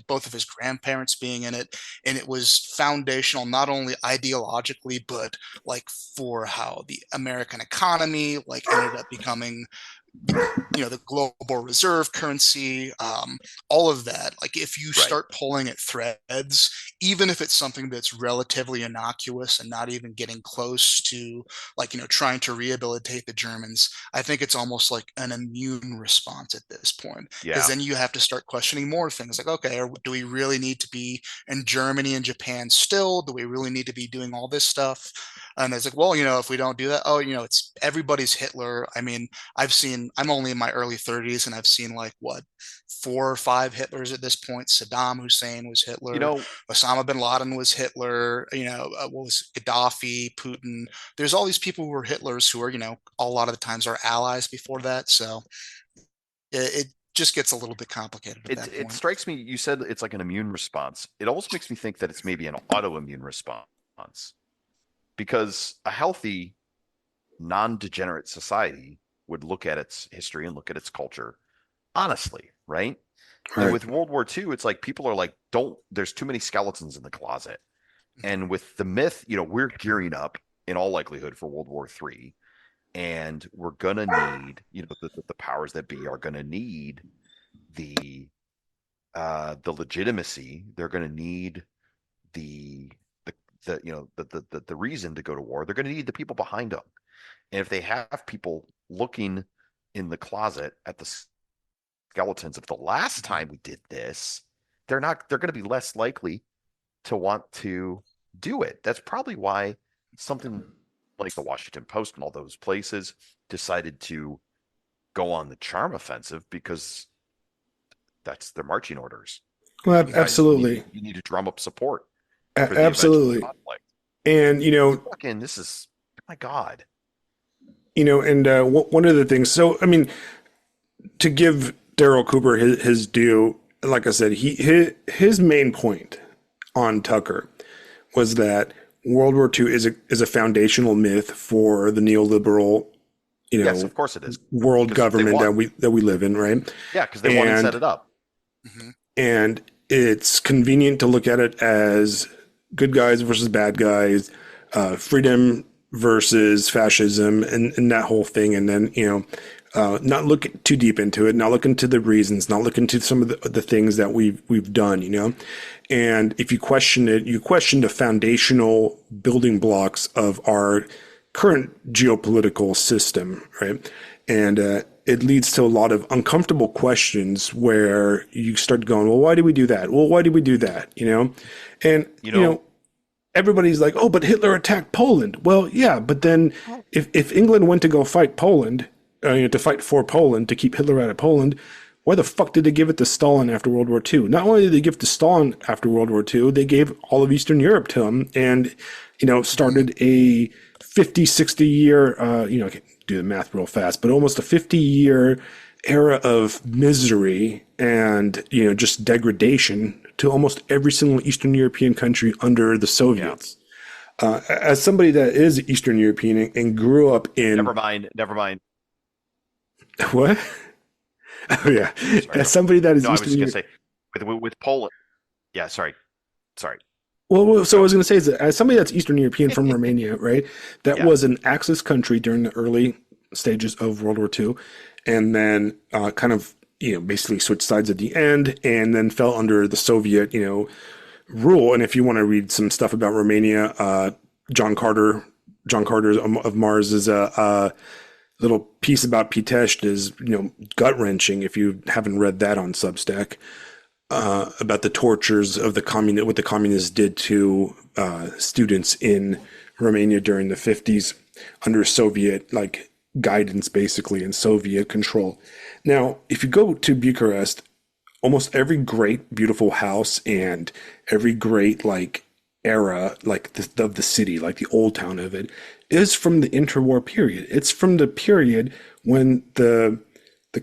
Speaker 3: both of his grandparents being in it, and it was foundational not only ideologically but like for how the American economy like ended up becoming the global reserve currency, all of that. Like if you
Speaker 2: Right.
Speaker 3: start pulling at threads, even if it's something that's relatively innocuous and not even getting close to like, trying to rehabilitate the Germans, I think it's almost like an immune response at this point. Because
Speaker 2: Yeah.
Speaker 3: then you have to start questioning more things like, okay, do we really need to be in Germany and Japan still? Do we really need to be doing all this stuff? And it's like, well, if we don't do that, it's everybody's Hitler. I mean, I'm only in my early 30s and I've seen like what, 4 or 5 Hitlers at this point. Saddam Hussein was
Speaker 2: You
Speaker 3: Hitler.
Speaker 2: know,
Speaker 3: Osama bin Laden was Hitler. What was Gaddafi, Putin? There's all these people who are Hitlers who are, a lot of the times are allies before that. So it just gets a little bit complicated at that
Speaker 2: it
Speaker 3: point.
Speaker 2: strikes me, you said it's like an immune response. It almost makes me think that it's maybe an autoimmune response because a healthy, non-degenerate society would look at its history and look at its culture honestly, right? And
Speaker 1: Right.
Speaker 2: with World War II, it's like people are like, there's too many skeletons in the closet. And with the myth, we're gearing up in all likelihood for World War III. And we're going to need, the powers that be are going to need the legitimacy. They're going to need the reason to go to war. They're going to need the people behind them. And if they have people looking in the closet at the skeletons of the last time we did this, they're going to be less likely to want to do it. That's probably why something like the Washington Post and all those places decided to go on the charm offensive because that's their marching orders.
Speaker 1: Well,
Speaker 2: You guys,
Speaker 1: absolutely.
Speaker 2: you need to drum up support for the
Speaker 1: Absolutely.
Speaker 2: eventual conflict.
Speaker 1: And,
Speaker 2: Fucking, this is, my God.
Speaker 1: and one of the things, so, I mean, to give Daryl Cooper his due, like I said, his main point on Tucker was that World War II is a foundational myth for the neoliberal,
Speaker 2: Yes, of course it is.
Speaker 1: world
Speaker 2: Because they
Speaker 1: government
Speaker 2: won.
Speaker 1: that we live in, right?
Speaker 2: Yeah, because they want to set it up.
Speaker 3: Mhm.
Speaker 1: And it's convenient to look at it as good guys versus bad guys, freedom versus fascism, and that whole thing. And then, not look too deep into it, not look into the reasons, not look into some of the things that we've done, And if you question it, you question the foundational building blocks of our current geopolitical system, right? And it leads to a lot of uncomfortable questions where you start going, well, why did we do that? Well, why did we do that? And everybody's like, oh, but Hitler attacked Poland. Well, yeah, but then if England went to go fight Poland, to fight for Poland, to keep Hitler out of Poland, why the fuck did they give it to Stalin after World War II? Not only did they give it to Stalin after World War II, they gave all of Eastern Europe to him and, started a 50, 60-year, I can do the math real fast, but almost a 50-year era of misery and, just degradation to almost every single Eastern European country under the Soviets. Yeah. As somebody that is Eastern European and grew up in...
Speaker 2: Never mind.
Speaker 1: What? Oh, yeah.
Speaker 2: Sorry,
Speaker 1: As somebody that is
Speaker 2: no,
Speaker 1: Eastern
Speaker 2: I was just going to say, with Poland... Yeah, sorry.
Speaker 1: Well, so I was going to say is that as somebody that's Eastern European from Romania, right? That was an Axis country during the early stages of World War II, and then kind of basically switched sides at the end, and then fell under the Soviet rule. And if you want to read some stuff about Romania, John Carter of Mars is a little piece about Pitești is gut wrenching if you haven't read that on Substack. about the tortures of what the communists did to students in Romania during the 50s under Soviet like guidance, basically, and Soviet control. Now, if you go to Bucharest, almost every great, beautiful house and every great like era, like of the city, like the old town of it, is from the interwar period. It's from the period when the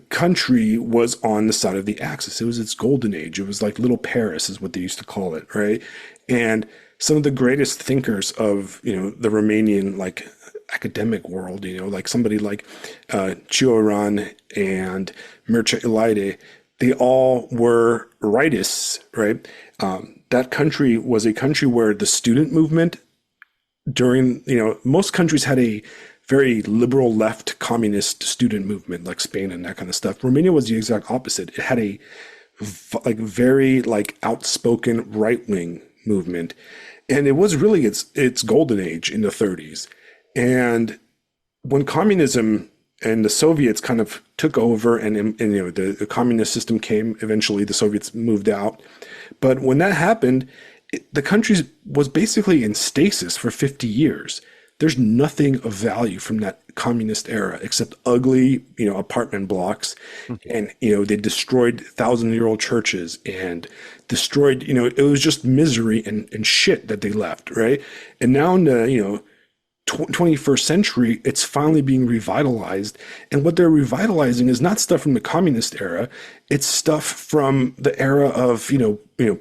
Speaker 1: country was on the side of the Axis. It was its golden age. It was like Little Paris, is what they used to call it, right? And some of the greatest thinkers of the Romanian like academic world, like somebody like Cioran and Mircea Eliade, they all were rightists, right? That country was a country where the student movement during, most countries had a very liberal left communist student movement like Spain and that kind of stuff. Romania was the exact opposite. It had a like very like outspoken right wing movement, and it was really its golden age in the 30s. And when communism and the Soviets kind of took over, and the communist system came, eventually the Soviets moved out. But when that happened, the country was basically in stasis for 50 years. There's nothing of value from that communist era except ugly, apartment blocks. And, they destroyed 1,000-year-old churches and destroyed, it was just misery and shit that they left, right? And now in the, 21st century, it's finally being revitalized. And what they're revitalizing is not stuff from the communist era. It's stuff from the era of,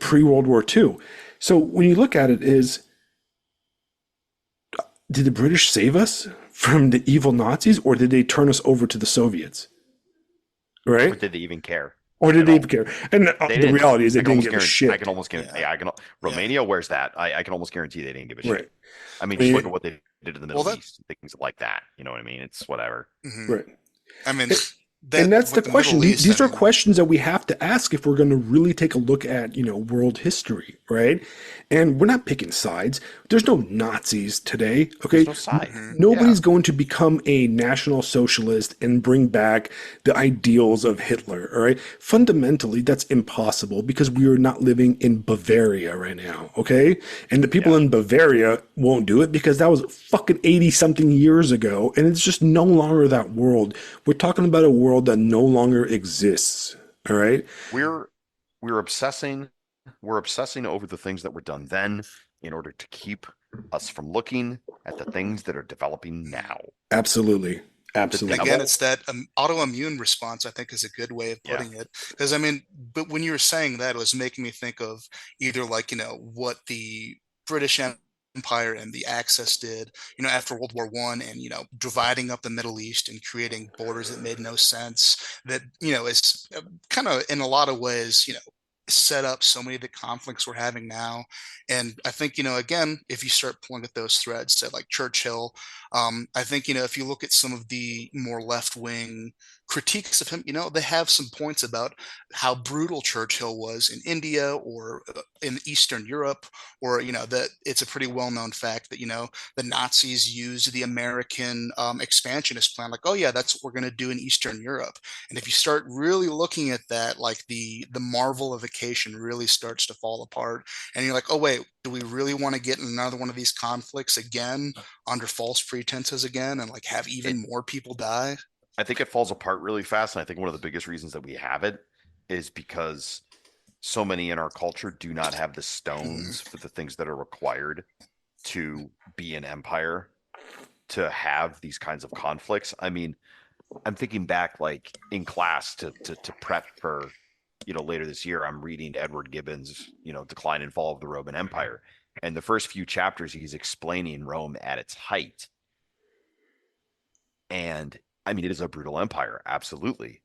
Speaker 1: pre-World War II. So when you look at it did the British save us from the evil Nazis, or did they turn us over to the Soviets? Right?
Speaker 2: Or did they even care?
Speaker 1: Or did they even care? And the reality is they didn't give a shit.
Speaker 2: I can almost guarantee. Yeah. Romania, where's that? I can almost guarantee they didn't give a shit.
Speaker 1: Right.
Speaker 2: I mean, just look at what they did in the Middle East, things like that. You know what I mean? It's whatever.
Speaker 3: Mm-hmm.
Speaker 1: Right.
Speaker 3: I mean,
Speaker 1: and that's the question. These are questions that we have to ask if we're going to really take a look at, world history, right? And we're not picking sides. There's no Nazis today, okay?
Speaker 2: There's no side.
Speaker 1: Nobody's going to become a national socialist and bring back the ideals of Hitler, all right? Fundamentally, that's impossible because we are not living in Bavaria right now, okay? And the people in Bavaria won't do it because that was fucking 80-something years ago, and it's just no longer that world. We're talking about a world that no longer exists, all right?
Speaker 2: We're obsessing over the things that were done then in order to keep us from looking at the things that are developing now.
Speaker 1: Absolutely.
Speaker 3: Again, it's that autoimmune response, I think, is a good way of putting it. Because, I mean, but when you were saying that, it was making me think of either like, what the British Empire and the Axis did, after World War I, and, dividing up the Middle East and creating borders that made no sense, that, is kind of in a lot of ways, set up so many of the conflicts we're having now. And I think, again, if you start pulling at those threads, said like Churchill, I think, if you look at some of the more left-wing critiques of him, they have some points about how brutal Churchill was in India or in Eastern Europe, or, that it's a pretty well-known fact that, the Nazis used the American expansionist plan, like, oh yeah, that's what we're going to do in Eastern Europe. And if you start really looking at that, like the Marvelification really starts to fall apart. And you're like, oh wait, do we really want to get in another one of these conflicts again under false pretenses again and like have even more people die?
Speaker 2: I think it falls apart really fast. And I think one of the biggest reasons that we have it is because so many in our culture do not have the stones for the things that are required to be an empire, to have these kinds of conflicts. I mean, I'm thinking back like in class to prep for, later this year, I'm reading Edward Gibbon's, Decline and Fall of the Roman Empire. And the first few chapters, he's explaining Rome at its height. And I mean, it is a brutal empire, absolutely.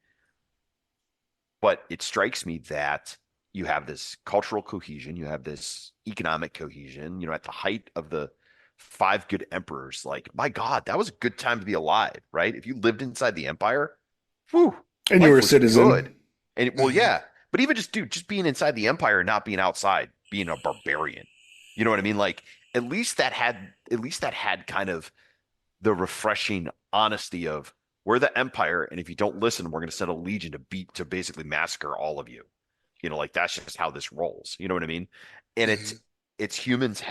Speaker 2: But it strikes me that you have this cultural cohesion, you have this economic cohesion, at the height of the 5 good emperors. Like, my God, that was a good time to be alive, right? If you lived inside the empire, whew,
Speaker 1: and you were a citizen.
Speaker 2: Good. And well, yeah. But even just being inside the empire and not being outside, being a barbarian. You know what I mean? Like, at least that had kind of the refreshing honesty of, we're the empire, and if you don't listen, we're going to send a legion to basically massacre all of you. like that's just how this rolls. You know what I mean? And
Speaker 3: Mhm.
Speaker 2: it's humans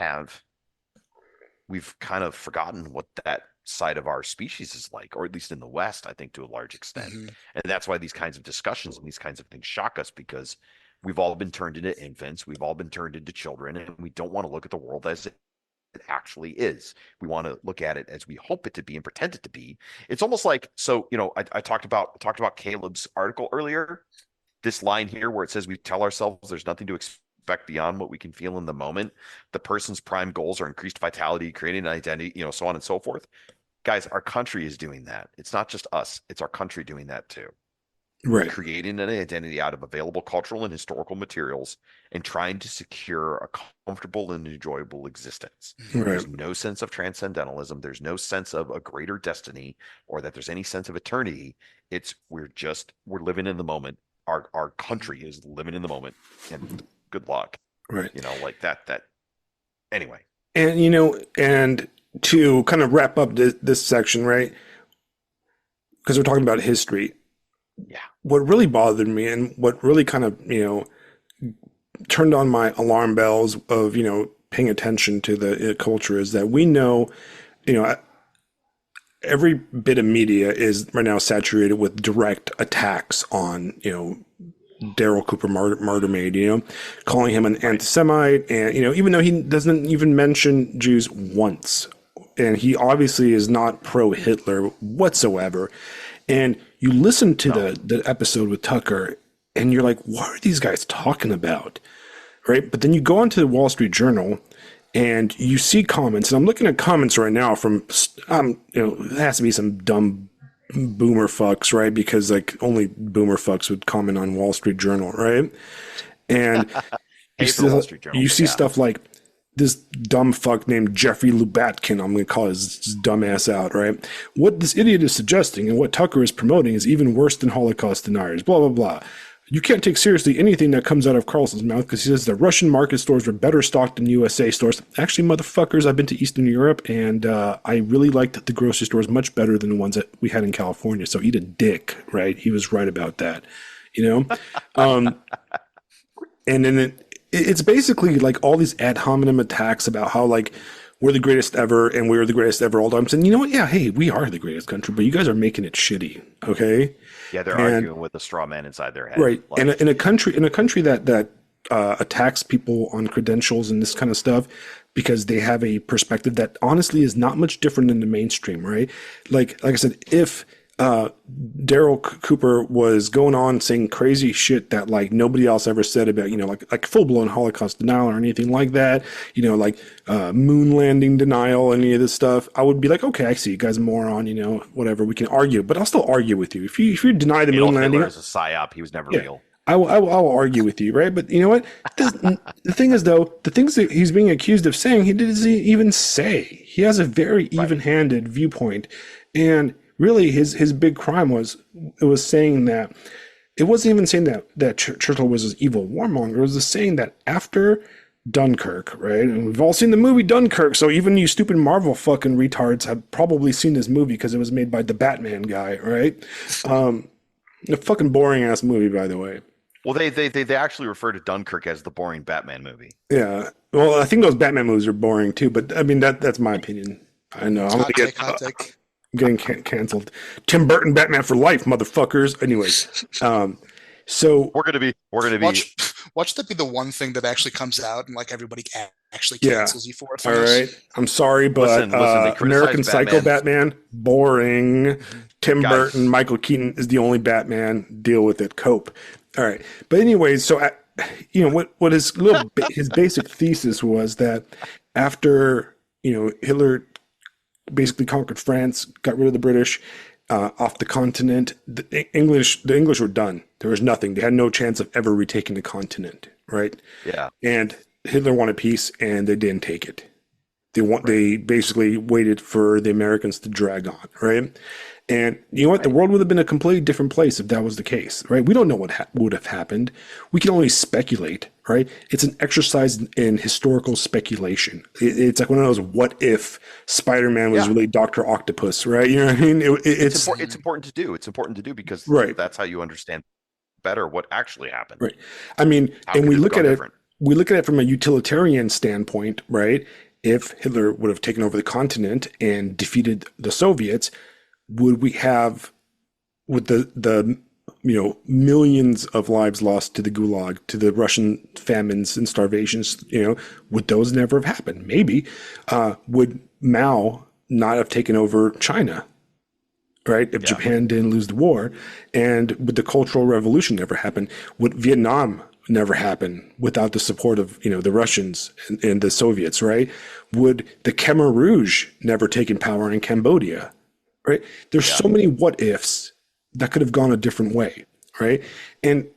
Speaker 2: we've kind of forgotten what that side of our species is like, or at least in the West, I think to a large extent.
Speaker 3: Mhm.
Speaker 2: And that's why these kinds of discussions and these kinds of things shock us, because we've all been turned into infants, we've all been turned into children, and we don't want to look at the world as it actually is. We want to look at it as we hope it to be and pretend it to be. It's almost like, so, I talked about Caleb's article earlier, this line here where it says we tell ourselves there's nothing to expect beyond what we can feel in the moment. The person's prime goals are increased vitality, creating an identity, so on and so forth. Guys, our country is doing that. It's not just us, it's our country doing that too.
Speaker 1: Right.
Speaker 2: Creating an identity out of available cultural and historical materials and trying to secure a comfortable and enjoyable existence.
Speaker 3: Mhm.
Speaker 1: Right.
Speaker 2: There's no sense of transcendentalism. There's no sense of a greater destiny or that there's any sense of eternity. We're living in the moment. Our country is living in the moment, and good luck.
Speaker 1: Right.
Speaker 2: Like that. Anyway.
Speaker 1: And and to kind of wrap up this section, right? Because we're talking about history.
Speaker 2: Yeah.
Speaker 1: What really bothered me and what really kind of, turned on my alarm bells of, paying attention to the culture is that we know, every bit of media is right now saturated with direct attacks on, Daryl Cooper Martyr Maid, calling him an anti-Semite. And, even though he doesn't even mention Jews once, and he obviously is not pro-Hitler whatsoever. And you listen to the episode with Tucker and you're like, what are these guys talking about? Right. But then you go onto the Wall Street Journal and you see comments, and I'm looking at comments right now from, it has to be some dumb boomer fucks, right? Because like only boomer fucks would comment on Wall Street Journal, right? And
Speaker 2: Wall Street Journal,
Speaker 1: you see
Speaker 2: yeah.
Speaker 1: stuff like this dumb fuck named Jeffrey Lubatkin, I'm going to call his dumbass out, right? What this idiot is suggesting and what Tucker is promoting is even worse than Holocaust deniers, blah, blah, blah. You can't take seriously anything that comes out of Carlson's mouth because he says the Russian market stores were better stocked than USA stores. Actually, motherfuckers, I've been to Eastern Europe, and I really liked the grocery stores much better than the ones that we had in California. So eat a dick, right? He was right about that, And then it's basically like all these ad hominem attacks about how like we're the greatest ever and we're the greatest ever all the time. And you know what? Yeah, hey, we are the greatest country, but you guys are making it shitty, okay?
Speaker 2: Yeah, they're arguing with the straw man inside their head.
Speaker 1: Right.
Speaker 2: Like,
Speaker 1: And in a country that attacks people on credentials and this kind of stuff because they have a perspective that honestly is not much different than the mainstream, right? Like I said, if Daryl Cooper was going on saying crazy shit that like nobody else ever said about, like full blown Holocaust denial or anything like that, like moon landing denial, any of this stuff, I would be like, okay, I see you guys, a moron, whatever, we can argue, but I'll still argue with you. If you deny the moon landing,
Speaker 2: Hitler is a psyop. He was never real.
Speaker 1: I will argue with you, right? But you know what? The thing is, though, the things that he's being accused of saying, he doesn't even say. He has a very even-handed viewpoint, and really, his big crime was saying that it wasn't even saying that Churchill was an evil warmonger. It was just saying that after Dunkirk, right? And we've all seen the movie Dunkirk, so even you stupid Marvel fucking retards have probably seen this movie because it was made by the Batman guy, right? A fucking boring ass movie, by the way.
Speaker 2: Well, they actually refer to Dunkirk as the boring Batman movie.
Speaker 1: Yeah. Well, I think those Batman movies are boring too, but I mean that's my opinion. I know. I'm
Speaker 3: Hot take.
Speaker 1: getting canceled. Tim Burton Batman for life, motherfuckers. Anyways, so
Speaker 2: we're gonna be
Speaker 3: watch that be the one thing that actually comes out and like everybody actually cancels you for it.
Speaker 1: All right, I'm sorry, but
Speaker 2: listen,
Speaker 1: American Psycho Batman, boring. Tim Burton, Michael Keaton is the only Batman. Deal with it. Cope. All right, but anyways, so what his basic thesis was that after Hitler basically conquered France, got rid of the British off the continent. The English were done. There was nothing. They had no chance of ever retaking the continent, right?
Speaker 2: Yeah.
Speaker 1: And Hitler wanted peace, and they didn't take it. They basically waited for the Americans to drag on, right? And you know what? The world would have been a completely different place if that was the case, right? We don't know what would have happened. We can only speculate, right? It's an exercise in historical speculation. It's like one of those what if Spider-Man was really Dr. Octopus, right? You know what I mean? It's
Speaker 2: important to do. It's important to do because
Speaker 1: right.
Speaker 2: That's how you understand better what actually happened.
Speaker 1: Right. I mean,
Speaker 2: How
Speaker 1: and
Speaker 2: could
Speaker 1: we
Speaker 2: it have
Speaker 1: look
Speaker 2: gone
Speaker 1: at it,
Speaker 2: different?
Speaker 1: we look at it from a utilitarian standpoint, right? If Hitler would have taken over the continent and defeated the Soviets, would we have, with the millions of lives lost to the Gulag, to the Russian famines and starvations, would those never have happened? Maybe. Would Mao not have taken over China? Right? If Japan didn't lose the war, and would the Cultural Revolution never happen? Would Vietnam never happen without the support of, the Russians and the Soviets, right? Would the Khmer Rouge never taken power in Cambodia, right? There's so many what ifs that could have gone a different way, right? And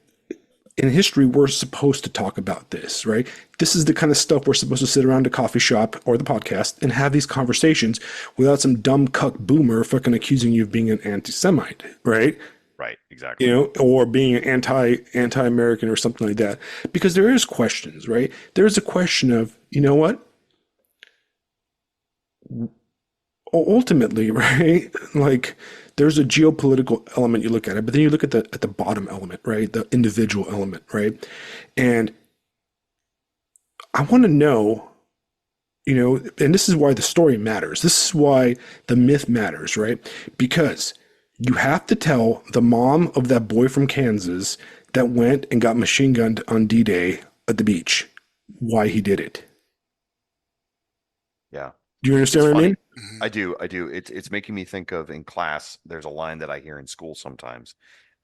Speaker 1: in history, we're supposed to talk about this, right? This is the kind of stuff we're supposed to sit around a coffee shop or the podcast and have these conversations without some dumb cuck boomer fucking accusing you of being an anti-Semite, right?
Speaker 2: Right, exactly.
Speaker 1: Or being an anti-American or something like that. Because there is questions, right? There's a question of, you know what? Ultimately, right? Like, there's a geopolitical element you look at it, but then you look at the bottom element, right? The individual element, right? And I want to know, and this is why the story matters. This is why the myth matters, right? Because you have to tell the mom of that boy from Kansas that went and got machine gunned on D-Day at the beach why he did it.
Speaker 2: Yeah.
Speaker 1: Do you understand what I mean?
Speaker 2: I do. It's making me think of, in class, there's a line that I hear in school sometimes,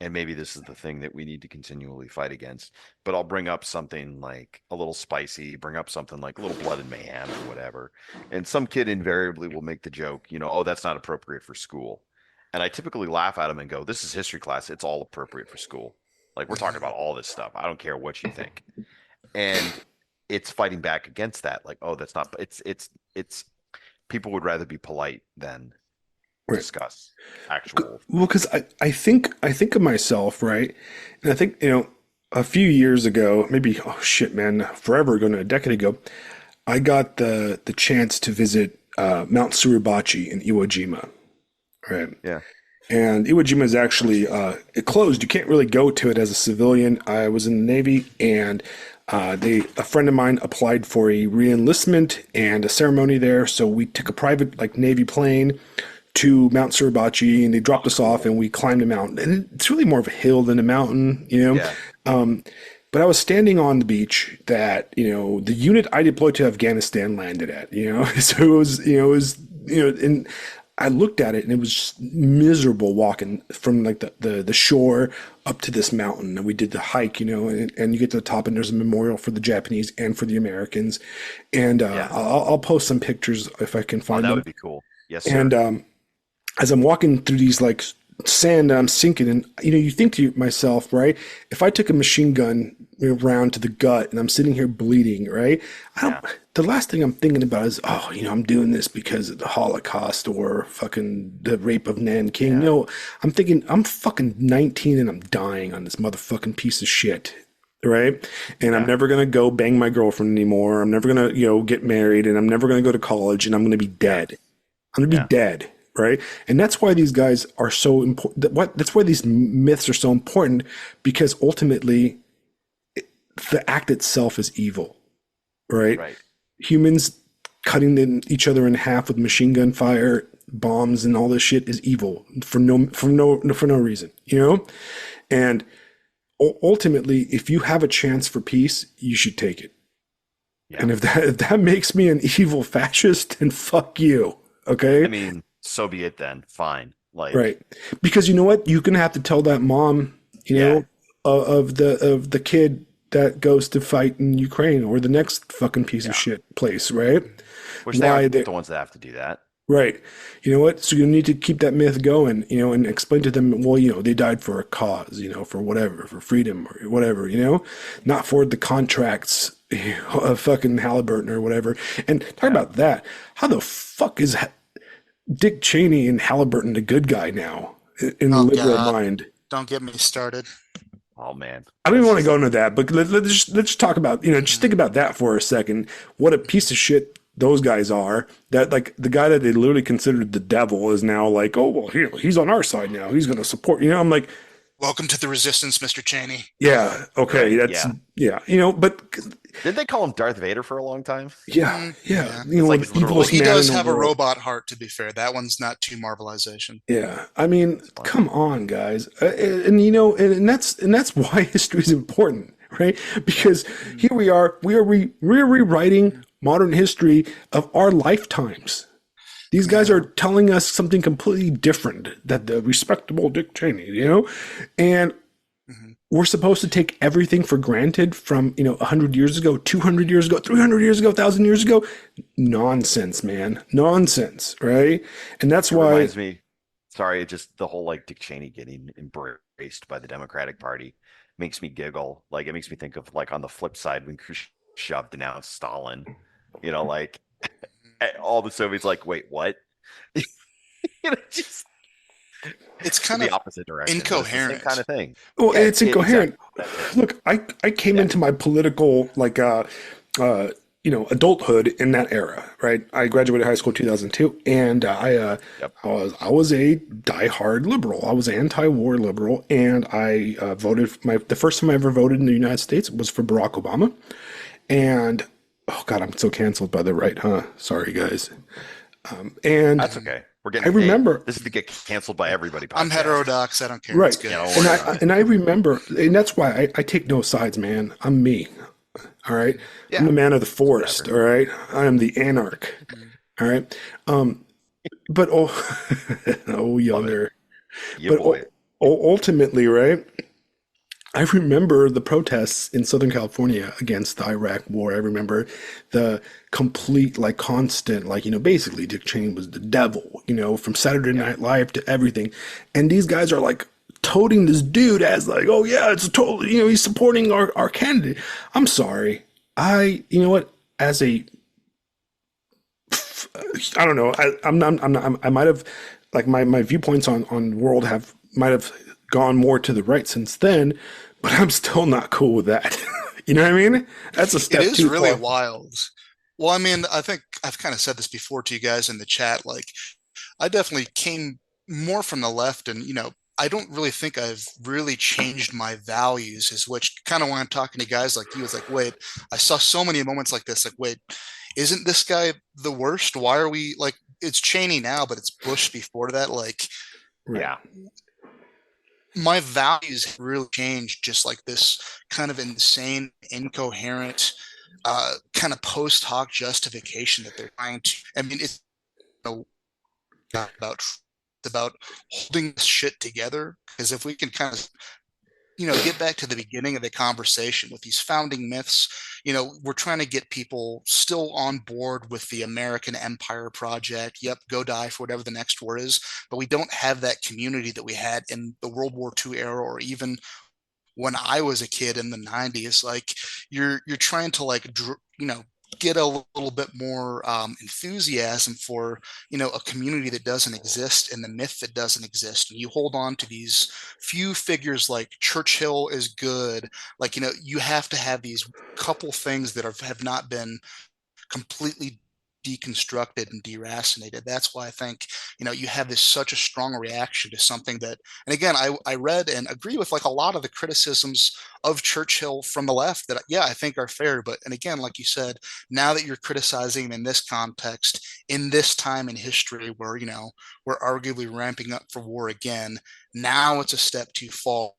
Speaker 2: and maybe this is the thing that we need to continually fight against, but I'll bring up something like a little spicy, bring up something like a little blood and mayhem or whatever, and some kid invariably will make the joke, oh, that's not appropriate for school. And I typically laugh at him and go, this is history class. It's all appropriate for school. Like, we're talking about all this stuff. I don't care what you think. And it's fighting back against that. Like, oh, that's not, it's people would rather be polite than discuss actual.
Speaker 1: Well, because I think of myself, right? And I think, a few years ago, maybe, oh shit, man, forever ago, a decade ago, I got the chance to visit Mount Suribachi in Iwo Jima. Right.
Speaker 2: Yeah.
Speaker 1: And Iwo Jima is actually it closed. You can't really go to it as a civilian. I was in the Navy, and a friend of mine applied for a re-enlistment and a ceremony there. So we took a private Navy plane to Mount Suribachi, and they dropped us off, and we climbed a mountain. And it's really more of a hill than a mountain, Yeah. But I was standing on the beach that the unit I deployed to Afghanistan landed at. So it was and I looked at it, and it was just miserable walking from the shore up to this mountain. And we did the hike, and you get to the top, and there's a memorial for the Japanese and for the Americans. And I'll post some pictures if I can find them.
Speaker 2: That would be cool. Yes, sir.
Speaker 1: And as I'm walking through these sand, I'm sinking, and you think to myself, right? If I took a machine gun round to the gut and I'm sitting here bleeding, right? The last thing I'm thinking about is, I'm doing this because of the Holocaust or fucking the rape of Nanking.
Speaker 2: Yeah.
Speaker 1: No, I'm thinking I'm fucking 19 and I'm dying on this motherfucking piece of shit. Right. And I'm never going to go bang my girlfriend anymore. I'm never going to, get married, and I'm never going to go to college, and I'm going to be dead. I'm going to be dead. Right. And that's why these guys are so important. That's why these myths are so important, because ultimately the act itself is evil. Right. Humans cutting each other in half with machine gun fire, bombs, and all this shit is evil for no reason, And ultimately, if you have a chance for peace, you should take it. Yeah. And if that makes me an evil fascist, then fuck you. Okay.
Speaker 2: I mean, so be it then. Fine.
Speaker 1: Right. Because you know what? You're gonna have to tell that mom, of the kid that goes to fight in Ukraine or the next fucking piece of shit place, right?
Speaker 2: Which they are the ones that have to do that.
Speaker 1: Right. You know what? So you need to keep that myth going, and explain to them, well, they died for a cause, for whatever, for freedom or whatever, not for the contracts of fucking Halliburton or whatever. And talk about that. How the fuck is Dick Cheney and Halliburton the good guy now in the liberal mind?
Speaker 3: Don't get me started.
Speaker 2: Oh man,
Speaker 1: I don't even want to go into that, but let's just talk about, just think about that for a second. What a piece of shit those guys are. That the guy that they literally considered the devil is now like, oh well, he's on our side now. He's going to support. I'm like,
Speaker 3: Welcome to the resistance, Mr. Cheney.
Speaker 1: Yeah. Okay.
Speaker 2: Right.
Speaker 1: That's
Speaker 2: Yeah.
Speaker 1: but
Speaker 2: Did they call him Darth Vader for a long time?
Speaker 1: yeah,
Speaker 3: Yeah.
Speaker 1: the
Speaker 2: Like his literal
Speaker 3: Well,
Speaker 1: evilest
Speaker 3: he
Speaker 1: man in
Speaker 3: does
Speaker 1: the
Speaker 3: have a
Speaker 1: world.
Speaker 3: robot heart, to be fair. That one's not too Marvelization.
Speaker 1: Yeah,
Speaker 2: It's fun.
Speaker 1: come on, guys, and that's why history is important, right? Because here we're rewriting modern history of our lifetimes. These guys are telling us something completely different that the respectable Dick Cheney, and we're supposed to take everything for granted from 100 years ago, 200 years ago, 300 years ago, 1,000 years ago. Nonsense, man, nonsense, right? And that's
Speaker 2: It
Speaker 1: why.
Speaker 2: reminds me. Sorry, it just the whole like Dick Cheney getting embraced by the Democratic Party makes me giggle. Like it makes me think of like on the flip side when Khrushchev denounced Stalin. Like all the Soviets like, wait, what? Just
Speaker 3: It's kind
Speaker 2: the
Speaker 3: of
Speaker 2: opposite direction. But it's the same
Speaker 3: incoherent.
Speaker 2: kind of thing.
Speaker 1: Well,
Speaker 2: Yeah,
Speaker 1: it's incoherent.
Speaker 2: exactly.
Speaker 1: Look, I came into my political adulthood in that era, right? I graduated high school in 2002, and
Speaker 2: Yep.
Speaker 1: I was a diehard liberal. I was an anti-war liberal, and I voted the first time I ever voted in the United States was for Barack Obama. And oh God, I'm so canceled by the right, huh? Sorry, guys. And
Speaker 2: That's okay. We're getting.
Speaker 1: I remember.
Speaker 2: This is to get canceled by everybody.
Speaker 3: I'm
Speaker 2: podcast.
Speaker 3: heterodox. I don't care.
Speaker 1: Right.
Speaker 3: It's good.
Speaker 1: And I remember, and that's why I take no sides, man. I'm me. All right.
Speaker 3: Yeah.
Speaker 1: I'm the man of the forest. All right. I am the anarch. All right. But oh, younger.
Speaker 2: Yeah,
Speaker 1: But
Speaker 2: boy.
Speaker 1: ultimately, right? I remember the protests in Southern California against the Iraq War. I remember the complete, like, constant, like, basically Dick Cheney was the devil, from Saturday Night Live to everything. And these guys are like toting this dude as like, oh yeah, it's totally, he's supporting our candidate. I'm sorry. You know what? As a, I don't know. I might have, like, my viewpoints on world might have gone more to the right since then, but I'm still not cool with that. You know what I mean? That's a step
Speaker 3: It is
Speaker 1: too
Speaker 3: really
Speaker 1: far.
Speaker 3: wild. Well, I mean, I think I've kind of said this before to you guys in the chat. Like, I definitely came more from the left, and I don't really think I've really changed my values, is which kind of when I'm talking to guys like you, it's like, wait, I saw so many moments like this, like, wait, isn't this guy the worst? Why are we like, it's Cheney now, but it's Bush before that? Like,
Speaker 1: Right.
Speaker 2: Yeah.
Speaker 3: my values have really changed, just like this kind of insane, incoherent, kind of post hoc justification that they're trying to. I mean, it's not about holding this shit together. Because if we can kind of get back to the beginning of the conversation with these founding myths, we're trying to get people still on board with the American Empire project. Yep, go die for whatever the next war is. But we don't have that community that we had in the World War II era, or even when I was a kid in the 90s. Like, you're trying to, like, get a little bit more enthusiasm for a community that doesn't exist and the myth that doesn't exist, and you hold on to these few figures like Churchill is good. Like, you have to have these couple things that have not been completely deconstructed and deracinated. That's why I think you have this such a strong reaction to something that, and again, I read and agree with, like, a lot of the criticisms of Churchill from the left that, yeah, I think are fair. But, and again, like you said, now that you're criticizing him in this context, in this time in history where we're arguably ramping up for war again, now it's a step too far.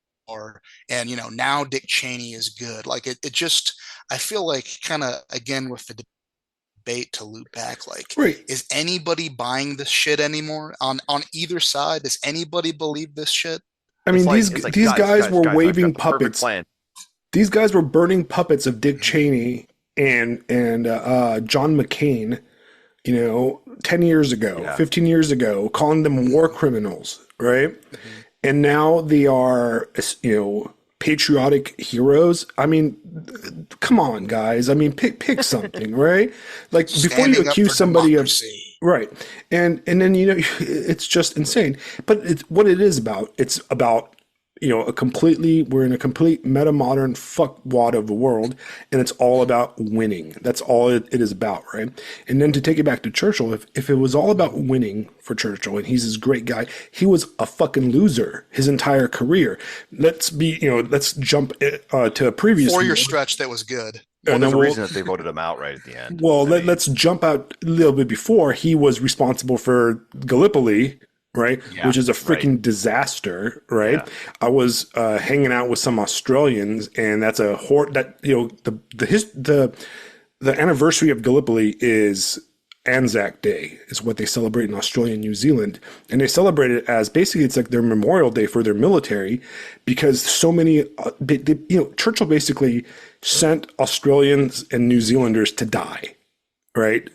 Speaker 3: And now Dick Cheney is good. Like, it just, I feel like, kind of, again, with the debate, to loop back, like,
Speaker 1: Right.
Speaker 3: is anybody buying this shit anymore on either side? Does anybody believe this shit?
Speaker 1: I mean,
Speaker 2: It's like,
Speaker 1: these guys were
Speaker 2: I've got
Speaker 1: waving
Speaker 2: the perfect
Speaker 1: puppets.
Speaker 2: plan.
Speaker 1: These guys were burning puppets of Dick Cheney and John McCain, 10 years ago,
Speaker 2: Yeah.
Speaker 1: 15 years ago, calling them war criminals, right? And now they are, patriotic heroes. I mean, come on, guys. I mean, pick something, right? Like, before
Speaker 3: Standing
Speaker 1: you
Speaker 3: up
Speaker 1: accuse
Speaker 3: for
Speaker 1: somebody
Speaker 3: democracy.
Speaker 1: right, and then it's just insane. But what it is about, it's about we're in a complete meta modern fuckwad of a world, and it's all about winning. That's all it is about, right? And then to take it back to Churchill, if it was all about winning for Churchill, and he's this great guy, he was a fucking loser his entire career. Let's jump to a previous
Speaker 3: 4-year stretch that was good.
Speaker 2: Well, there's a reason that they voted him out right at the end.
Speaker 1: Well, let's jump out a little bit before. He was responsible for Gallipoli, right?
Speaker 2: Yeah,
Speaker 1: which is a freaking disaster, right?
Speaker 2: Yeah.
Speaker 1: I was hanging out with some Australians, and that's a the anniversary of Gallipoli is Anzac Day, is what they celebrate in Australia and New Zealand, and they celebrate it as basically it's like their Memorial Day for their military, because so many, Churchill basically sent Australians and New Zealanders to die, right?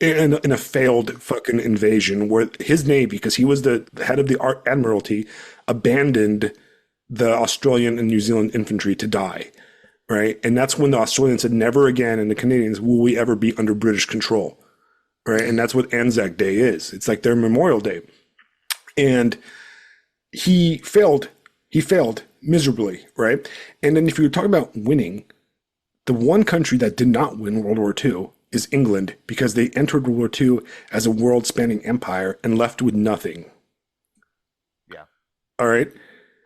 Speaker 1: In a failed fucking invasion where his navy, because he was the head of the admiralty, abandoned the Australian and New Zealand infantry to die, right? And that's when the Australians said, never again, and the Canadians, will we ever be under British control, right? And that's what Anzac Day is. It's like their Memorial Day. And he failed miserably, right? And then if you talk about winning, the one country that did not win World War II is England, because they entered World War II as a world-spanning empire and left with nothing.
Speaker 2: Yeah.
Speaker 1: All right?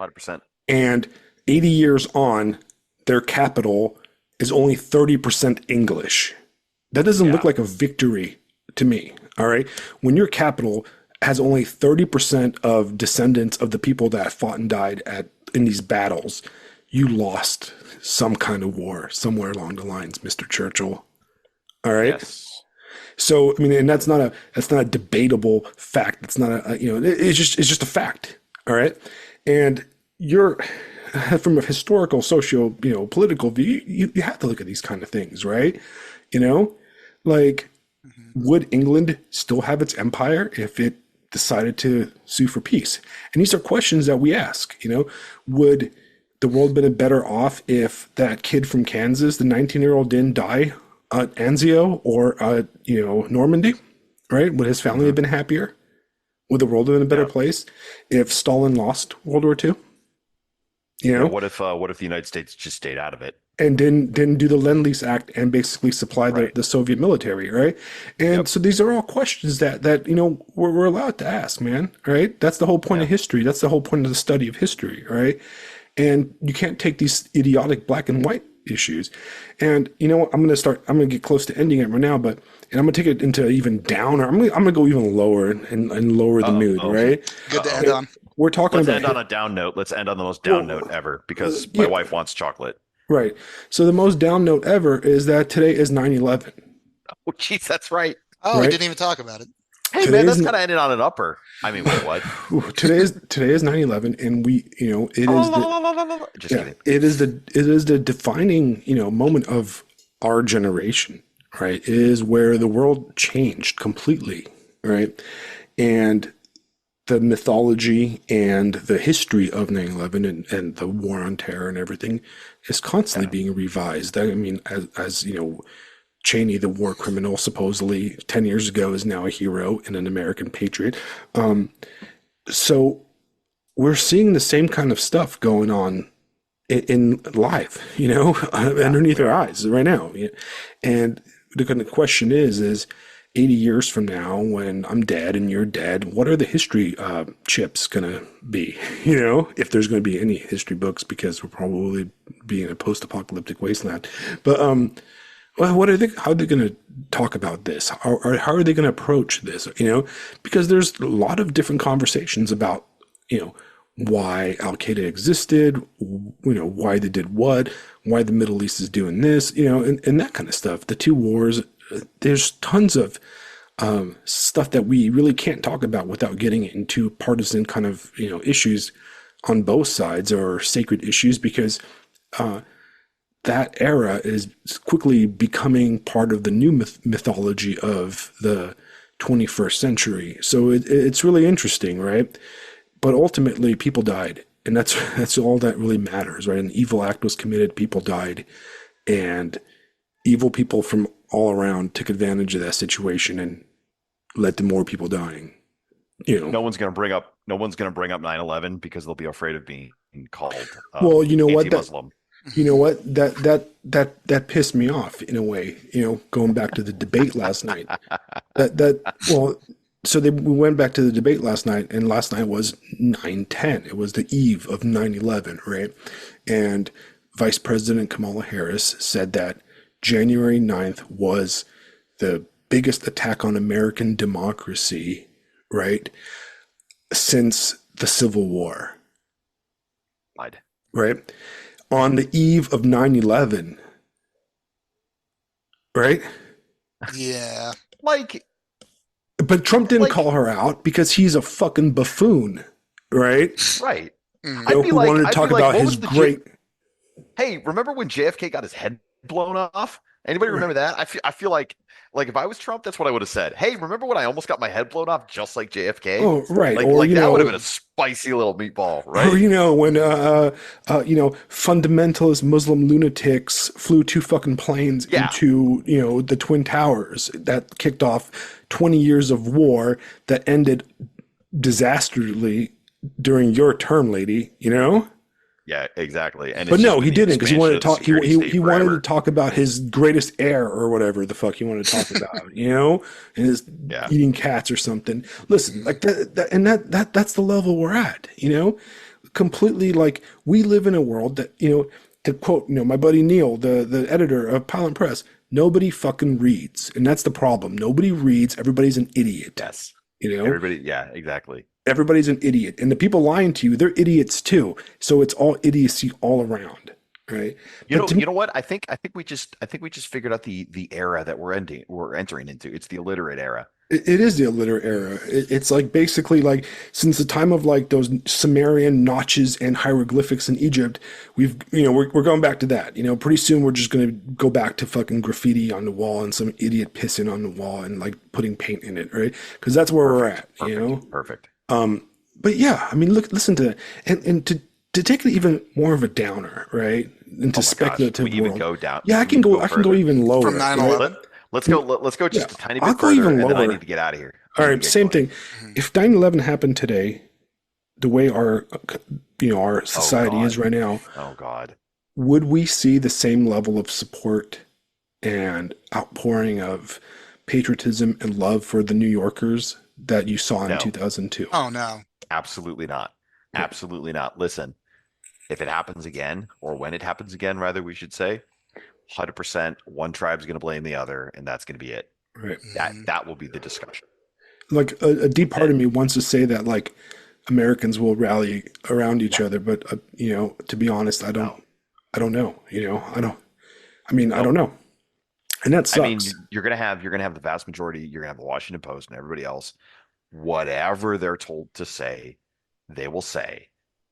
Speaker 2: 100%.
Speaker 1: And 80 years on, their capital is only 30% English. That doesn't look like a victory to me, all right? When your capital has only 30% of descendants of the people that fought and died in these battles, you lost some kind of war somewhere along the lines, Mr. Churchill. All right.
Speaker 2: Yes.
Speaker 1: So I mean, and that's not a debatable fact. It's not it's just a fact. All right. And you're from a historical, socio, political view, you have to look at these kind of things, right? Like, would England still have its empire if it decided to sue for peace? And these are questions that we ask. Would the world been better off if that kid from Kansas, the 19-year-old, didn't die at Anzio or Normandy, right? Would his family have been happier? Would the world have been a better place if Stalin lost World War II?
Speaker 2: What if the United States just stayed out of it
Speaker 1: and didn't do the Lend-Lease Act and basically supply the Soviet military, right? And so these are all questions that we're allowed to ask, man. Right? That's the whole point of history. That's the whole point of the study of history, right? And you can't take these idiotic black and white issues. And I'm going to get close to ending it right now, and I'm going to take it into even downer. I'm going to go even lower and lower the mood, right?
Speaker 3: Good to end on.
Speaker 1: We're talking
Speaker 2: Let's
Speaker 1: about
Speaker 2: end on a down note. Let's end on the most down note ever, because my wife wants chocolate.
Speaker 1: Right. So the most down note ever is that today is 9/11.
Speaker 2: Oh, jeez, that's right.
Speaker 3: Oh, we didn't even talk about it.
Speaker 2: Hey, man, that's kind of ended on an upper. I mean, wait, what?
Speaker 1: Today is 9/11, and it is it is the defining moment of our generation, right? It is where the world changed completely, right? And the mythology and the history of 9/11 and the war on terror and everything is constantly being revised. I mean, as Cheney, the war criminal, supposedly 10 years ago, is now a hero and an American patriot. So we're seeing the same kind of stuff going on in live, underneath our eyes right now. And the question is 80 years from now, when I'm dead and you're dead, what are the history chips going to be? If there's going to be any history books, because we'll probably be in a post-apocalyptic wasteland. But what are they? How are they going to talk about this? Or how are they going to approach this? Because there's a lot of different conversations about why Al Qaeda existed, why they did what, why the Middle East is doing this, and that kind of stuff. The two wars. There's tons of stuff that we really can't talk about without getting into partisan kind of issues on both sides, or sacred issues, because that era is quickly becoming part of the new mythology of the 21st century. So it's really interesting, right? But ultimately, people died, and that's all that really matters, right? An evil act was committed, people died, and evil people from all around took advantage of that situation and led to more people dying.
Speaker 2: No one's going to bring up 9/11 because they'll be afraid of being called
Speaker 1: well, you know what,
Speaker 2: anti-Muslim.
Speaker 1: that pissed me off in a way, going back to the debate last night. So we went back to the debate last night, and last night was 9/10. It was the eve of 9/11, right? And Vice President Kamala Harris said that January 9th was the biggest attack on American democracy, right, since the Civil War. Right? On the eve of 9/11, right?
Speaker 3: Yeah.
Speaker 1: But Trump didn't call her out because he's a fucking buffoon, right?
Speaker 2: Right.
Speaker 1: Who wanted to talk about his great...
Speaker 2: Hey, remember when JFK got his head blown off? Anybody remember that? I feel like if I was Trump, that's what I would have said. Hey, remember when I almost got my head blown off just like JFK?
Speaker 1: Oh, right.
Speaker 2: Or that would have been a spicy little meatball, right?
Speaker 1: Or when fundamentalist Muslim lunatics flew 2 fucking planes into the Twin Towers, that kicked off 20 years of war that ended disastrously during your term, lady.
Speaker 2: Yeah, exactly.
Speaker 1: But no, he didn't, because he wanted to talk. He wanted to talk about his greatest heir or whatever the fuck he wanted to talk about, and his eating cats or something. Listen, like that's the level we're at, completely. Like, we live in a world that, to quote, my buddy Neil, the editor of Pilot Press, nobody fucking reads, and that's the problem. Nobody reads. Everybody's an idiot.
Speaker 2: Yes. Everybody. Yeah, exactly.
Speaker 1: Everybody's an idiot, and the people lying to you, they're idiots too. So it's all idiocy all around, right?
Speaker 2: You know what? I think we just figured out the era that we're entering into. It's the illiterate era.
Speaker 1: It is the illiterate era. It's like basically like since the time of like those Sumerian notches and hieroglyphics in Egypt, we're going back to that. Pretty soon we're just going to go back to fucking graffiti on the wall and some idiot pissing on the wall and like putting paint in it, right? Because that's where we're at.
Speaker 2: Perfect.
Speaker 1: But yeah, I mean, listen to that, and to take it even more of a downer, right? Into speculative world.
Speaker 2: Even go down.
Speaker 1: Yeah, I can go even lower.
Speaker 3: From 9/11.
Speaker 2: Right? Let's go just a tiny bit
Speaker 1: I'll go
Speaker 2: further,
Speaker 1: even
Speaker 2: and then I
Speaker 1: lower.
Speaker 2: need to get out of here.
Speaker 1: All right, same thing. If 9/11 happened today, the way our society is right now,
Speaker 2: oh God,
Speaker 1: would we see the same level of support and outpouring of patriotism and love for the New Yorkers that you saw in 2002?
Speaker 3: Oh no.
Speaker 2: Absolutely not. Absolutely not. Listen, if it happens again, or when it happens again, rather, we should say, 100%, one tribe's going to blame the other, and that's going to be it.
Speaker 1: Right.
Speaker 2: That will be the discussion.
Speaker 1: Like a deep part of me wants to say that like Americans will rally around each other, but to be honest, I don't know. I don't know. And that sucks.
Speaker 2: I mean, you're gonna have the vast majority. You're gonna have the Washington Post and everybody else. Whatever they're told to say, they will say,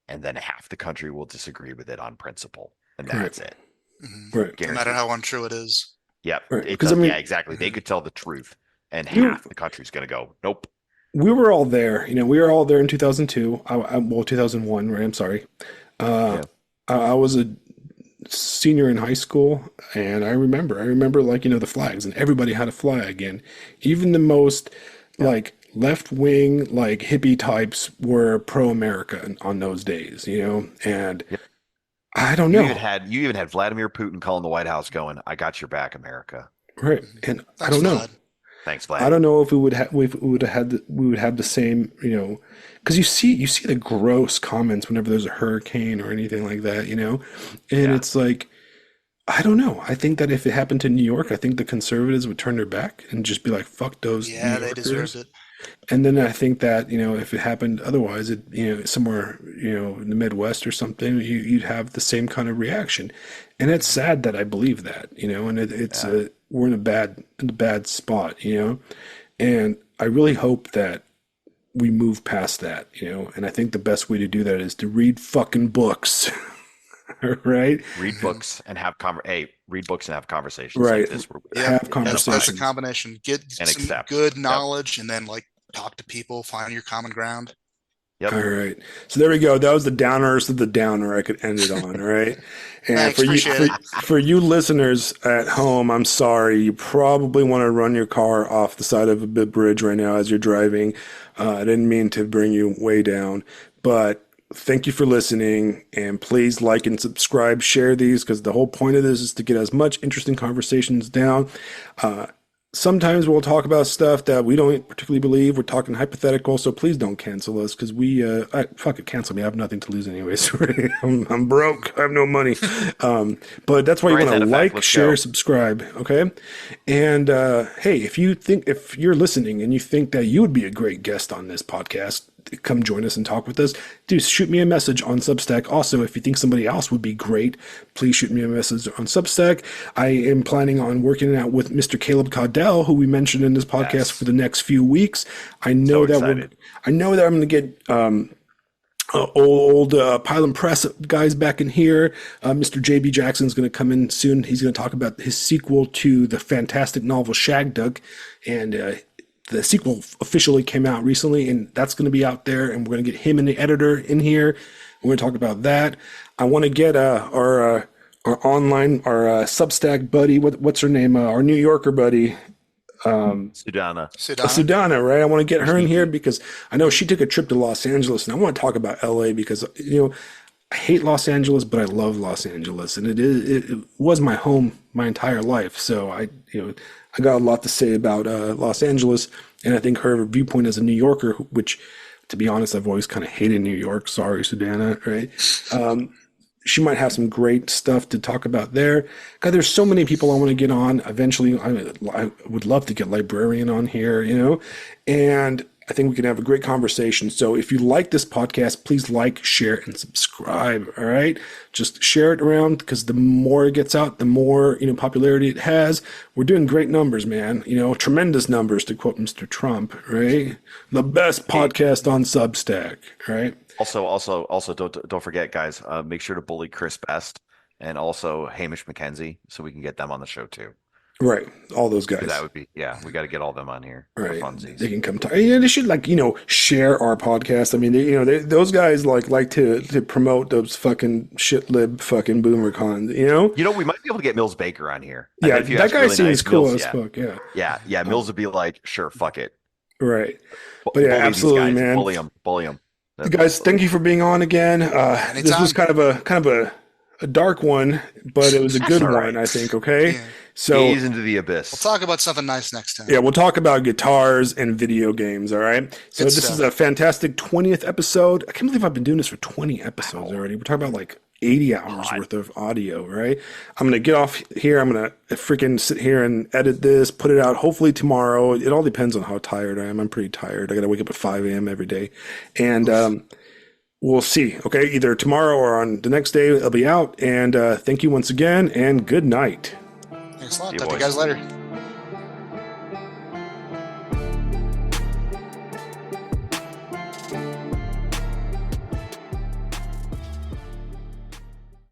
Speaker 2: and then half the country will disagree with it on principle, and that's it.
Speaker 3: Mm-hmm.
Speaker 1: Right.
Speaker 3: No matter how untrue it is.
Speaker 2: Yep.
Speaker 1: Right.
Speaker 2: Yeah, exactly. They could tell the truth, and half the country's gonna go, nope.
Speaker 1: We were all there. We were all there in 2002. 2001. Right. I'm sorry. I was a senior in high school, and I remember like the flags, and everybody had a flag, and even the most like left-wing like hippie types were pro-America on those days, and I don't know.
Speaker 2: You even had Vladimir Putin calling the White House, going, "I got your back, America."
Speaker 1: Right, and I don't know.
Speaker 2: Thanks, Vlad.
Speaker 1: I don't know if we would have the same, because you see the gross comments whenever there's a hurricane or anything like that, and it's like, I don't know. I think that if it happened to New York, I think the conservatives would turn their back and just be like, "Fuck those."
Speaker 3: Yeah,
Speaker 1: New
Speaker 3: they deserve it.
Speaker 1: And then I think that if it happened otherwise, somewhere in the Midwest or something, you'd have the same kind of reaction, and it's sad that I believe that, and it's we're in a bad spot, and I really hope that we move past that, and I think the best way to do that is to read fucking books. Right?
Speaker 2: Read books and have read books and have conversations
Speaker 1: right.
Speaker 2: Like this.
Speaker 1: Have conversations.
Speaker 3: That's a combination. Get some good knowledge and then like talk to people, find your common ground.
Speaker 1: Yep. All right. So there we go. That was the downers of the downer I could end it on, right? And
Speaker 3: Thanks,
Speaker 1: for you listeners at home, I'm sorry. You probably want to run your car off the side of a big bridge right now as you're driving. I didn't mean to bring you way down, but thank you for listening, and please like and subscribe, share these, because the whole point of this is to get as much interesting conversations down. Sometimes we'll talk about stuff that we don't particularly believe. We're talking hypothetical, so please don't cancel us, because fuck it, cancel me. I have nothing to lose anyways. I'm broke. I have no money. But that's why you want to like, share, subscribe, okay? And hey, if you're listening and you think that you would be a great guest on this podcast, come join us and talk with us. Do shoot me a message on Substack. Also, if you think somebody else would be great, please shoot me a message on Substack. I am planning on working out with Mr. Caleb Caudell, who we mentioned in this podcast, for the next few weeks. I know that I'm going to get old Pile and Press guys back in here. Mr. J.B. Jackson is going to come in soon. He's going to talk about his sequel to the fantastic novel Shagduck, and the sequel officially came out recently, and that's going to be out there, and we're going to get him and the editor in here. We're going to talk about that. I want to get our Substack buddy, what's her name? Our New Yorker buddy, Sudana, right? I want to get her in here because I know she took a trip to Los Angeles, and I want to talk about LA because, I hate Los Angeles, but I love Los Angeles, and it was my home my entire life. So I got a lot to say about Los Angeles, and I think her viewpoint as a New Yorker, which, to be honest, I've always kind of hated New York. Sorry, Sudana, right? She might have some great stuff to talk about there. God, there's so many people I want to get on. Eventually, I would love to get Librarian on here, and I think we can have a great conversation. So if you like this podcast, please like, share, and subscribe. All right. Just share it around, because the more it gets out, the more, popularity it has. We're doing great numbers, man. Tremendous numbers, to quote Mr. Trump, right? The best podcast on Substack, right?
Speaker 2: Also, don't forget, guys, make sure to bully Chris Best and also Hamish McKenzie, so we can get them on the show too.
Speaker 1: Right, all those guys.
Speaker 2: That would be, we got to get all them on here.
Speaker 1: Right,
Speaker 2: for funsies.
Speaker 1: They can come talk. Yeah, they should share our podcast. I mean, those guys like to promote those fucking shit lib fucking boomer cons.
Speaker 2: We might be able to get Mills Baker on here.
Speaker 1: Yeah, that guy seems cool as fuck.
Speaker 2: Yeah. Mills would be like, sure, fuck it.
Speaker 1: Right, but yeah, absolutely, man.
Speaker 2: Bully him.
Speaker 1: Guys, thank you for being on again. This was kind of a dark one, but it was a good one, I think. Okay.
Speaker 3: Yeah.
Speaker 1: So
Speaker 2: gaze into the abyss.
Speaker 3: We'll talk about something nice next time.
Speaker 1: Yeah, we'll talk about guitars and video games, all right? So this is a fantastic 20th episode. I can't believe I've been doing this for 20 episodes already. We're talking about like 80 hours worth of audio, right? I'm going to get off here. I'm going to freaking sit here and edit this, put it out hopefully tomorrow. It all depends on how tired I am. I'm pretty tired. I got to wake up at 5 a.m. every day. And we'll see, okay? Either tomorrow or on the next day it'll be out. And thank you once again, and good night.
Speaker 3: Thanks a lot. Talk to you guys later.